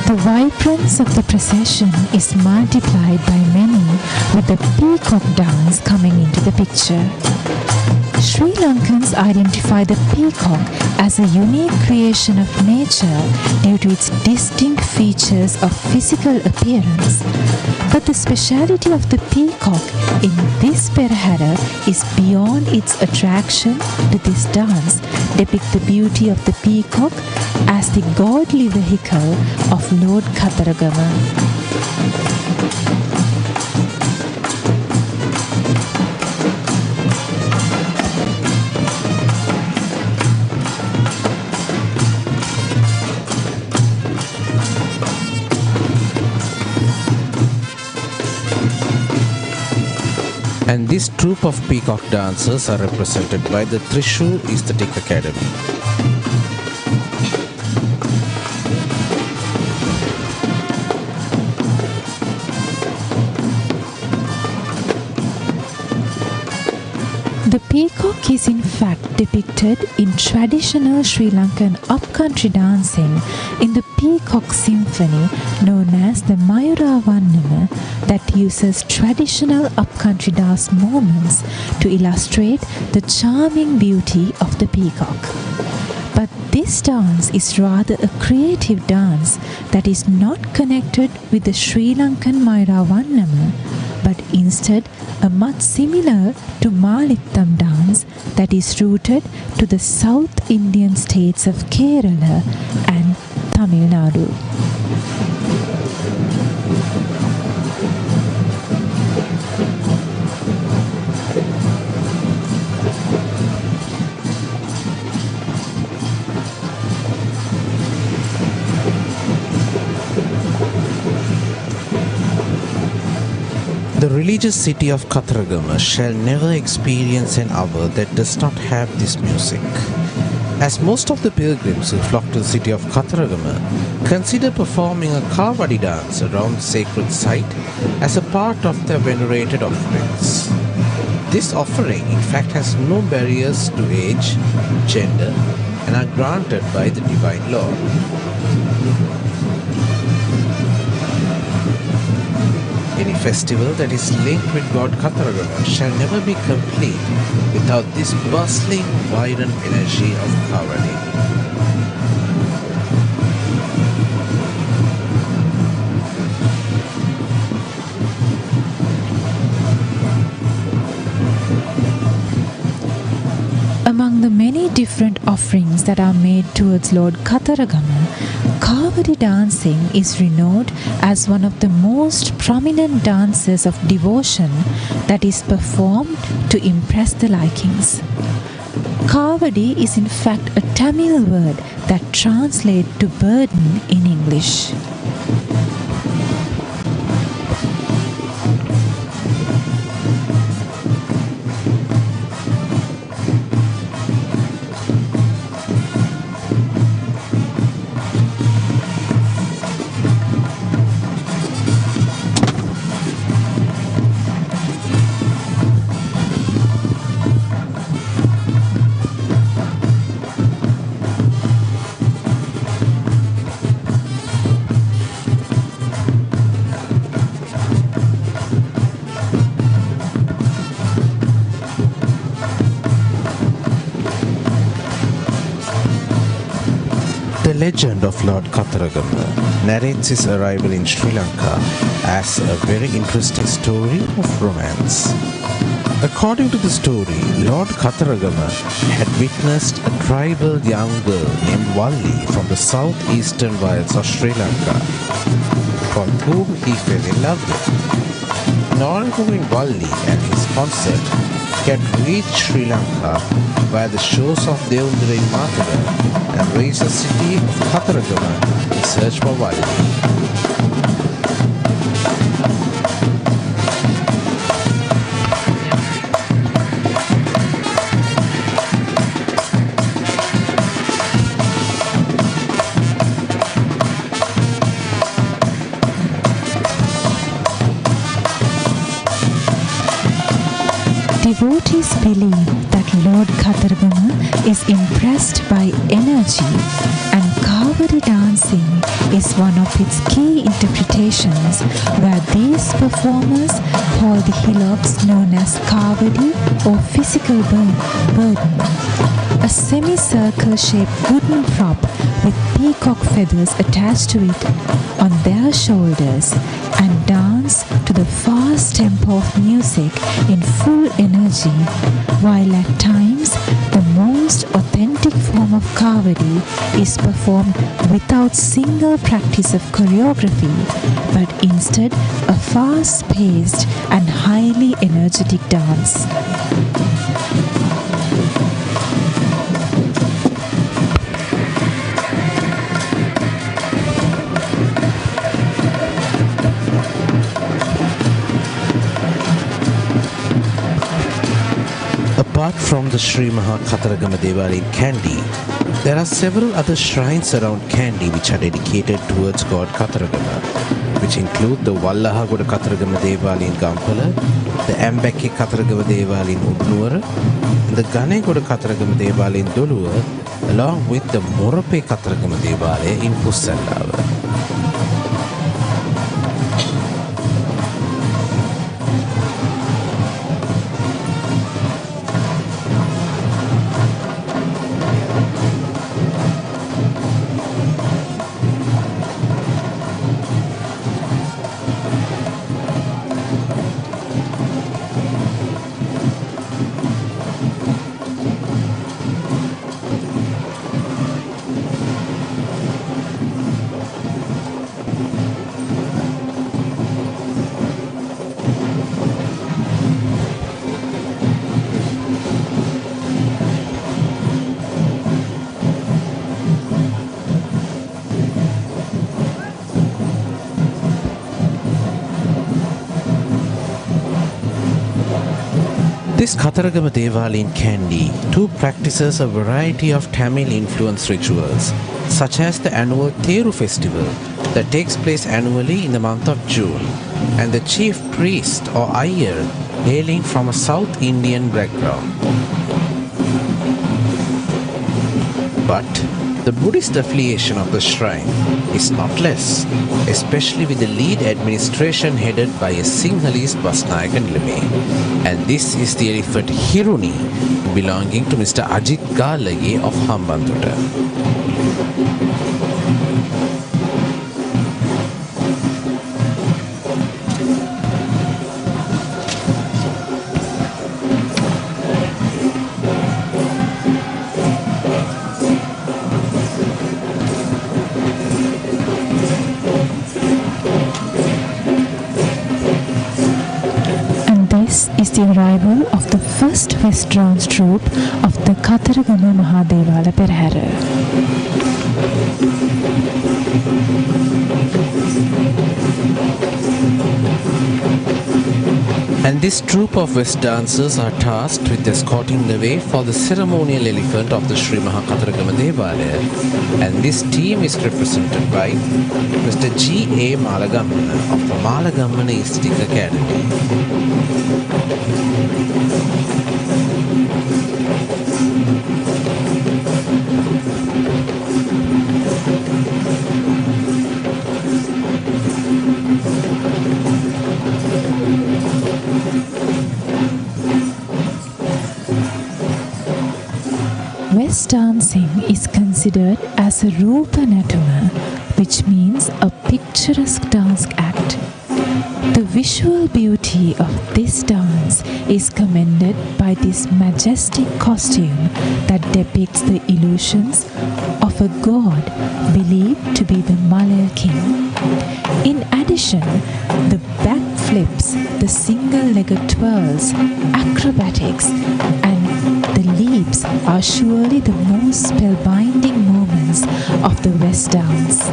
The vibrance of the procession is multiplied by many with the peacock dance coming into the picture. Sri Lankans identify the peacock as a unique creation of nature due to its distinct features of physical appearance. But the speciality of the peacock in this Perahera is beyond its attraction to this dance, depict the beauty of the peacock as the godly vehicle of Lord Katharagama. And this troupe of peacock dancers are represented by the Trishul Aesthetic Academy. The peacock is in fact depicted in traditional Sri Lankan upcountry dancing in the Peacock Symphony known as the Mayura Vannama that uses traditional upcountry dance movements to illustrate the charming beauty of the peacock. But this dance is rather a creative dance that is not connected with the Sri Lankan Mayura Vannama, but instead a much similar to Malittam dance that is rooted to the South Indian states of Kerala and Tamil Nadu. The religious city of Katharagama shall never experience an hour that does not have this music. As most of the pilgrims who flock to the city of Katharagama consider performing a Kavadi dance around the sacred site as a part of their venerated offerings. This offering in fact has no barriers to age, gender, and are granted by the divine law. Any festival that is linked with God Katharagama shall never be complete without this bustling, vibrant energy of Kavadi. Among the many different offerings that are made towards Lord Katharagama, Kavadi dancing is renowned as one of the most prominent dances of devotion that is performed to impress the likings. Kavadi is in fact a Tamil word that translates to burden in English. The legend of Lord Katharagama narrates his arrival in Sri Lanka as a very interesting story of romance. According to the story, Lord Katharagama had witnessed a tribal young girl named Valli from the southeastern wilds of Sri Lanka, for whom he fell in love with. In order to bring Valli and his consort, he had reached Sri Lanka via the shores of Devundra in Mathura and raised the city of Katharagama in search for Valli. Devotees believe that Lord Kataragama is impressed by energy, and Kavadi dancing is one of its key interpretations, where these performers hold the hillocks known as Kavadi or physical burden, a semicircle-shaped wooden prop with peacock feathers attached to it on their shoulders, and dance to the fast tempo of music in full energy, while at times the most authentic form of Kavadi is performed without single practice of choreography, but instead a fast-paced and highly energetic dance. Apart from the Sri Maha Kataragama Devali in Kandy, there are several other shrines around Kandy which are dedicated towards God Kataragama, which include the Wallahagoda Kataragama Devali in Gampala, the Ambeke Kataragama Devali in Udnuwara, and the Ganegoda Kataragama Devali in Doluwa, along with the Morape Kataragama Devali in Pussallava. This Kataragama Devali in Kandy too practices a variety of Tamil influence rituals, such as the annual Theru festival that takes place annually in the month of June, and the chief priest or Iyer hailing from a South Indian background. But the Buddhist affiliation of the shrine is not less, especially with the lead administration headed by a Sinhalese Basnayakan Lime. And this is the elephant Hiruni, belonging to Mr. Ajit Galage of Hambantota. Is the arrival of the first West Dance troupe of the Kataragama Mahadevala Perahera. And this troupe of West dancers are tasked with escorting the way for the ceremonial elephant of the Sri Maha Kataragama Devalaya. And this team is represented by Mr. G. A. Malagamana of the Malagamana Eastic Academy. West dancing is considered as a Rupa Natuma, which means a picturesque dance act. The visual beauty of this dance is commended by this majestic costume that depicts the illusions of a god believed to be the Malaya king. In addition, the backflips, the single-legged twirls, acrobatics, and the leaps are surely the most spellbinding moments of the West dance.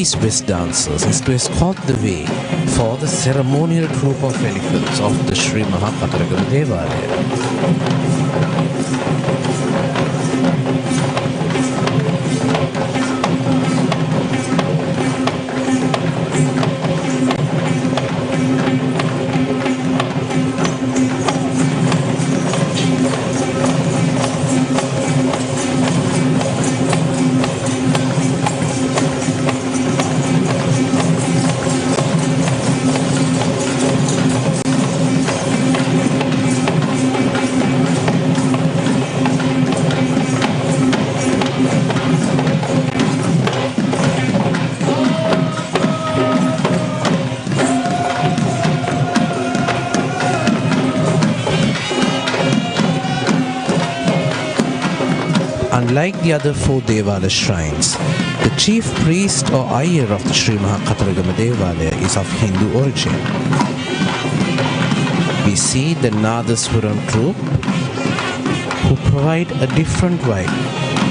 these West dancers is to escort the way for the ceremonial troop of elephants of the Sri Maha Kataragama Devalaya. Unlike the other four Devala shrines, the chief priest or Iyer of the Sri Maha Kataragama Devalaya is of Hindu origin. We see the Nadaswaram troupe who provide a different vibe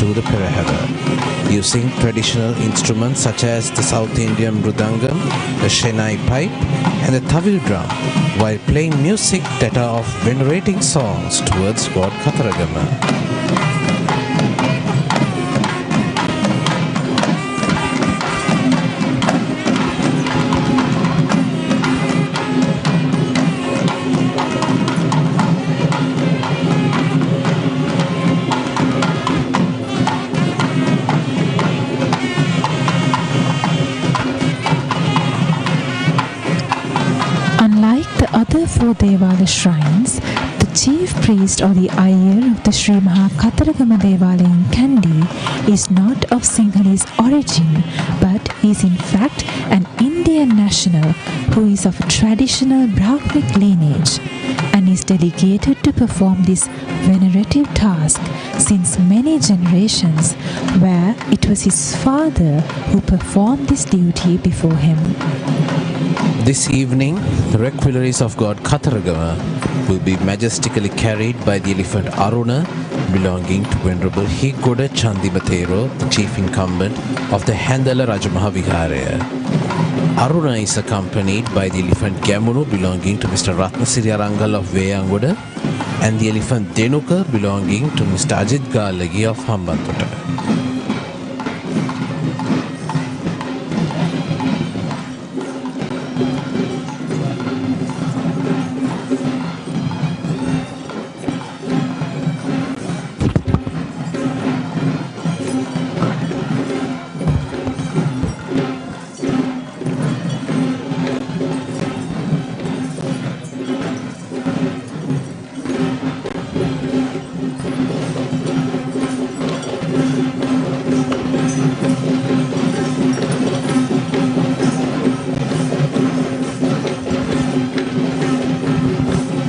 to the Perahera, using traditional instruments such as the South Indian Mridangam, the Shenai pipe and the Tawil drum, while playing music that are of venerating songs towards God Kataragama. Other four Devala shrines, the chief priest or the Iyer of the Sri Maha Kataragama Devalaya in Kandy is not of Sinhalese origin, but is in fact an Indian national who is of traditional Brahminic lineage and is delegated to perform this venerative task since many generations, where it was his father who performed this duty before him. This evening, the requelaries of God Kataragama will be majestically carried by the elephant Aruna, belonging to Venerable Higoda Chandimathero, the chief incumbent of the Handala Rajamaha Viharaya. Aruna is accompanied by the elephant Gamunu, belonging to Mr. Ratnasiri Arangal of Veyangoda, and the elephant Denuka, belonging to Mr. Ajit Galagi of Hambantota.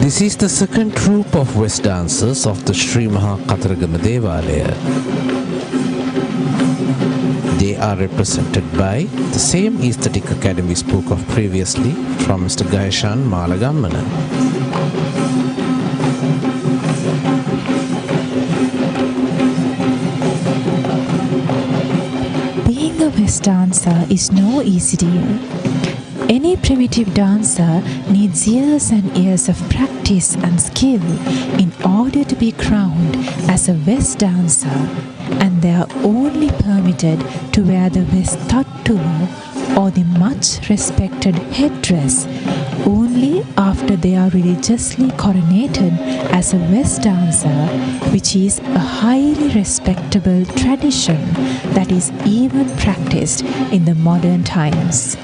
This is the second troupe of West dancers of the Sri Maha Kataragama Devalaya. They are represented by the same aesthetic academy we spoke of previously from Mr. Gayashan Malagammana. Being a West dancer is no easy deal. Any primitive dancer needs years and years of practice and skill in order to be crowned as a West dancer, and they are only permitted to wear the West tattu or the much respected headdress only after they are religiously coronated as a West dancer, which is a highly respectable tradition that is even practiced in the modern times.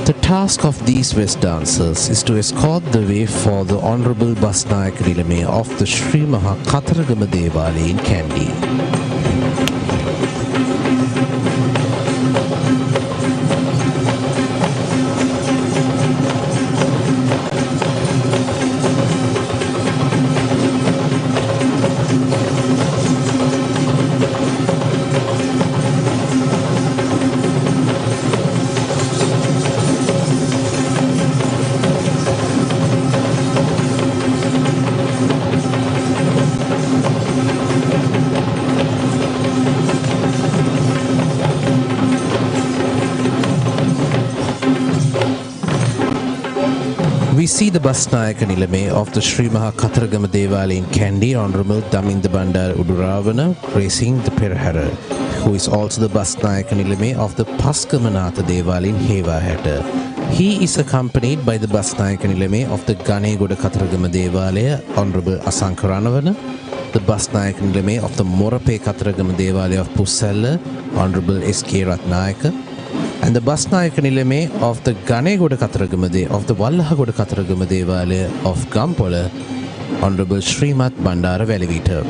The task of these West dancers is to escort the way for the Honorable Basnayak Nilame of the Sri Maha Kataragama Devalaya in Kandy. We see the Basnayaka Nilame of the Sri Maha Kataragama Devali in Kandy, Honorable Daminda Bandar Uduravana, gracing the Perahera, who is also the Basnayaka Nilame of the Paskamanatha Devali in Hewahata. He is accompanied by the Basnayaka Nilame of the Ganegoda Kataragama Devalaya, Honorable Asankaranavana, the Basnayaka Nilame of the Morape Kataragama Devalaya of Pusella, Honorable S.K. Ratnayaka, and the Basnayaka Nilame of the Ganegoda Kataragama of the Wallahagoda Kataragama Devalaya of Gampola, Honorable Srimat Bandara Velivita.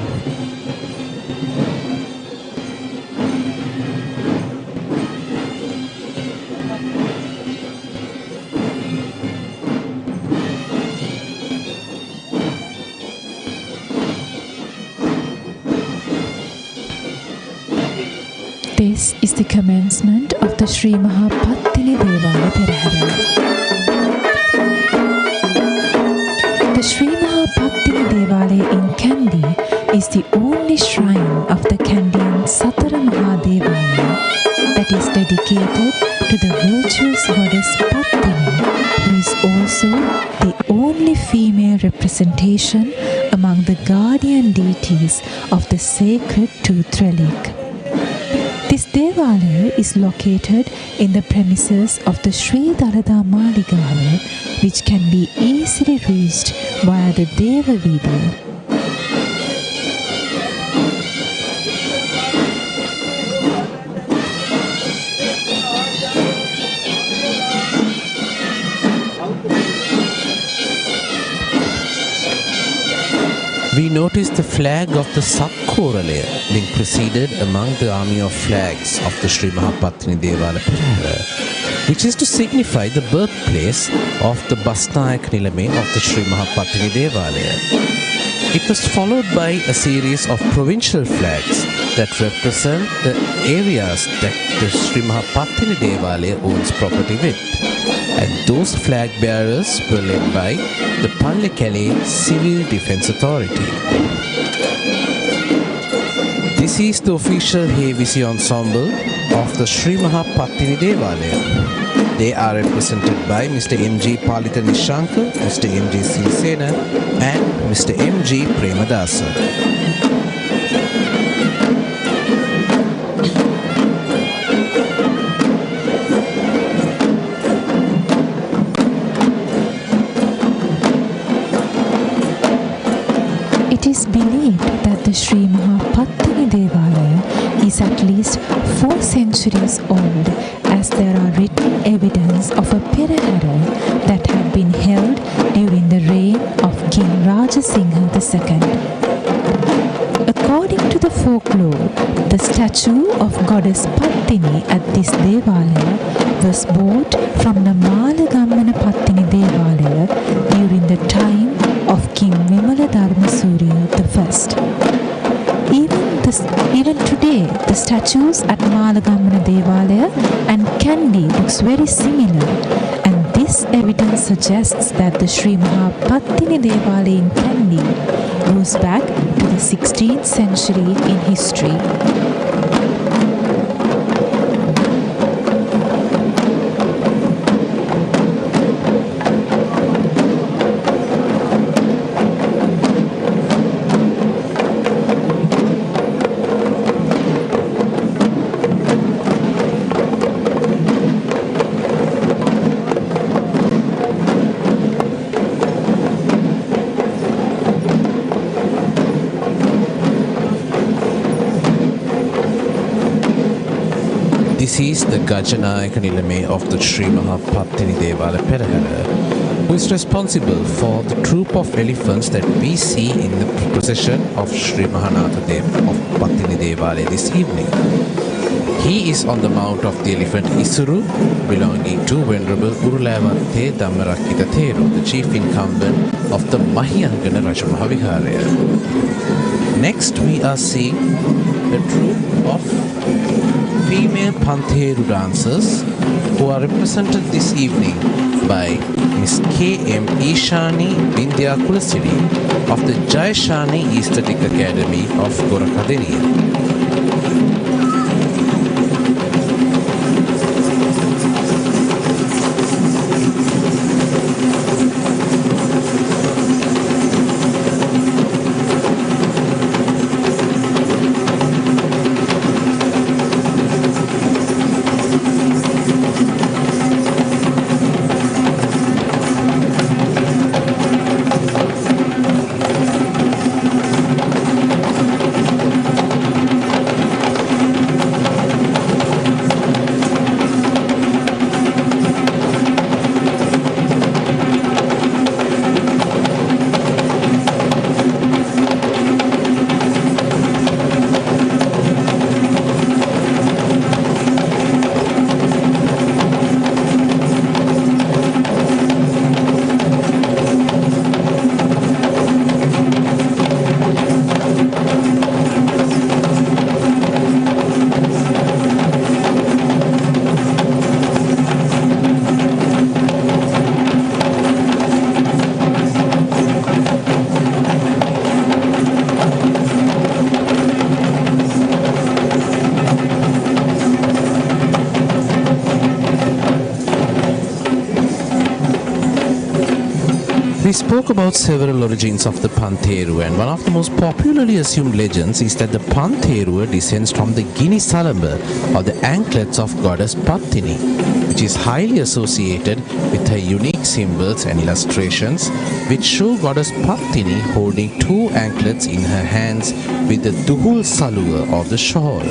This is the commencement of the Sri Maha Pattini Devala Perahera. The Sri Maha Pattini Devale in Kandy is the only shrine of the Kandian Satara Mahadevalaya that is dedicated to the virtuous goddess Pattini, who is also the only female representation among the guardian deities of the sacred tooth relic. This Devalaya is located in the premises of the Sri Dalada Maligala, which can be easily reached via the Deva Veeda. We notice the flag of the Sakkoralaya being preceded among the army of flags of the Sri Mahapattini Devala Perahera, which is to signify the birthplace of the Basnayaka Nilame of the Sri Mahapattini Devalaya. It was followed by a series of provincial flags that represent the areas that the Sri Mahapattini Devalaya owns property with. And those flag bearers were led by the Pallekele Civil Defence Authority. This is the official Hevisi ensemble of the Sri Mahapattini Devalaya. They are represented by Mr. M.G. Palita Nishanka, Mr. M.G. Sirisena and Mr. M.G. Premadasa. It is believed that the Sri Mahapattini Devalaya is at least 4 centuries old, as there are written evidence of a Perahera that had been held during the reign of King Rajasingha II. According to the folklore, the statue of goddess Pattini at this Devalaya was bought from the Malagammana Pattini Devalaya during the time of King Vimala Dharmasurya I. Even today, the statues at Malagammana Devalaya and Kandy looks very similar, and this evidence suggests that the Sri Mahapattini Devalaya in Kandy goes back to the 16th century in history. This is the Gajanayaka Nilame of the Sri Mahapattini Devala Perahera, who is responsible for the troop of elephants that we see in the procession of Sri Mahanatha Dev of Pattini Devala this evening. He is on the mount of the elephant Isuru, belonging to Venerable Urulavatte Dhammarakita Thero, the chief incumbent of the Mahiyangana Rajamahaviharaya. Next we are seeing a troop of female Pantheru dancers who are represented this evening by Miss K.M. Ishani Vindhya Kulasiri of the Jayashani Aesthetic Academy of Gorakadeniya. We spoke about several origins of the Pantheru, and one of the most popularly assumed legends is that the Pantheru descends from the Gini Salamba, or the anklets of goddess Pattini, which is highly associated with her unique symbols and illustrations, which show goddess Pattini holding two anklets in her hands with the Duhul Salua of the shawl.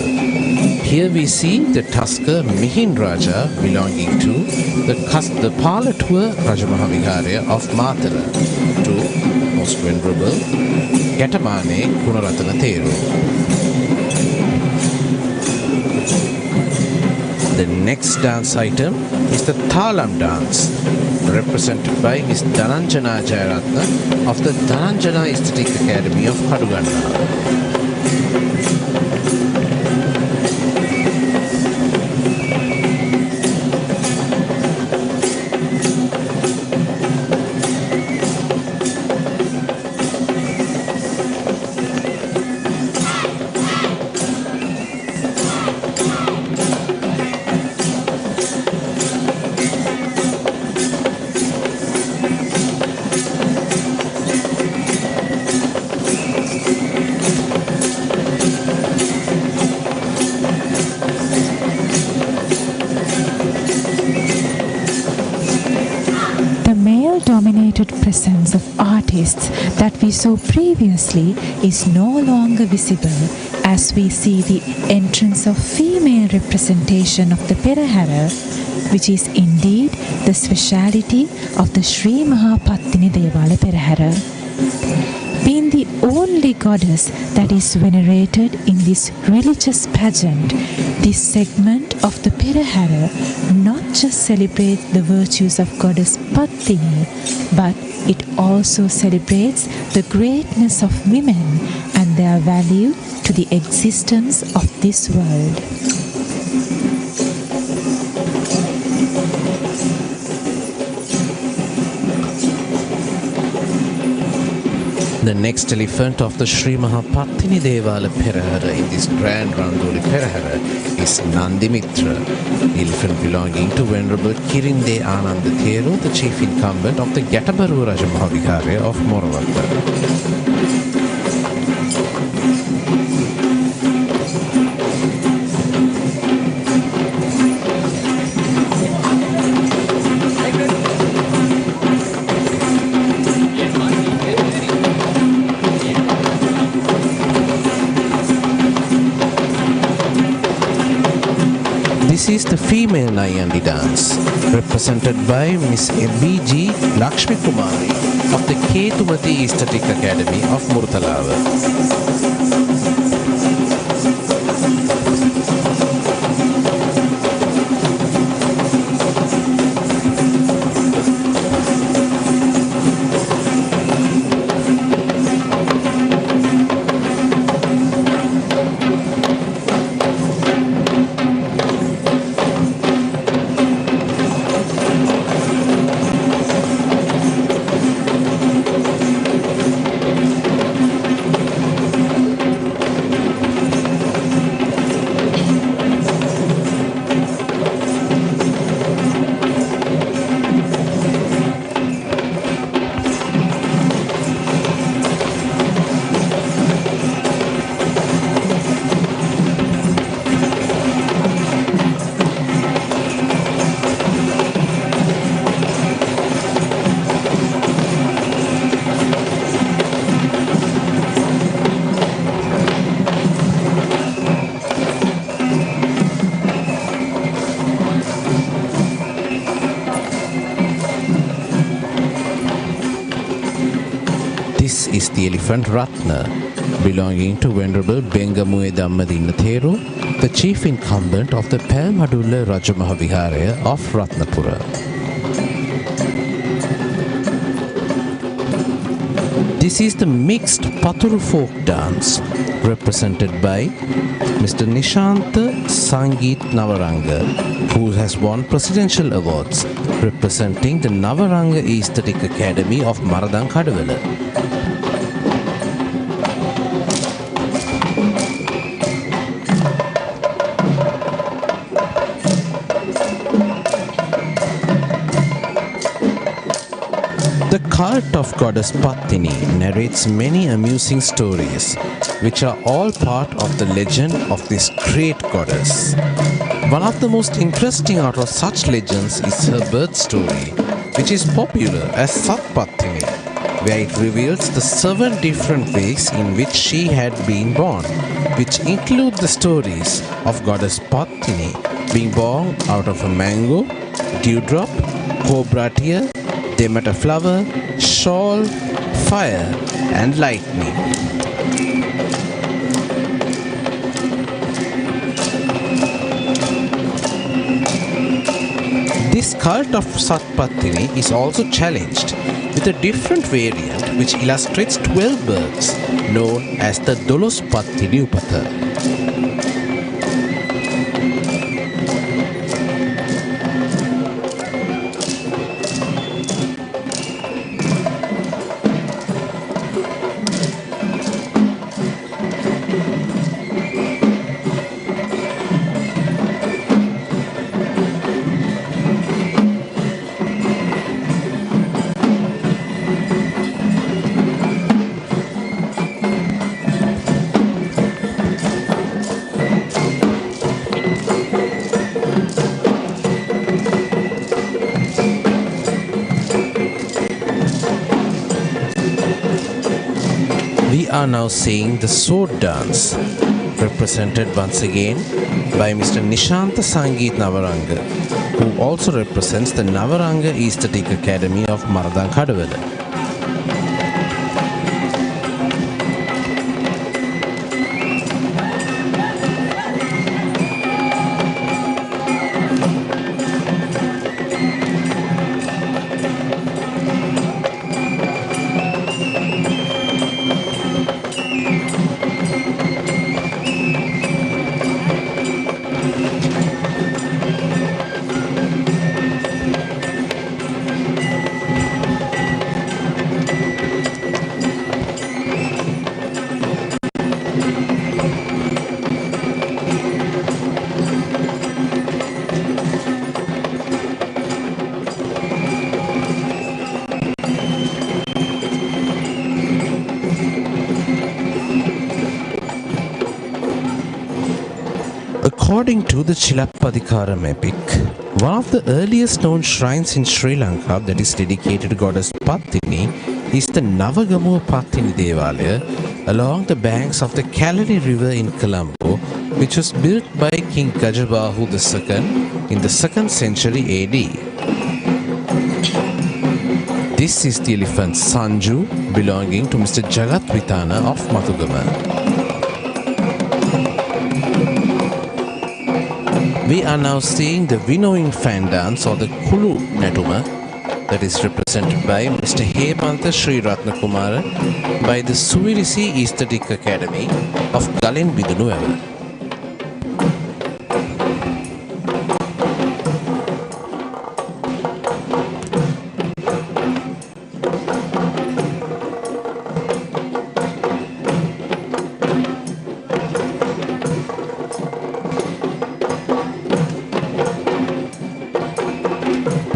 Here we see the Tusker Mihin Raja belonging to the Palatua Rajamahavihara of Matara, to Most Venerable Gatamane Gunaratana Theru. The next dance item is the Thalam dance, represented by Miss Dhananjana Jayaratna of the Dhananjana Aesthetic Academy of Kaduganna. Dominated presence of artists that we saw previously is no longer visible as we see the entrance of female representation of the Perahera, which is indeed the speciality of the Sri Mahapattini Devala Perahera. Being the only goddess that is venerated in this religious pageant, this segment of the Perahera not just celebrates the virtues of goddess Pattini, but it also celebrates the greatness of women and their value to the existence of this world. The next elephant of the Sri Mahapattini Devala Perahera in this grand Randoli Perahera is Nandi Mitra, the elephant belonging to Venerable Kirinde Ananda Theru, the chief incumbent of the Gatabaru Rajamahavihara of Moravata. This is the female Nayandi dance, represented by Miss B.G. Lakshmi Kumari of the Ketumati Aesthetic Academy of Murtalava. This is the elephant Ratna, belonging to Venerable Bengamue Dhammadinna Theru, the chief incumbent of the Palmadulla Rajamahavihara of Ratnapura. This is the mixed Paturu folk dance, represented by Mr. Nishanta Sangeet Navaranga, who has won presidential awards, representing the Navaranga Aesthetic Academy of Maradang Kaduvela. The cult of goddess Pattini narrates many amusing stories, which are all part of the legend of this great goddess. One of the most interesting out of such legends is her birth story, which is popular as Satpattini, where it reveals the 7 different ways in which she had been born, which include the stories of goddess Pattini being born out of a mango, dewdrop, cobra tear, Demeter flower, shawl, fire, and lightning. This cult of Satpattini is also challenged with a different variant which illustrates 12 births known as the Dolos Pattini Upatha. We are now seeing the sword dance, represented once again by Mr. Nishantha Sangeet Navaranga, who also represents the Navaranga Aesthetic Academy of Maradang Kadawala. According to the Chilappadikaram epic, one of the earliest known shrines in Sri Lanka that is dedicated to goddess Pattini is the Navagamuwa Pattini Devalaya along the banks of the Kalari River in Colombo, which was built by King Gajabahu II in the 2nd century AD. This is the elephant Sanju belonging to Mr. Jagat Vitana of Mathugama. We are now seeing the winnowing fan dance or the Kulu Natuma that is represented by Mr. Hemantha Sri Ratnakumara by the Suvirisi Aesthetic Academy of Galin Bidunu.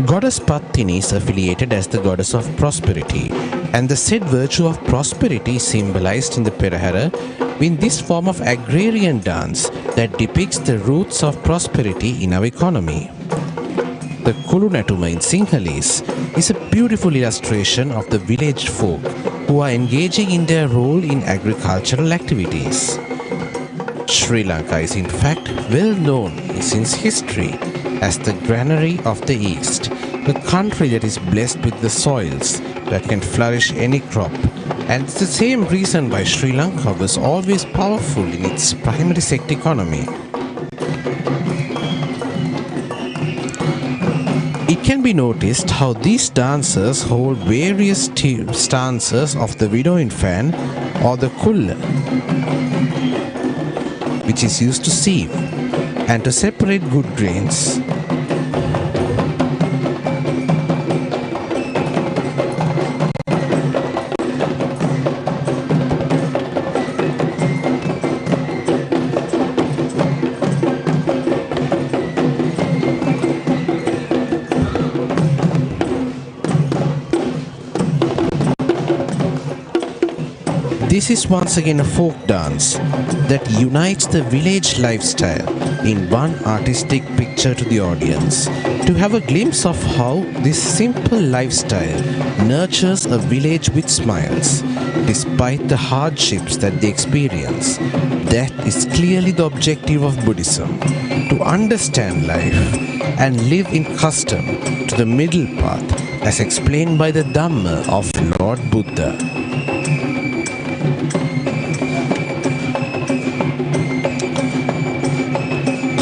Goddess Pattini is affiliated as the goddess of prosperity, and the said virtue of prosperity is symbolized in the Perahera in this form of agrarian dance that depicts the roots of prosperity in our economy. The Kulunatuma in Sinhalese is a beautiful illustration of the village folk who are engaging in their role in agricultural activities. Sri Lanka is in fact well known since history as the granary of the East, a country that is blessed with the soils that can flourish any crop, and it's the same reason why Sri Lanka was always powerful in its primary sector economy. It can be noticed how these dancers hold various stances of the winnowing fan or the kulla, which is used to sieve and to separate good grains. This is once again a folk dance that unites the village lifestyle in one artistic picture to the audience. To have a glimpse of how this simple lifestyle nurtures a village with smiles, despite the hardships that they experience, that is clearly the objective of Buddhism, to understand life and live in custom to the middle path as explained by the Dhamma of Lord Buddha.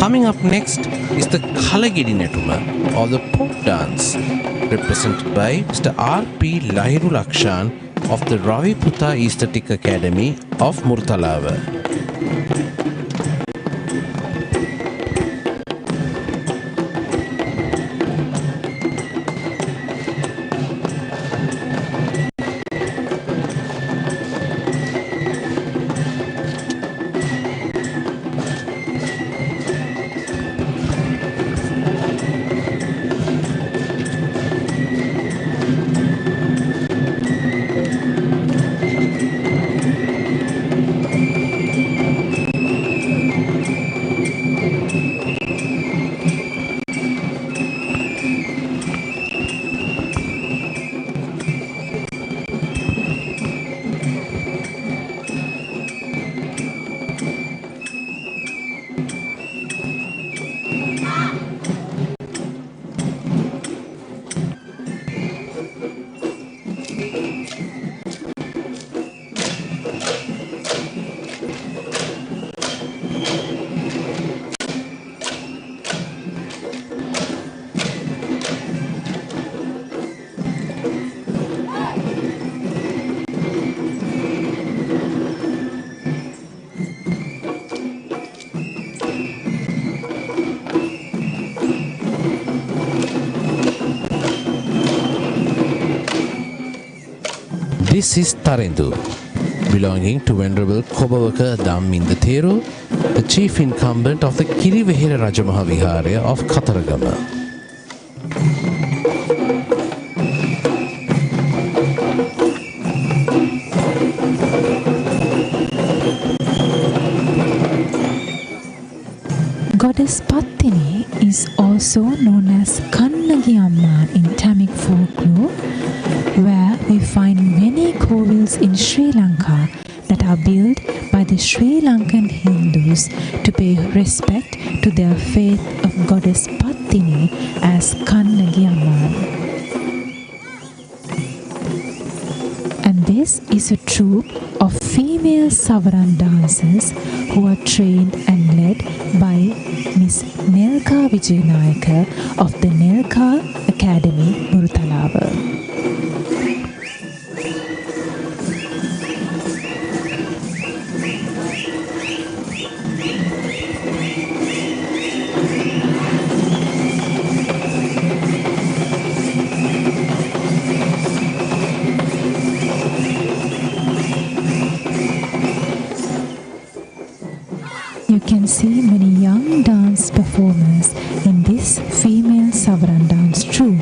Coming up next is the Kalagidi Netuma or the folk dance, represented by Mr. R.P. Lahiru Lakshan of the Raviputta Aesthetic Academy of Murtalava. This is Tarendu, belonging to Venerable Kobawaka Dhamminda Thero, the chief incumbent of the Kirivehera Rajamaha Viharaya of Kataragama. Goddess Pattini is also known as Kannagi Amma in Tamil folklore, where we find many kovils in Sri Lanka that are built by the Sri Lankan Hindus to pay respect to their faith of Goddess Pattini as Kannagi Amma. And this is a troupe of female Savaran dancers who are trained and led by Miss Nelka Vijayanayaka of the Nelka Academy, Murtalava. You can see many young dance performers in this female Savaran dance troupe.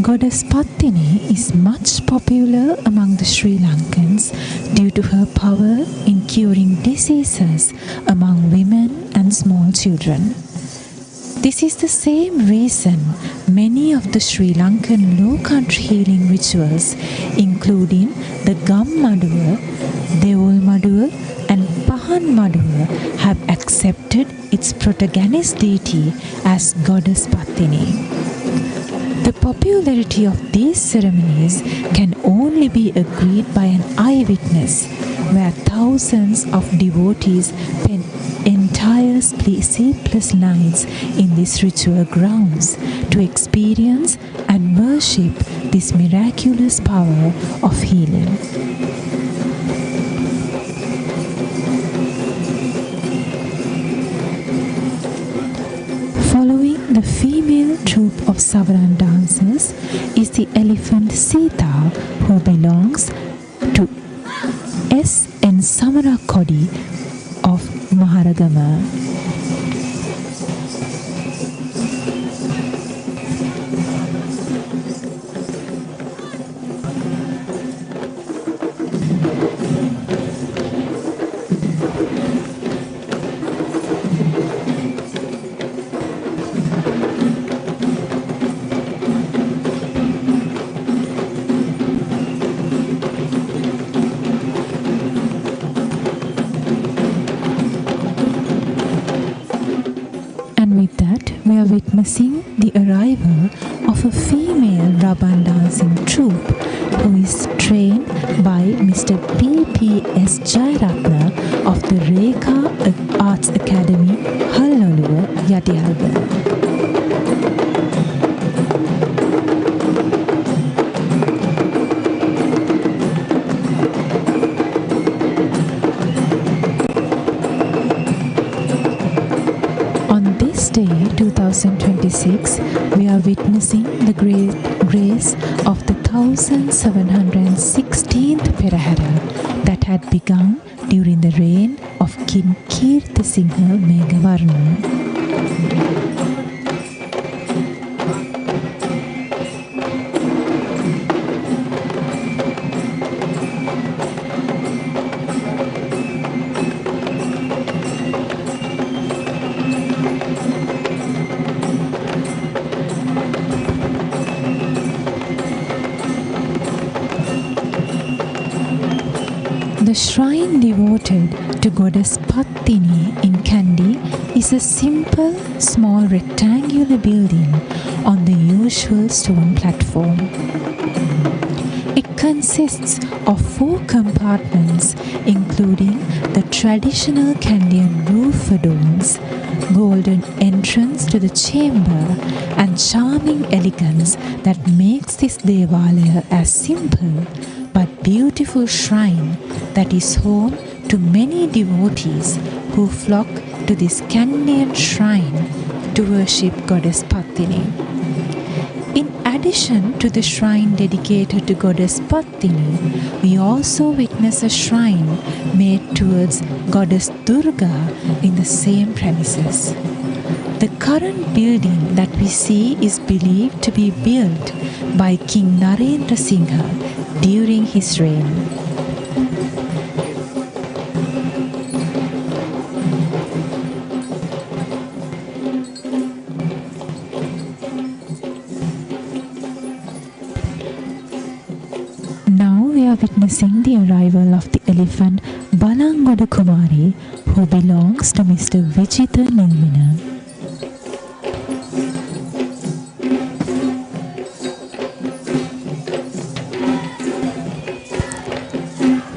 Goddess Pattini is much popular among the Sri Lankans due to her power in curing diseases among women and small children. This is the same reason many of the Sri Lankan low country healing rituals, including the Gam Maduwa, Devol Maduwa and Pahan Maduwa, have accepted its protagonist deity as Goddess Pattini. The popularity of these ceremonies can only be agreed by an eyewitness, where thousands of devotees spend entire entire sleepless nights in these ritual grounds to experience and worship this miraculous power of healing. Following the female troupe of Savaran dancers is the elephant Sita, who belongs to S.N. Samarakodi of Maharagama. We are witnessing the arrival of a female Raban dancing troupe who is trained by Mr. P.P.S. Jayaratna of the Rekha Arts Academy, Halloluwa, Yatihalba. Day 2026, we are witnessing the grace of the 1716th Perahera that had begun during the reign of King Kirtisingha Meghavarna. The shrine devoted to goddess Pattini in Kandy is a simple, small rectangular building on the usual stone platform. It consists of 4 compartments, including the traditional Kandyan roof adorns, golden entrance to the chamber, and charming elegance that makes this Devalaya as simple but beautiful shrine that is home to many devotees who flock to this Kandyan shrine to worship goddess Pattini. In addition to the shrine dedicated to goddess Pattini, we also witness a shrine made towards goddess Durga in the same premises. The current building that we see is believed to be built by King Narendra Singha during his reign. Now we are witnessing the arrival of the elephant Balangoda Kumari, who belongs to Mr. Vijitha Nilmina.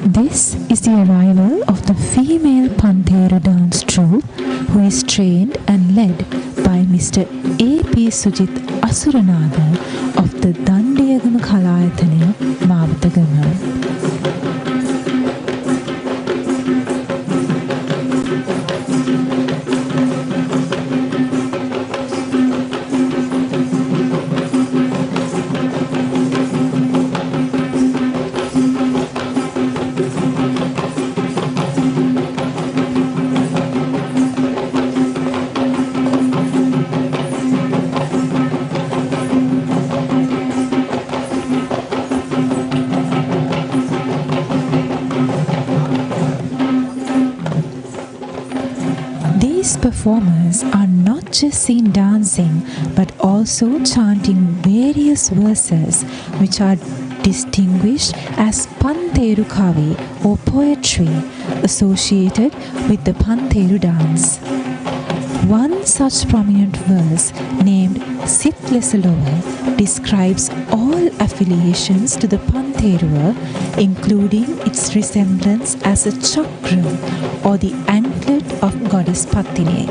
This is the arrival of the female Panthera dance troupe, who is trained and led by Mr. A.P. Sujit Asuranada of the Dandiyagama Kalayatana, Mavadagama. These performers are not just seen dancing but also chanting various verses which are distinguished as Pantheru Kavi or poetry associated with the Pantheru dance. One such prominent verse named Sit Lesalowa describes all affiliations to the Pantheru Pantheruva, including its resemblance as a chakram or the anklet of goddess Pattine.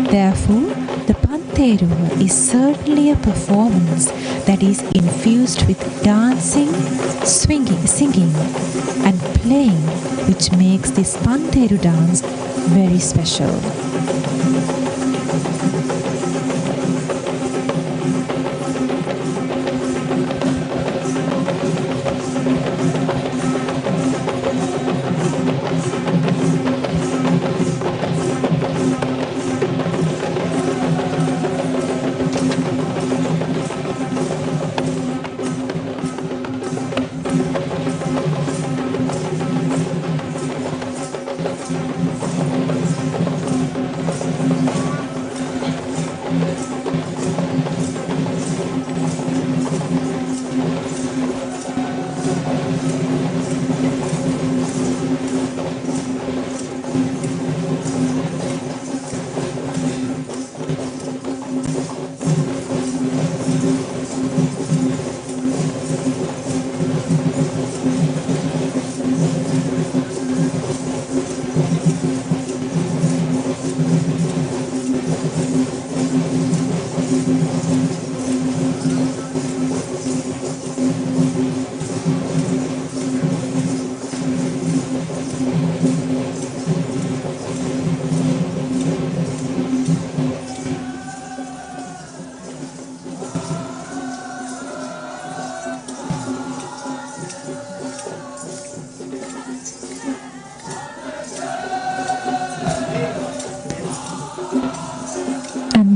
Therefore, the Pantheruva is certainly a performance that is infused with dancing, singing and playing, which makes this Pantheru dance very special.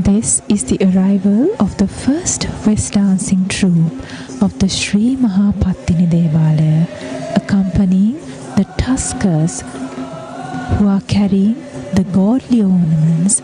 This is the arrival of the first West dancing troupe of the Sri Mahapattini Devalaya, accompanying the tuskers who are carrying the godly ornaments.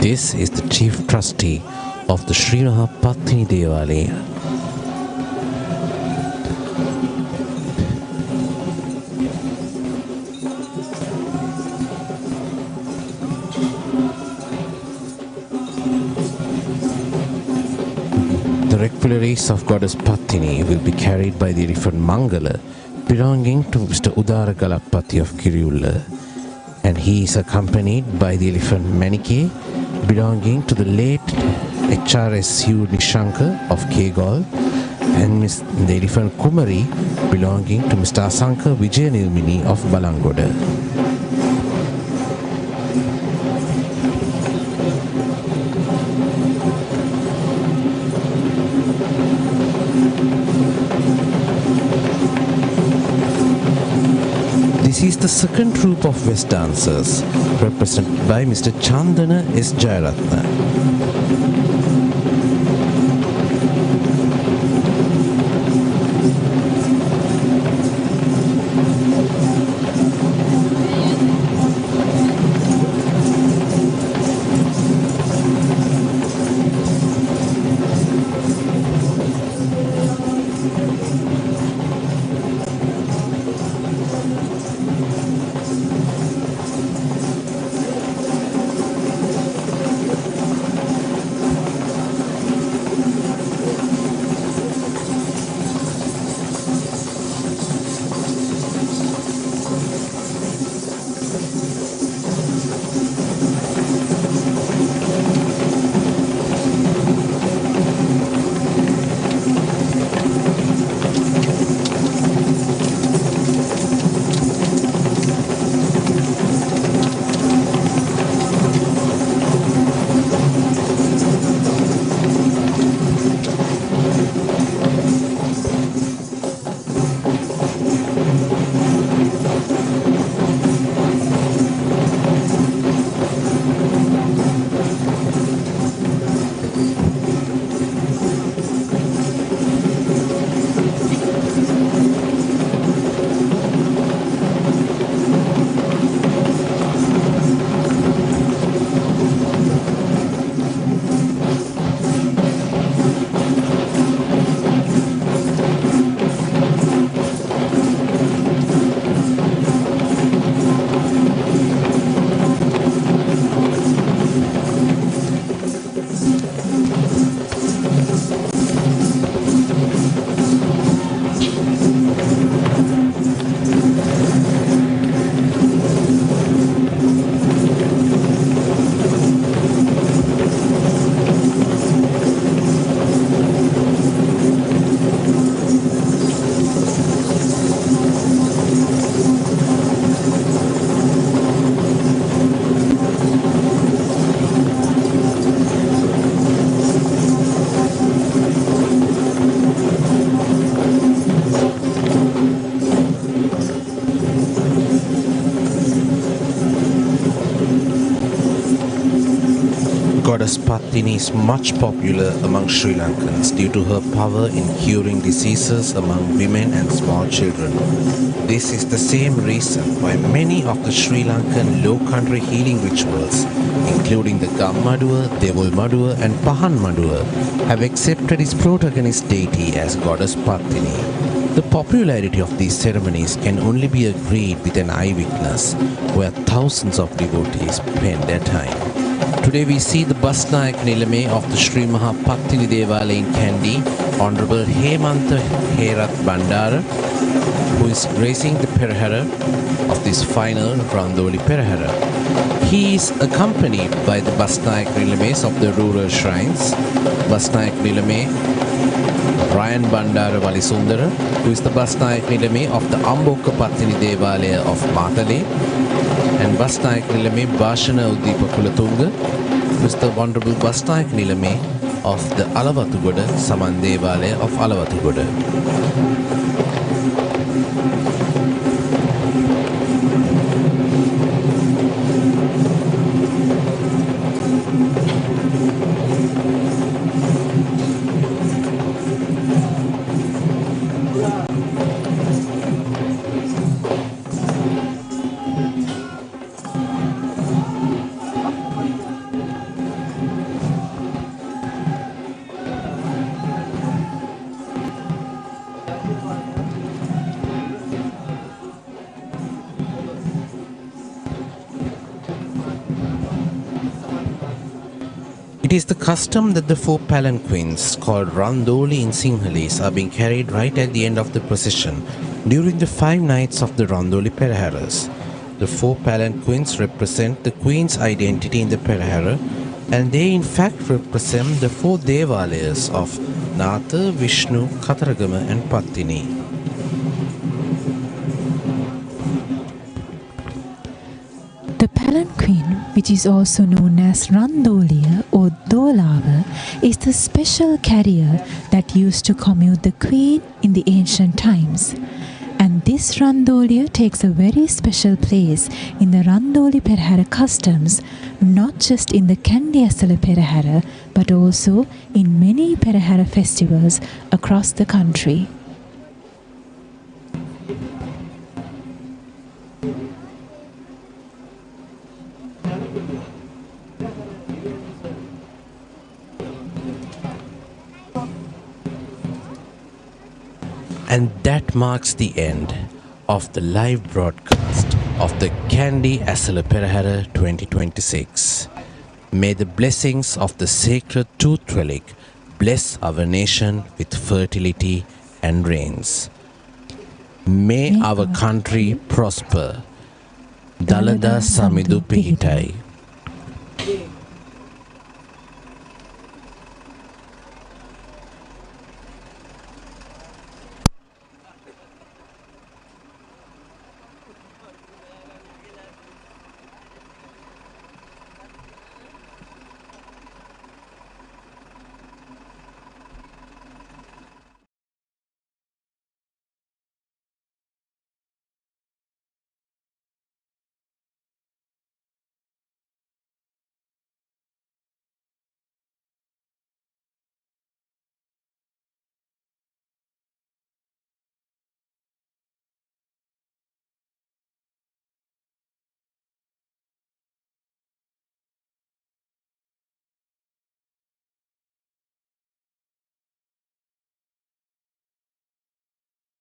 This is the chief trustee of the Sri Mahapattini Devalaya. requelaries of goddess Pattini will be carried by the elephant Mangala, belonging to Mr. Udara Galapati of Kiriulla, and he is accompanied by the elephant Manike, belonging to the late HRSU Nishanka of Kegol, and the elephant Kumari, belonging to Mr. Asanka Vijayanilmini of Balangoda. This is the second troupe of West dancers, represented by Mr. Chandana S. Jayaratna. Goddess Pattini is much popular among Sri Lankans due to her power in curing diseases among women and small children. This is the same reason why many of the Sri Lankan low country healing rituals, including the Gammadua, Devul Madua and Pahan Madua, have accepted its protagonist deity as Goddess Pattini. The popularity of these ceremonies can only be agreed with an eyewitness, where thousands of devotees spend their time. Today we see the Basnayak Nilame of the Sri Maha Pattini Devala in Kandy, Honorable Hemantha Herath Bandara, who is gracing the Perahera of this final Randoli Perahera. He is accompanied by the Basnayak Nilames of the rural shrines, Basnayak Nilame Ryan Bandara Valisundara, who is the Basnayak Nilame of the Amboka Pattini Devalaya of Matale, and Basnayak Nilame Bhashana Udipa Kulatunga, who is the Honorable Basnayak Nilame of the Alavatugoda Saman Devalaya of Alavatugoda. It is the custom that the 4 palanquins, called Randoli in Sinhalese, are being carried right at the end of the procession during the 5 nights of the Randoli Peraheras. The 4 palanquins represent the Queen's identity in the Perahera, and they in fact represent the 4 Devalayas of Natha, Vishnu, Kataragama and Pattini. The palanquin, which is also known as Randoliya or Dolava, is the special carrier that used to commute the Queen in the ancient times. And this Randoliya takes a very special place in the Randoli Perahera customs, not just in the Kandy Esala Perahera, but also in many Perahera festivals across the country. And that marks the end of the live broadcast of the Kandy Esala Perahera 2026. May the blessings of the sacred Tooth Relic bless our nation with fertility and rains. May our country prosper. Dalada Samidu Pihitai.